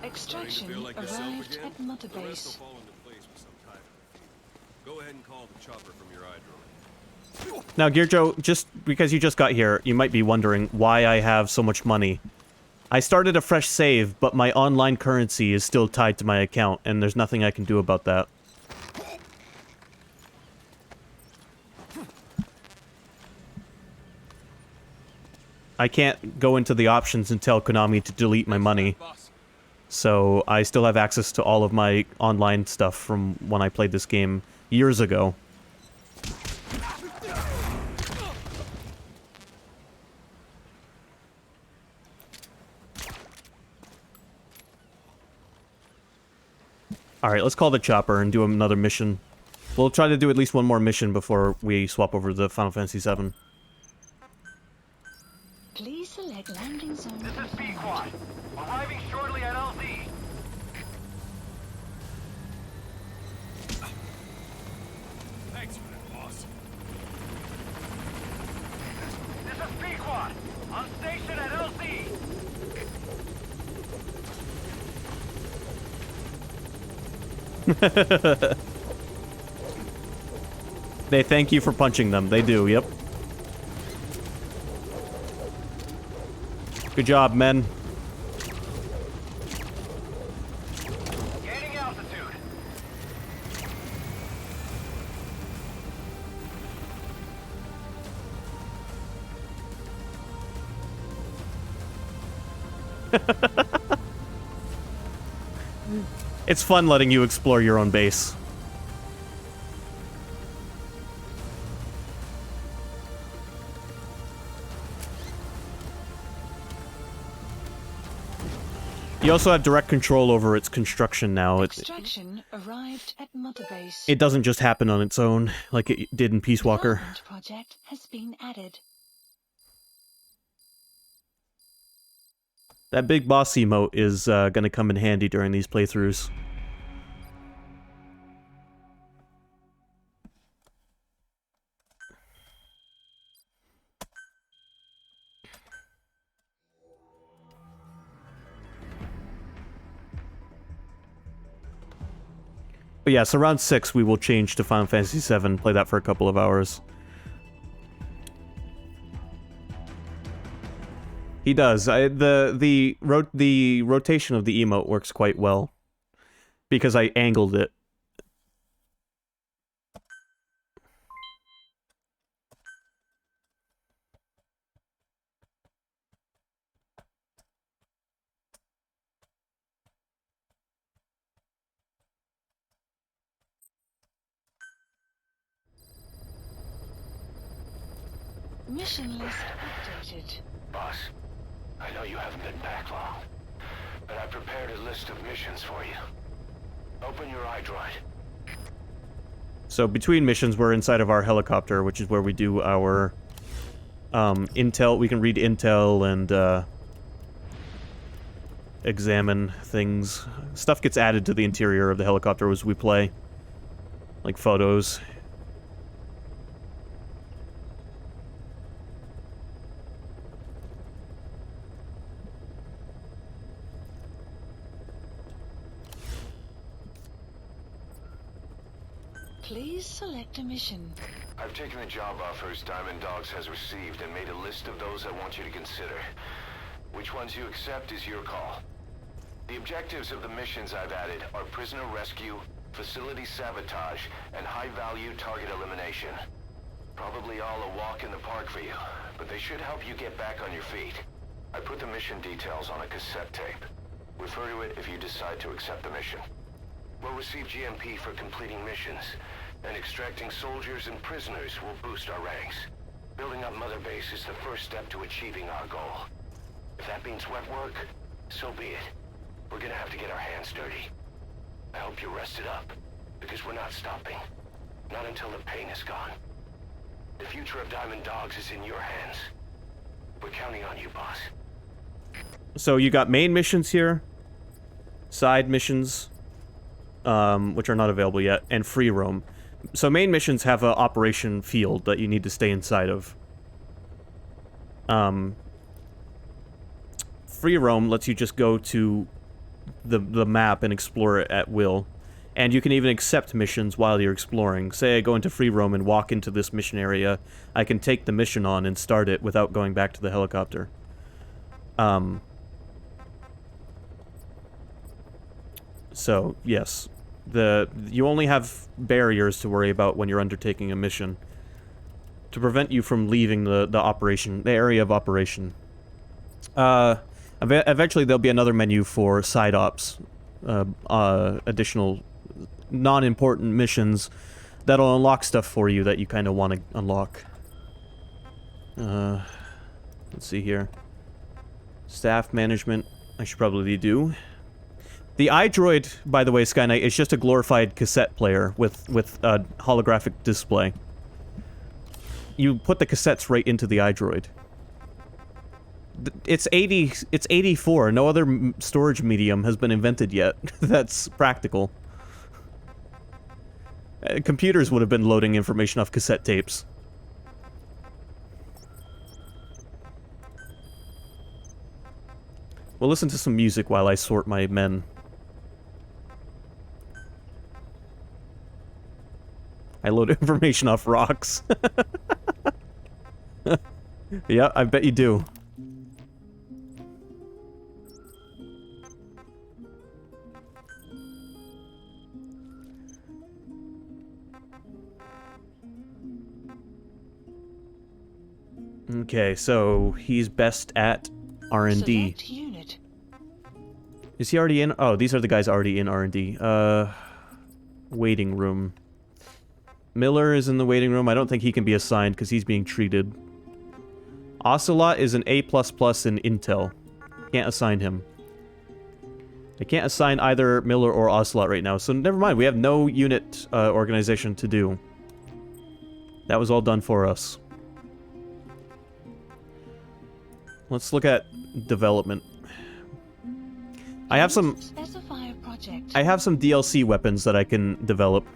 Extraction Feel like yourself arrived again? at Mother The rest will Base. fall into place with some time. Go ahead and call the chopper from your iDrone. Now, Gearjo, just because you just got here, you might be wondering why I have so much money. I started a fresh save, but my online currency is still tied to my account, and there's nothing I can do about that. I can't go into the options and tell Konami to delete my money. So I still have access to all of my online stuff from when I played this game years ago. Alright, let's call the chopper and do another mission. We'll try to do at least one more mission before we swap over to Final Fantasy VII. Please select landing zone. This is Pequod. Arriving shortly at LZ. Thanks for that, boss. This is Pequod. On station at LZ. They thank you for punching them. They do, yep. Good job, men. Gaining altitude. It's fun letting you explore your own base. You also have direct control over its construction now. Extraction arrived at Mother Base. It doesn't just happen on its own, like it did in Peace Walker. Development project has been added. That big boss emote is gonna come in handy during these playthroughs. But yeah, so round 6 we will change to Final Fantasy VII, play that for a couple of hours. He does. The rotation of the emote works quite well because I angled it. Mission list updated. Boss, I know you haven't been back long, but I prepared a list of missions for you. Open your iDroid. So between missions, we're inside of our helicopter, which is where we do our intel. We can read intel and examine things. Stuff gets added to the interior of the helicopter as we play, like photos. Please select a mission. I've taken the job offers Diamond Dogs has received and made a list of those I want you to consider. Which ones you accept is your call. The objectives of the missions I've added are prisoner rescue, facility sabotage, and high-value target elimination. Probably all a walk in the park for you, but they should help you get back on your feet. I put the mission details on a cassette tape. Refer to it if you decide to accept the mission. We'll receive GMP for completing missions, and extracting soldiers and prisoners will boost our ranks. Building up Mother Base is the first step to achieving our goal. If that means wet work, so be it. We're gonna have to get our hands dirty. I hope you're rested up, because we're not stopping. Not until the pain is gone. The future of Diamond Dogs is in your hands. We're counting on you, boss. So you got main missions here, side missions, which are not available yet, and free roam. So main missions have an operation field that you need to stay inside of. Free roam lets you just go to the map and explore it at will. And you can even accept missions while you're exploring. Say I go into free roam and walk into this mission area, I can take the mission on and start it without going back to the helicopter. So, yes. You only have barriers to worry about when you're undertaking a mission to prevent you from leaving the area of operation. Eventually there'll be another menu for side ops, additional non-important missions that'll unlock stuff for you that you kind of want to unlock. Let's see here. Staff management, I should probably do. The iDroid, by the way, Skyknight, is just a glorified cassette player with a holographic display. You put the cassettes right into the iDroid. It's 84. No other storage medium has been invented yet. That's practical. Computers would have been loading information off cassette tapes. We'll listen to some music while I sort my men. I load information off rocks. Yeah, I bet you do. Okay, so he's best at R&D. Select unit. Is he already in? Oh, these are the guys already in R&D. Waiting room. Miller is in the waiting room. I don't think he can be assigned because he's being treated. Ocelot is an A++ in Intel. Can't assign him. I can't assign either Miller or Ocelot right now, so never mind. We have no unit organization to do. That was all done for us. Let's look at development. I have some DLC weapons that I can develop.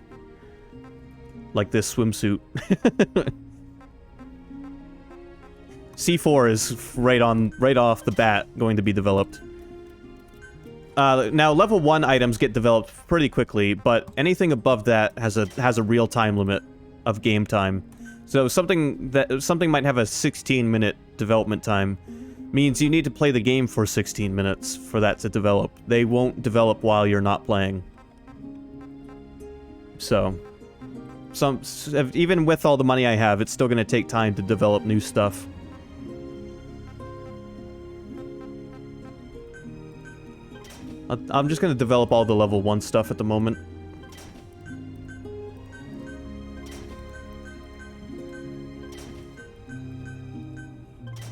Like this swimsuit. C4 is right off the bat going to be developed. Now level 1 items get developed pretty quickly, but anything above that has a real time limit of game time. So something might have a 16-minute development time means you need to play the game for 16 minutes for that to develop. They won't develop while you're not playing. So even with all the money I have, it's still going to take time to develop new stuff. I'm just going to develop all the level 1 stuff at the moment.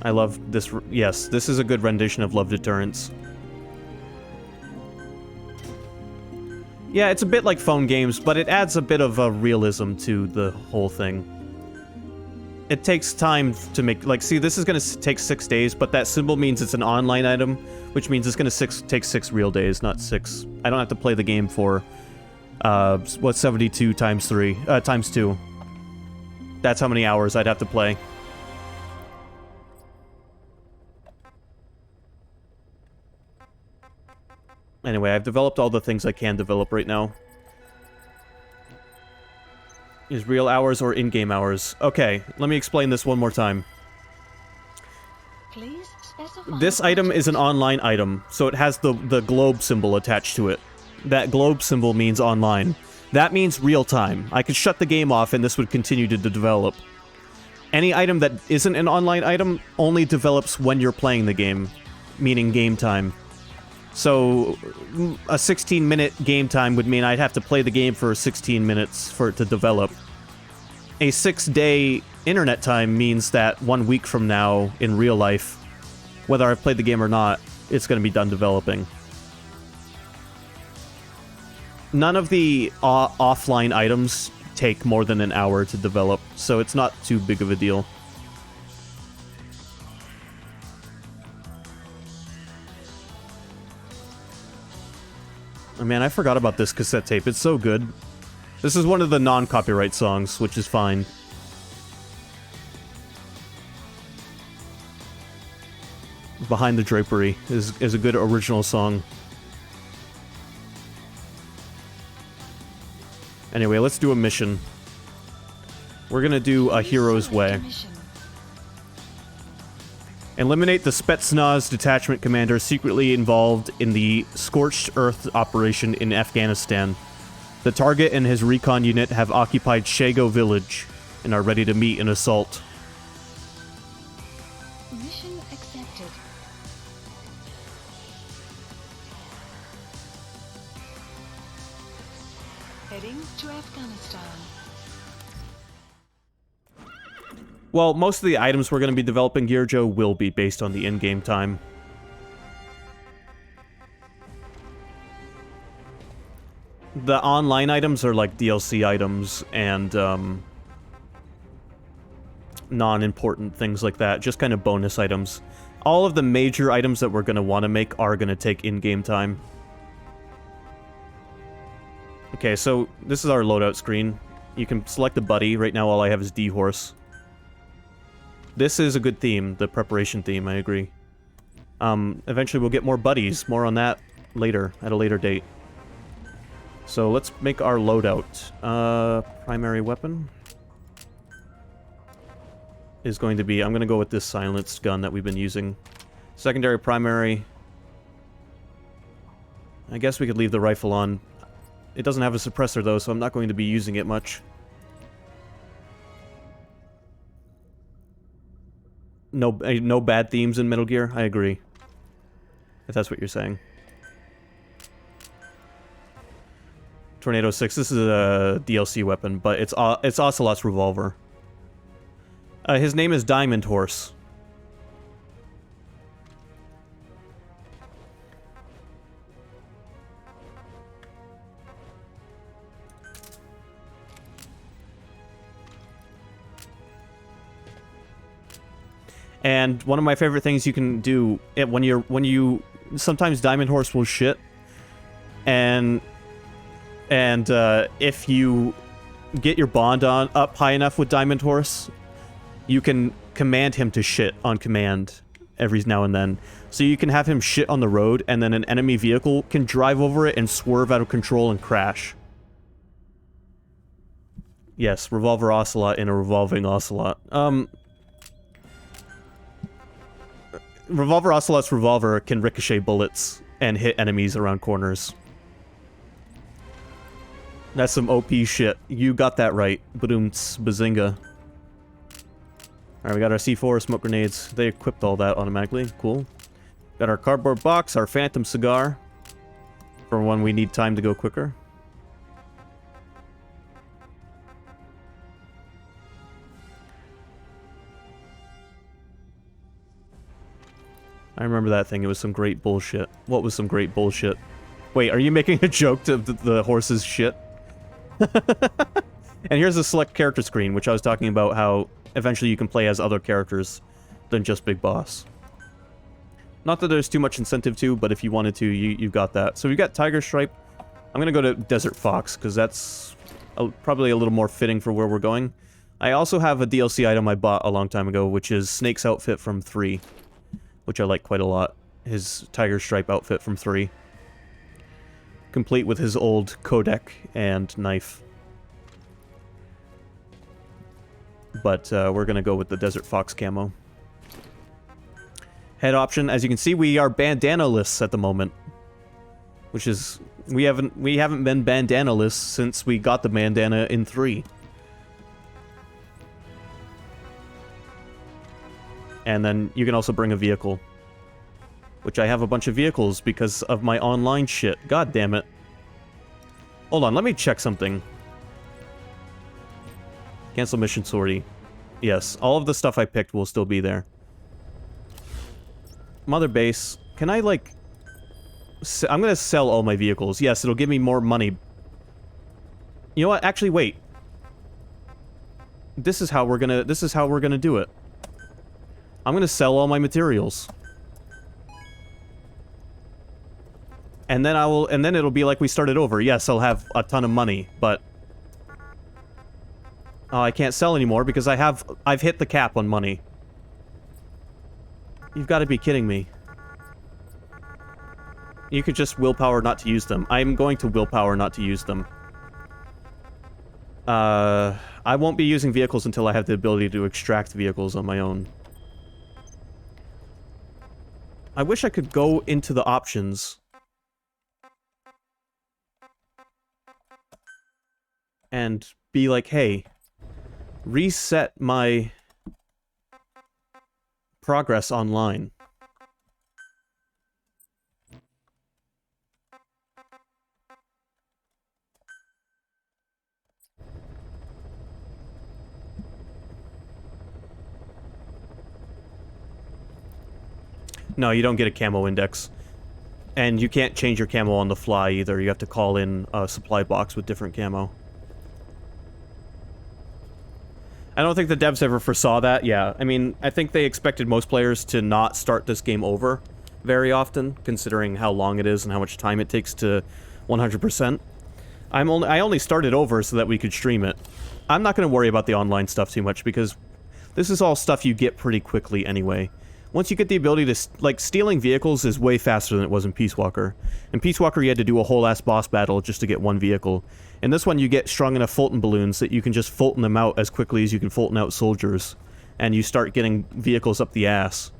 I love this. Yes, this is a good rendition of Love Deterrence. Yeah, it's a bit like phone games, but it adds a bit of a realism to the whole thing. It takes time to make... Like, see, this is going to take 6 days, but that symbol means it's an online item, which means it's going to take 6 real days, not 6. I don't have to play the game for... what's 72 times 3? Times 2. That's how many hours I'd have to play. Anyway, I've developed all the things I can develop right now. Is real hours or in-game hours? Okay, let me explain this one more time. Please specify. This item is an online item, so it has the globe symbol attached to it. That globe symbol means online. That means real time. I could shut the game off and this would continue to develop. Any item that isn't an online item only develops when you're playing the game, meaning game time. So, a 16-minute game time would mean I'd have to play the game for 16 minutes for it to develop. A 6-day internet time means that 1 week from now, in real life, whether I've played the game or not, it's going to be done developing. None of the offline items take more than an hour to develop, so it's not too big of a deal. Oh, man, I forgot about this cassette tape. It's so good. This is one of the non-copyright songs, which is fine. Behind the Drapery is a good original song. Anyway, let's do a mission. We're gonna do a hero's way. Eliminate the Spetsnaz detachment commander secretly involved in the Scorched Earth operation in Afghanistan. The target and his recon unit have occupied Shago village and are ready to meet an assault. Mission accepted. Heading to Afghanistan. Well, most of the items we're going to be developing, Gearjo, will be based on the in-game time. The online items are like DLC items and non-important things like that, just kind of bonus items. All of the major items that we're going to want to make are going to take in-game time. Okay, so this is our loadout screen. You can select a buddy. Right now all I have is D-Horse. This is a good theme, the preparation theme, I agree. Eventually we'll get more buddies. More on that later, at a later date. So let's make our loadout. Primary weapon is going to be... I'm going to go with this silenced gun that we've been using. Secondary, primary... I guess we could leave the rifle on. It doesn't have a suppressor though, so I'm not going to be using it much. No bad themes in Metal Gear? I agree. If that's what you're saying. Tornado 6, this is a DLC weapon, but it's Ocelot's revolver. His name is Diamond Horse. And one of my favorite things you can do sometimes Diamond Horse will shit, and if you get your bond up high enough with Diamond Horse, you can command him to shit on command every now and then. So you can have him shit on the road, and then an enemy vehicle can drive over it and swerve out of control and crash. Yes, Revolver Ocelot in a revolving Ocelot. Revolver Ocelot's revolver can ricochet bullets and hit enemies around corners. That's some OP shit. You got that right. Badoomts, bazinga. Alright, we got our C4, smoke grenades. They equipped all that automatically. Cool. Got our cardboard box, our phantom cigar. For when we need time to go quicker. I remember that thing. It was some great bullshit. What was some great bullshit? Wait, are you making a joke to the horse's shit? And here's the select character screen, which I was talking about how eventually you can play as other characters than just Big Boss. Not that there's too much incentive to, but if you wanted to, you've got that. So we've got Tiger Stripe. I'm going to go to Desert Fox, because that's probably a little more fitting for where we're going. I also have a DLC item I bought a long time ago, which is Snake's outfit from 3. Which I like quite a lot. His Tiger Stripe outfit from 3. Complete with his old Codec and knife. But we're going to go with the Desert Fox camo. Head option. As you can see, we are bandana-less at the moment. Which is... We haven't been bandana-less since we got the bandana in 3. And then you can also bring a vehicle. Which I have a bunch of vehicles because of my online shit. God damn it. Hold on, let me check something. Cancel mission sortie. Yes, all of the stuff I picked will still be there. Mother base. Can I, like... I'm gonna sell all my vehicles. Yes, it'll give me more money. You know what? Actually, wait. this is how we're gonna do it. I'm gonna sell all my materials. And then it'll be like we started over. Yes, I'll have a ton of money, but I can't sell anymore because I've hit the cap on money. You've got to be kidding me. You could just willpower not to use them. I'm going to willpower not to use them. I won't be using vehicles until I have the ability to extract vehicles on my own. I wish I could go into the options and be like, hey, reset my progress online. No, you don't get a camo index. And you can't change your camo on the fly either. You have to call in a supply box with different camo. I don't think the devs ever foresaw that. Yeah, I mean, I think they expected most players to not start this game over very often, considering how long it is and how much time it takes to 100%. I only started over so that we could stream it. I'm not going to worry about the online stuff too much because this is all stuff you get pretty quickly anyway. Once you get the ability to, like, stealing vehicles is way faster than it was in Peace Walker. In Peace Walker, you had to do a whole-ass boss battle just to get one vehicle. In this one, you get strong enough Fulton balloons that you can just Fulton them out as quickly as you can Fulton out soldiers. And you start getting vehicles up the ass.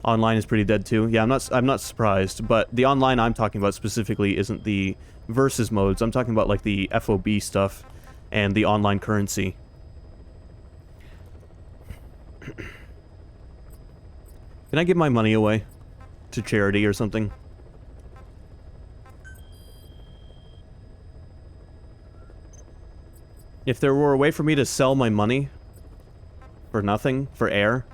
Online is pretty dead, too. Yeah, I'm not surprised. But the online I'm talking about specifically isn't the versus modes. I'm talking about, like, the FOB stuff and the online currency. Can I give my money away to charity or something? If there were a way for me to sell my money for nothing, for air,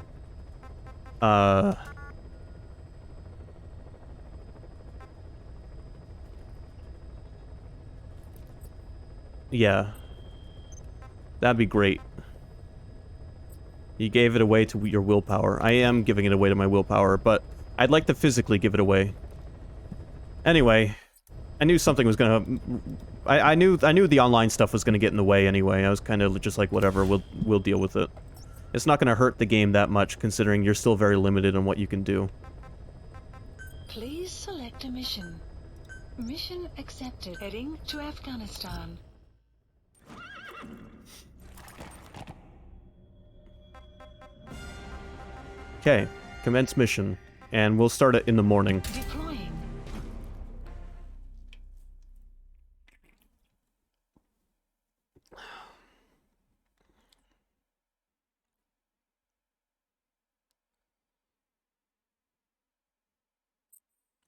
yeah, that'd be great. You gave it away to your willpower. I am giving it away to my willpower, but I'd like to physically give it away. Anyway, I knew something was gonna... I knew the online stuff was gonna get in the way anyway. I was kind of just like, whatever, we'll deal with it. It's not gonna hurt the game that much, considering you're still very limited on what you can do. Please select a mission. Mission accepted. Heading to Afghanistan. Okay, commence mission, and we'll start it in the morning. Deploying.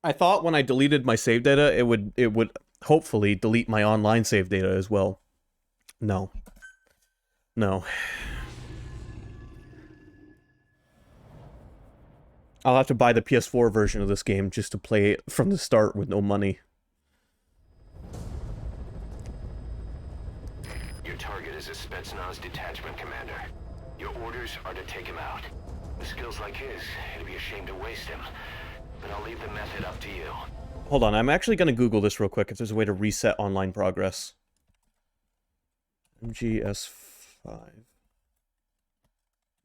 I thought when I deleted my save data, it would hopefully delete my online save data as well. No. No. I'll have to buy the PS4 version of this game just to play it from the start with no money. Your target is a Spetsnaz detachment commander. Your orders are to take him out. With skills like his, it'd be a shame to waste him. But I'll leave the method up to you. Hold on, I'm actually going to Google this real quick if there's a way to reset online progress. MGS5.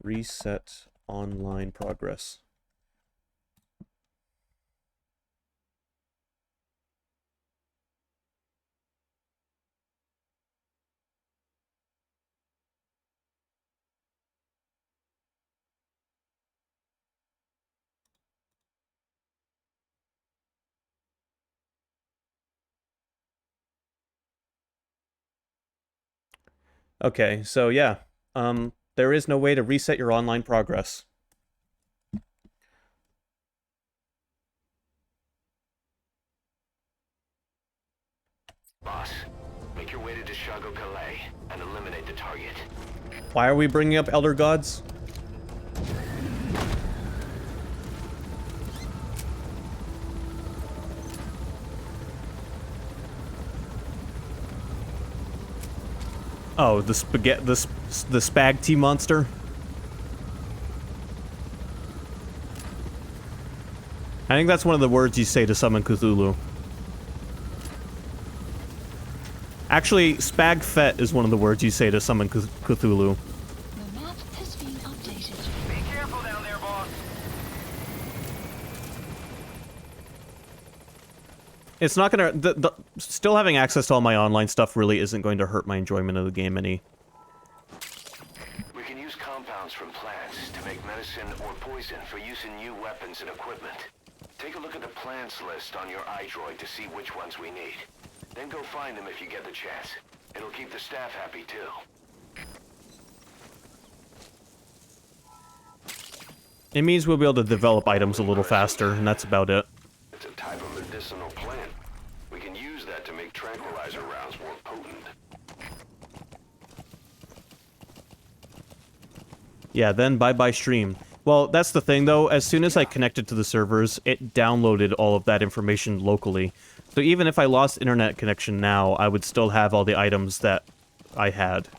Reset online progress. Okay, so yeah, there is no way to reset your online progress. Boss, make your way to Deshago Calais and eliminate the target. Why are we bringing up Elder Gods? Oh, the spaghetti, the spag monster. I think that's one of the words you say to summon Cthulhu. Actually, Spagfet is one of the words you say to summon Cthulhu. The map has been updated. Be careful down there, boss. It's not gonna... still having access to all my online stuff really isn't going to hurt my enjoyment of the game any. We can use compounds from plants to make medicine or poison for use in new weapons and equipment. Take a look at the plants list on your iDroid to see which ones we need. Then go find them if you get the chance. It'll keep the staff happy too. It means we'll be able to develop items a little faster, and that's about it. It's a type of medicinal plant. We can use that to make tranquilizer rounds more potent. Yeah, then bye-bye stream. Well, that's the thing, though. As soon as I connected to the servers, it downloaded all of that information locally. So even if I lost internet connection now, I would still have all the items that I had.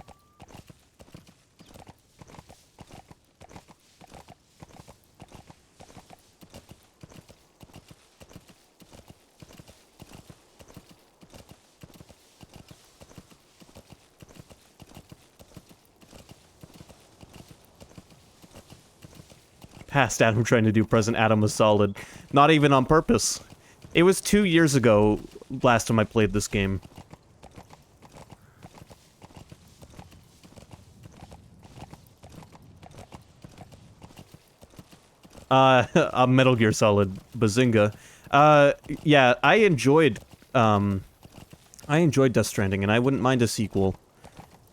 Past Adam trying to do present Adam was solid. Not even on purpose. It was 2 years ago last time I played this game. A Metal Gear Solid Bazinga. Yeah, I enjoyed Death Stranding, and I wouldn't mind a sequel.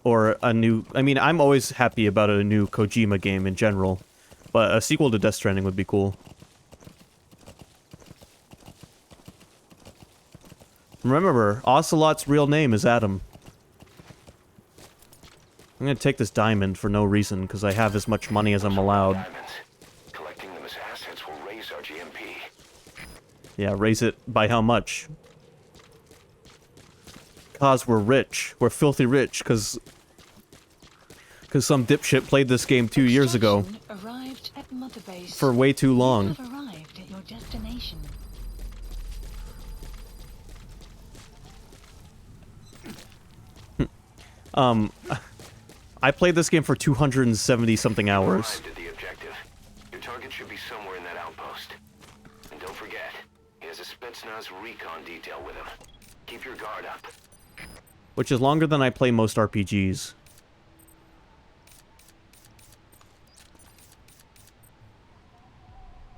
Or a new... I mean, I'm always happy about a new Kojima game in general. But a sequel to Death Stranding would be cool. Remember, Ocelot's real name is Adam. I'm gonna take this diamond for no reason, because I have as much money as I'm allowed. Collecting them as assets will raise our GMP. Yeah, raise it by how much? Cause we're rich. We're filthy rich, because some dipshit played this game 2 years ago. Arrived at Mother Base. For way too long. You have arrived at your destination. I played this game for 270 something hours. Arrived at the objective. Your target should be somewhere in that outpost. And don't forget, he has a Spetsnaz recon detail with him. Keep your guard up. Which is longer than I play most RPGs.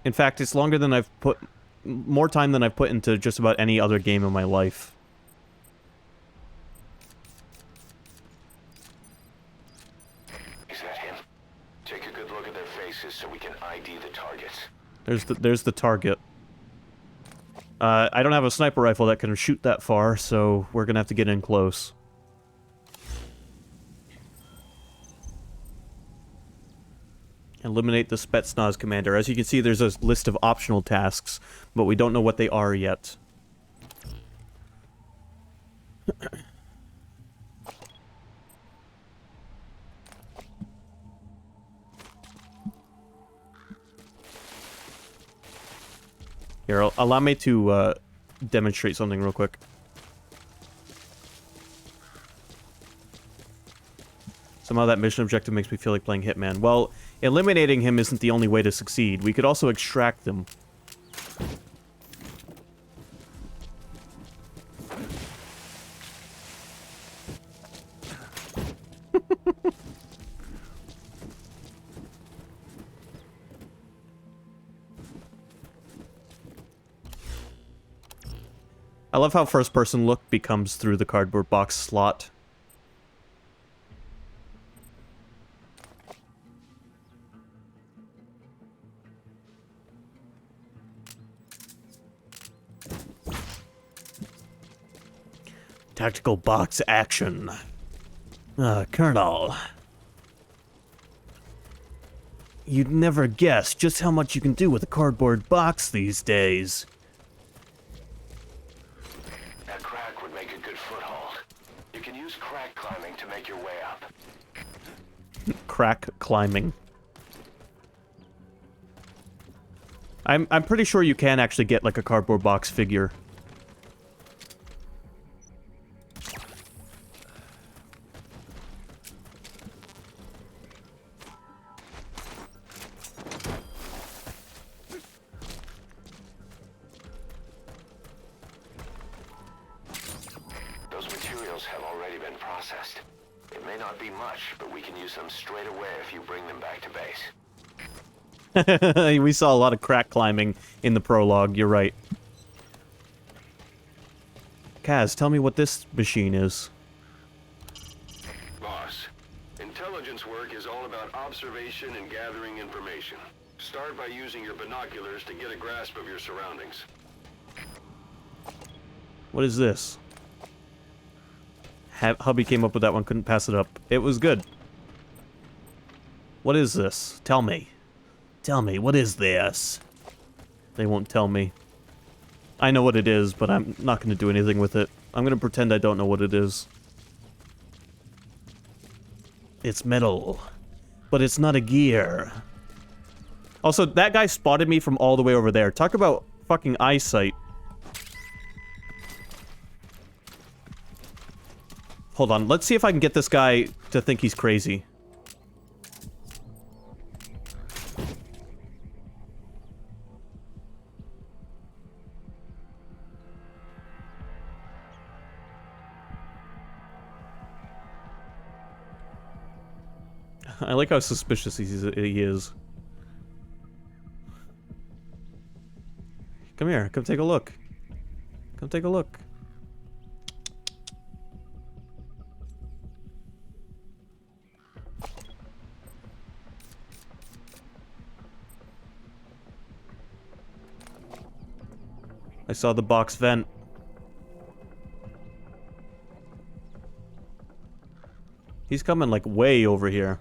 In fact, it's longer than I've put... more time than I've put into just about any other game in my life. Is that him? Take a good look at their faces so we can ID the targets. There's the target. I don't have a sniper rifle that can shoot that far, so we're gonna have to get in close. Eliminate the Spetsnaz commander. As you can see, there's a list of optional tasks, but we don't know what they are yet. Here, allow me to demonstrate something real quick. Somehow that mission objective makes me feel like playing Hitman. Well, eliminating him isn't the only way to succeed. We could also extract them. I love how first-person look becomes through the cardboard box slot. Tactical box action. Colonel. You'd never guess just how much you can do with a cardboard box these days. That crack would make a good foothold. You can use crack climbing to make your way Crack climbing. I'm pretty sure you can actually get like a cardboard box figure. Those materials have already been processed. It may not be much, but we can use them straight away if you bring them back to base. We saw a lot of crack climbing in the prologue, you're right. Kaz, tell me what this machine is. Boss, intelligence work is all about observation and gathering information. Start by using your binoculars to get a grasp of your surroundings. What is this? Hubby came up with that one, couldn't pass it up. It was good. What is this? Tell me. Tell me, what is this? They won't tell me. I know what it is, but I'm not going to do anything with it. I'm going to pretend I don't know what it is. It's metal. But it's not a gear. Also, that guy spotted me from all the way over there. Talk about fucking eyesight. Hold on, let's see if I can get this guy to think he's crazy. I like how suspicious he is. Come here, come take a look. Come take a look. I saw the box vent. He's coming like way over here.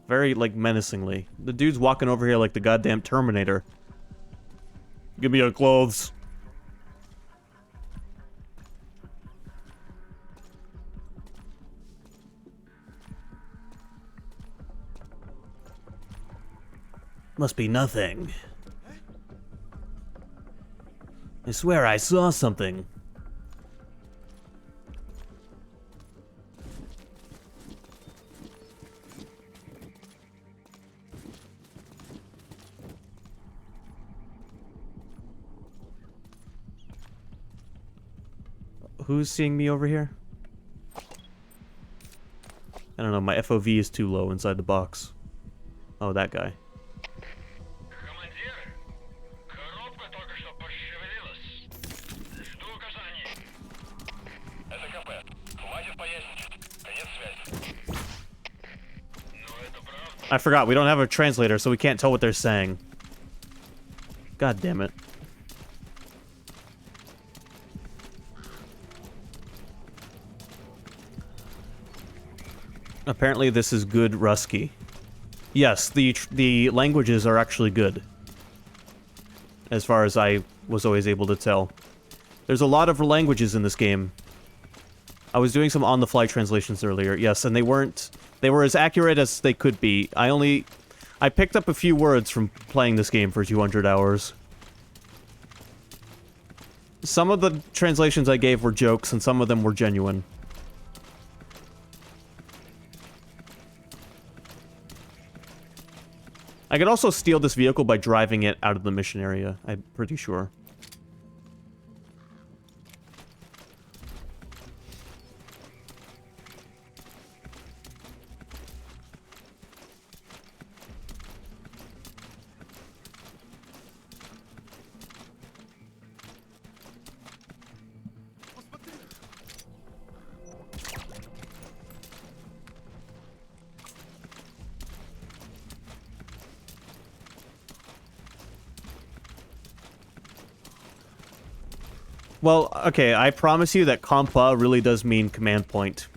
Very, like, menacingly. The dude's walking over here like the goddamn Terminator. Give me your clothes. Must be nothing. I swear I saw something. Who's seeing me over here? I don't know, my FOV is too low inside the box. Oh, that guy. I forgot, we don't have a translator, so we can't tell what they're saying. God damn it. Apparently this is good Rusky. Yes, the languages are actually good. As far as I was always able to tell. There's a lot of languages in this game. I was doing some on-the-fly translations earlier, yes, and they were as accurate as they could be. I picked up a few words from playing this game for 200 hours. Some of the translations I gave were jokes, and some of them were genuine. I could also steal this vehicle by driving it out of the mission area, I'm pretty sure. Well, okay, I promise you that compa really does mean command point.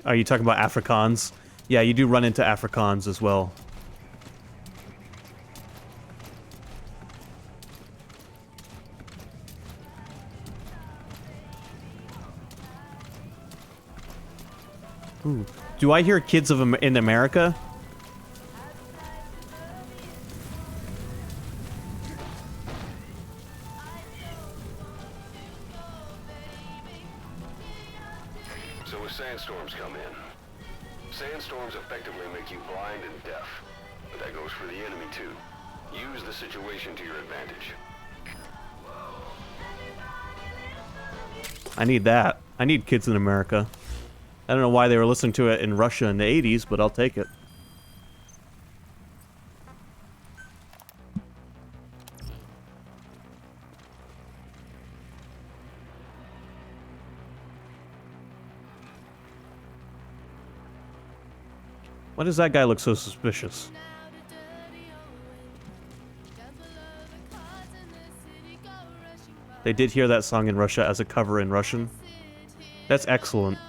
Are you talking about Afrikaans? Yeah, you do run into Afrikaans as well. Ooh. Do I hear kids of in America? So as sandstorms come in, sandstorms effectively make you blind and deaf. But that goes for the enemy too. Use the situation to your advantage. I need that. I need kids in America. I don't know why they were listening to it in Russia in the 80s, but I'll take it. Why does that guy look so suspicious? They did hear that song in Russia as a cover in Russian. That's excellent.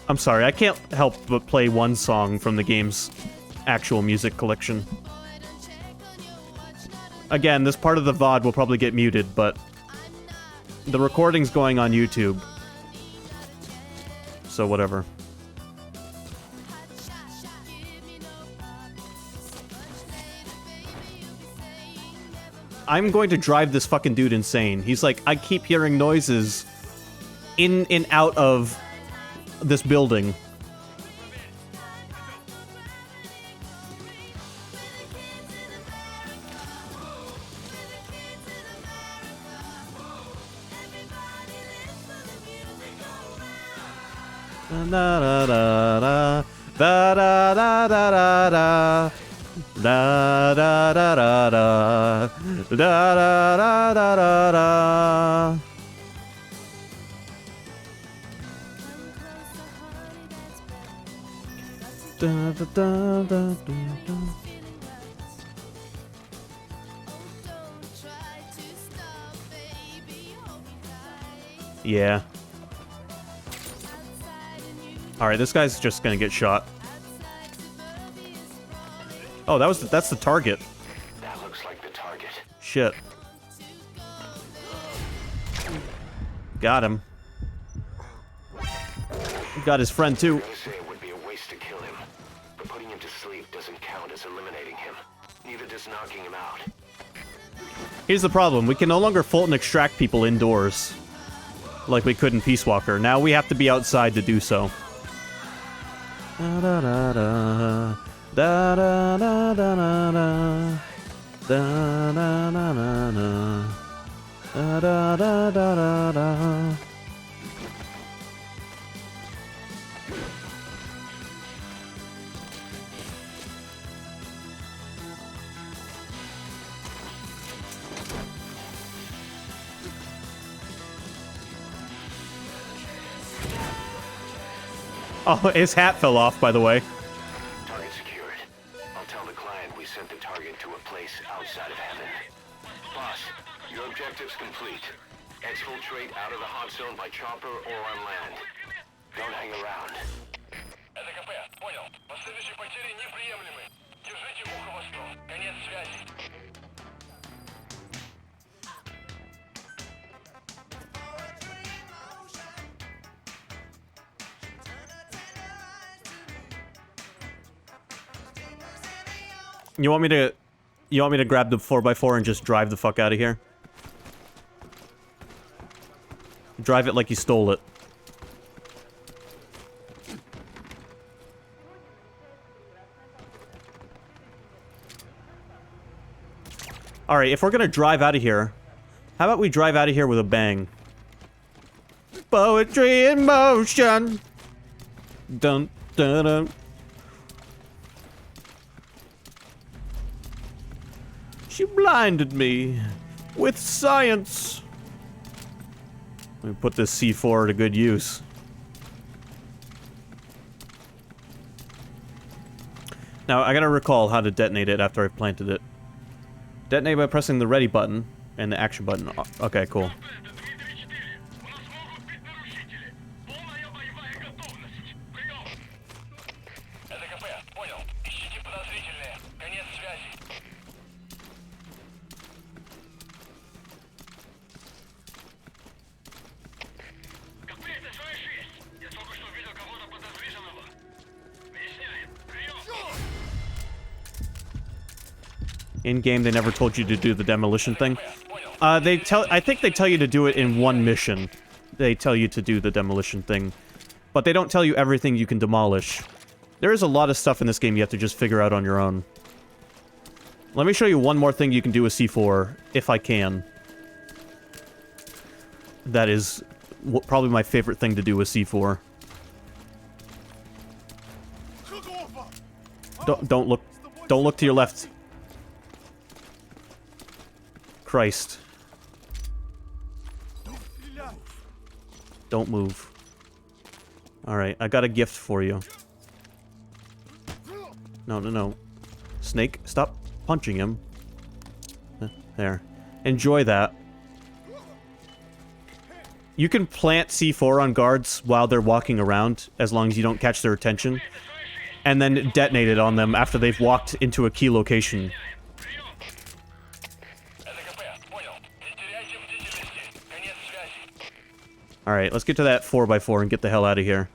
I'm sorry, I can't help but play one song from the game's actual music collection. Again, this part of the VOD will probably get muted, but the recording's going on YouTube. So whatever. I'm going to drive this fucking dude insane. He's like, I keep hearing noises in and out of this building. Da da da da da da da da da da da da da da da da da da. Da, da, da, da, da. Yeah. Alright, this guy's just gonna get shot. Oh, that's the target. That looks like the target. Shit. Got him. Got his friend too. Knocking him out. Here's the problem. We can no longer Fulton extract people indoors like we could in Peace Walker. Now we have to be outside to do so. Da da da da da da da da da da da da da da da. Oh, his hat fell off, by the way. Target secured. I'll tell the client we sent the target to a place outside of heaven. Boss, your objective's complete. Exfiltrate out of the hot zone by chopper or on land. Don't hang around. КП, понял. Последующие потери неприемлемы. Держите ухо восток. Конец связи. You want me to grab the 4x4 and just drive the fuck out of here? Drive it like you stole it. Alright, if we're gonna drive out of here, how about we drive out of here with a bang? Poetry in motion. Dun dun dun. She blinded me with science. Let me put this C4 to good use. Now, I gotta recall how to detonate it after I've planted it. Detonate by pressing the ready button and the action button. Okay, cool. In game, they never told you to do the demolition thing. I think they tell you to do it in one mission. They tell you to do the demolition thing, but they don't tell you everything you can demolish. There is a lot of stuff in this game you have to just figure out on your own. Let me show you one more thing you can do with C4, if I can. That is probably my favorite thing to do with C4. Don't look to your left. Christ. Don't move. Alright, I got a gift for you. No. Snake, stop punching him. There. Enjoy that. You can plant C4 on guards while they're walking around, as long as you don't catch their attention. And then detonate it on them after they've walked into a key location. Alright, let's get to that 4x4 and get the hell out of here.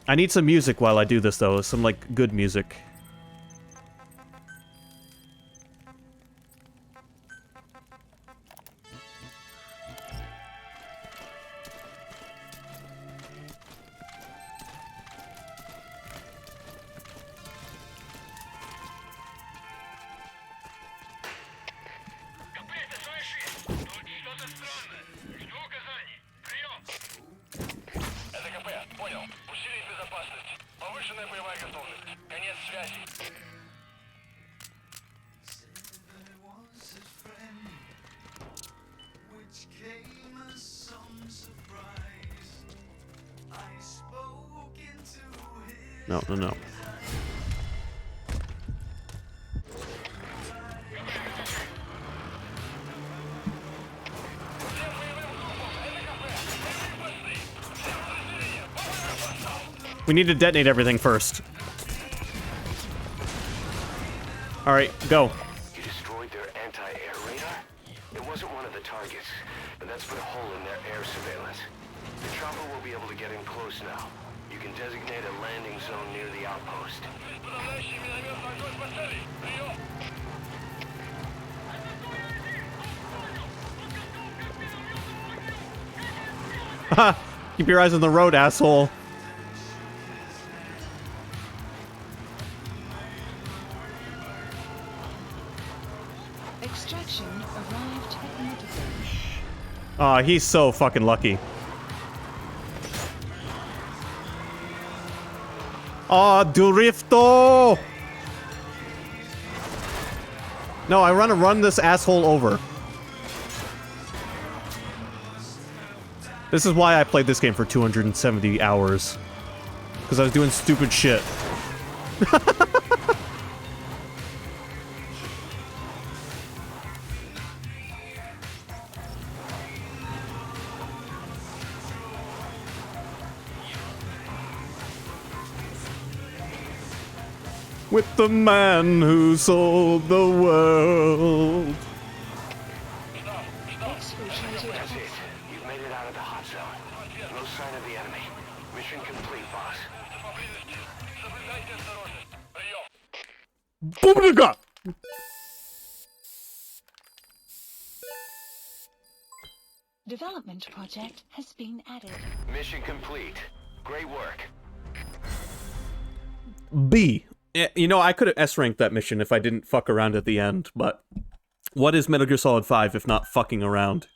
I need some music while I do this, though. Some, like, good music. No. We need to detonate everything first. Alright, go. You destroyed their anti-air radar? It wasn't one of the targets, and that's put a hole in their air surveillance. The chopper will be able to get in close now. You can designate a landing zone near the outpost. Haha! Keep your eyes on the road, asshole. Extraction arrived at Metaphor. Aw, he's so fucking lucky. Aw, Durifto! No, I want to run this asshole over. This is why I played this game for 270 hours. Because I was doing stupid shit. With the man who sold the world. That's it. You've made it out of the hot zone. No sign of the enemy. Mission complete, boss. Boobiga! Development project has been added. Mission complete. Great work. B. You know, I could have S-ranked that mission if I didn't fuck around at the end, but what is Metal Gear Solid 5 if not fucking around?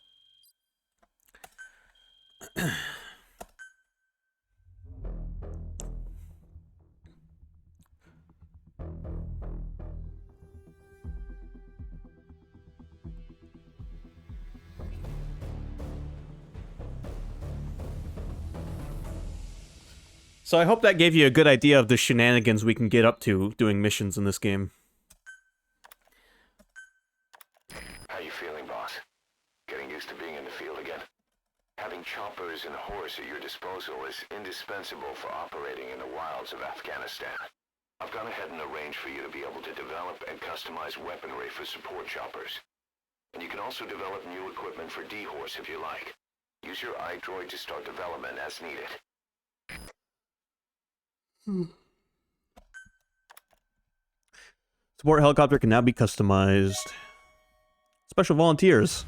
So I hope that gave you a good idea of the shenanigans we can get up to doing missions in this game. How you feeling, boss? Getting used to being in the field again? Having choppers and horse at your disposal is indispensable for operating in the wilds of Afghanistan. I've gone ahead and arranged for you to be able to develop and customize weaponry for support choppers. And you can also develop new equipment for D-Horse if you like. Use your iDroid to start development as needed. Support helicopter can now be customized. Special volunteers.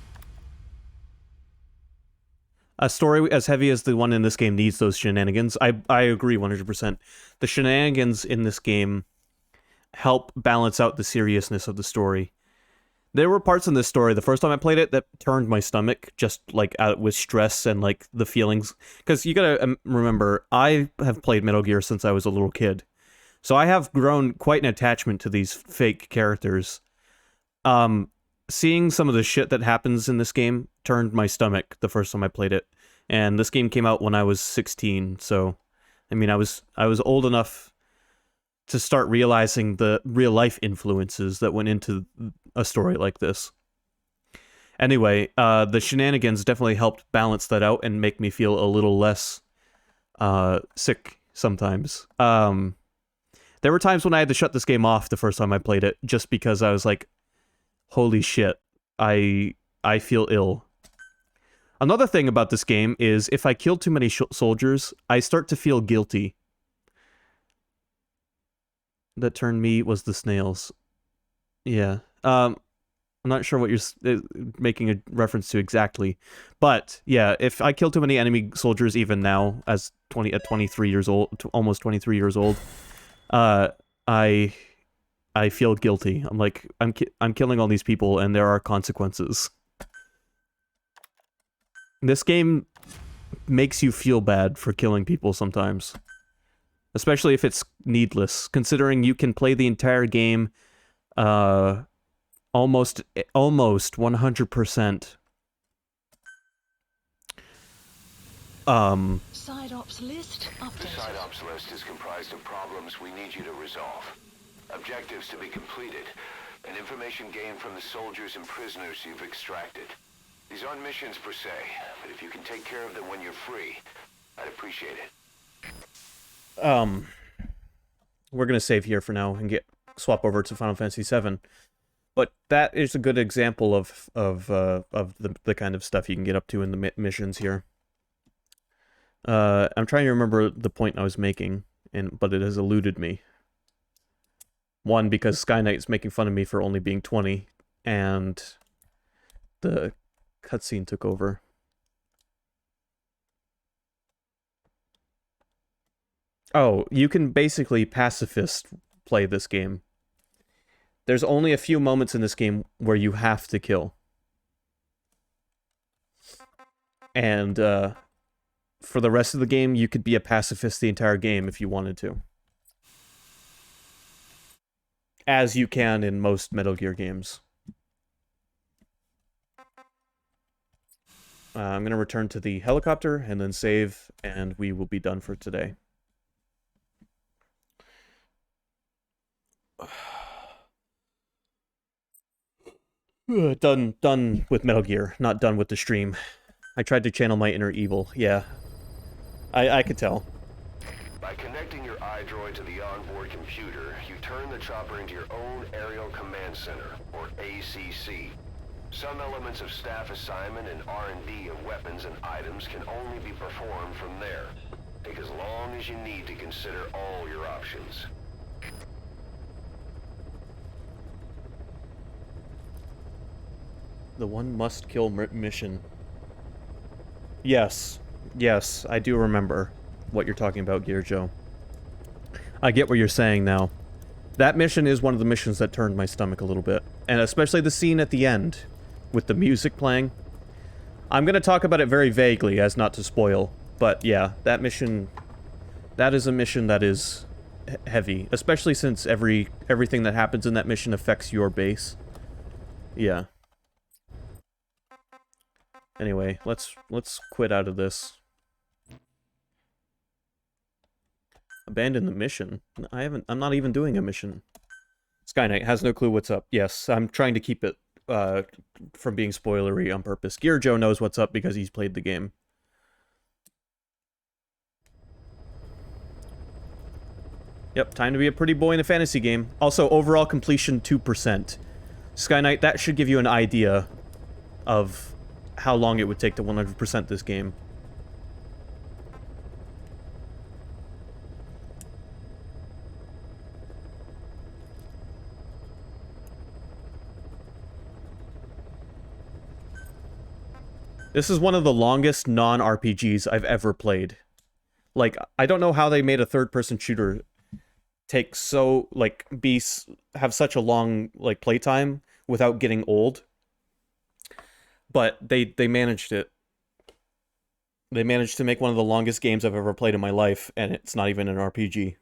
A story as heavy as the one in this game needs those shenanigans. I agree 100%. The shenanigans in this game help balance out the seriousness of the story. There were parts in this story, the first time I played it, that turned my stomach, just, like, out with stress and, like, the feelings. Because you gotta remember, I have played Metal Gear since I was a little kid. So I have grown quite an attachment to these fake characters. Seeing some of the shit that happens in this game turned my stomach the first time I played it. And this game came out when I was 16, so... I mean, I was old enough to start realizing the real-life influences that went into a story like this. Anyway, the shenanigans definitely helped balance that out and make me feel a little less sick sometimes. There were times when I had to shut this game off the first time I played it, just because I was like, holy shit, I feel ill. Another thing about this game is if I kill too many soldiers, I start to feel guilty. That turned me was the snails. Yeah. I'm not sure what you're making a reference to exactly. But, yeah, if I kill too many enemy soldiers even now, as 23 years old, almost 23 years old, I feel guilty. I'm like, I'm killing all these people, and there are consequences. This game makes you feel bad for killing people sometimes. Especially if it's needless, considering you can play the entire game almost 100%. Side ops list updated. The side ops list is comprised of problems we need you to resolve, objectives to be completed, and information gained from the soldiers and prisoners you've extracted. These aren't missions per se, but if you can take care of them when you're free, I'd appreciate it. We're gonna save here for now and swap over to Final Fantasy VII. But that is a good example of the kind of stuff you can get up to in the missions here. I'm trying to remember the point I was making, but it has eluded me. One, because Skynight's making fun of me for only being 20, and the cutscene took over. Oh, you can basically pacifist play this game. There's only a few moments in this game where you have to kill. And, for the rest of the game, you could be a pacifist the entire game if you wanted to. As you can in most Metal Gear games. I'm going to return to the helicopter and then save, and we will be done for today. Done with Metal Gear, not done with the stream. I tried to channel my inner evil, yeah. I could tell. By connecting your iDroid to the onboard computer, you turn the chopper into your own Aerial Command Center, or ACC. Some elements of staff assignment and R&D of weapons and items can only be performed from there. Take as long as you need to consider all your options. The one must-kill mission. Yes. Yes, I do remember what you're talking about, Gear Joe. I get what you're saying now. That mission is one of the missions that turned my stomach a little bit. And especially the scene at the end, with the music playing. I'm gonna talk about it very vaguely as not to spoil, but yeah, that mission, that is a mission that is heavy, especially since everything that happens in that mission affects your base. Yeah. Anyway, let's quit out of this. Abandon the mission? I'm not even doing a mission. Skyknight has no clue what's up. Yes, I'm trying to keep it from being spoilery on purpose. Gear Joe knows what's up because he's played the game. Yep, time to be a pretty boy in a fantasy game. Also, overall completion 2%. Skyknight, that should give you an idea of how long it would take to 100% this game. This is one of the longest non-RPGs I've ever played. Like, I don't know how they made a third-person shooter take so, like, have such a long, like, playtime without getting old. But they managed it. They managed to make one of the longest games I've ever played in my life, and it's not even an RPG.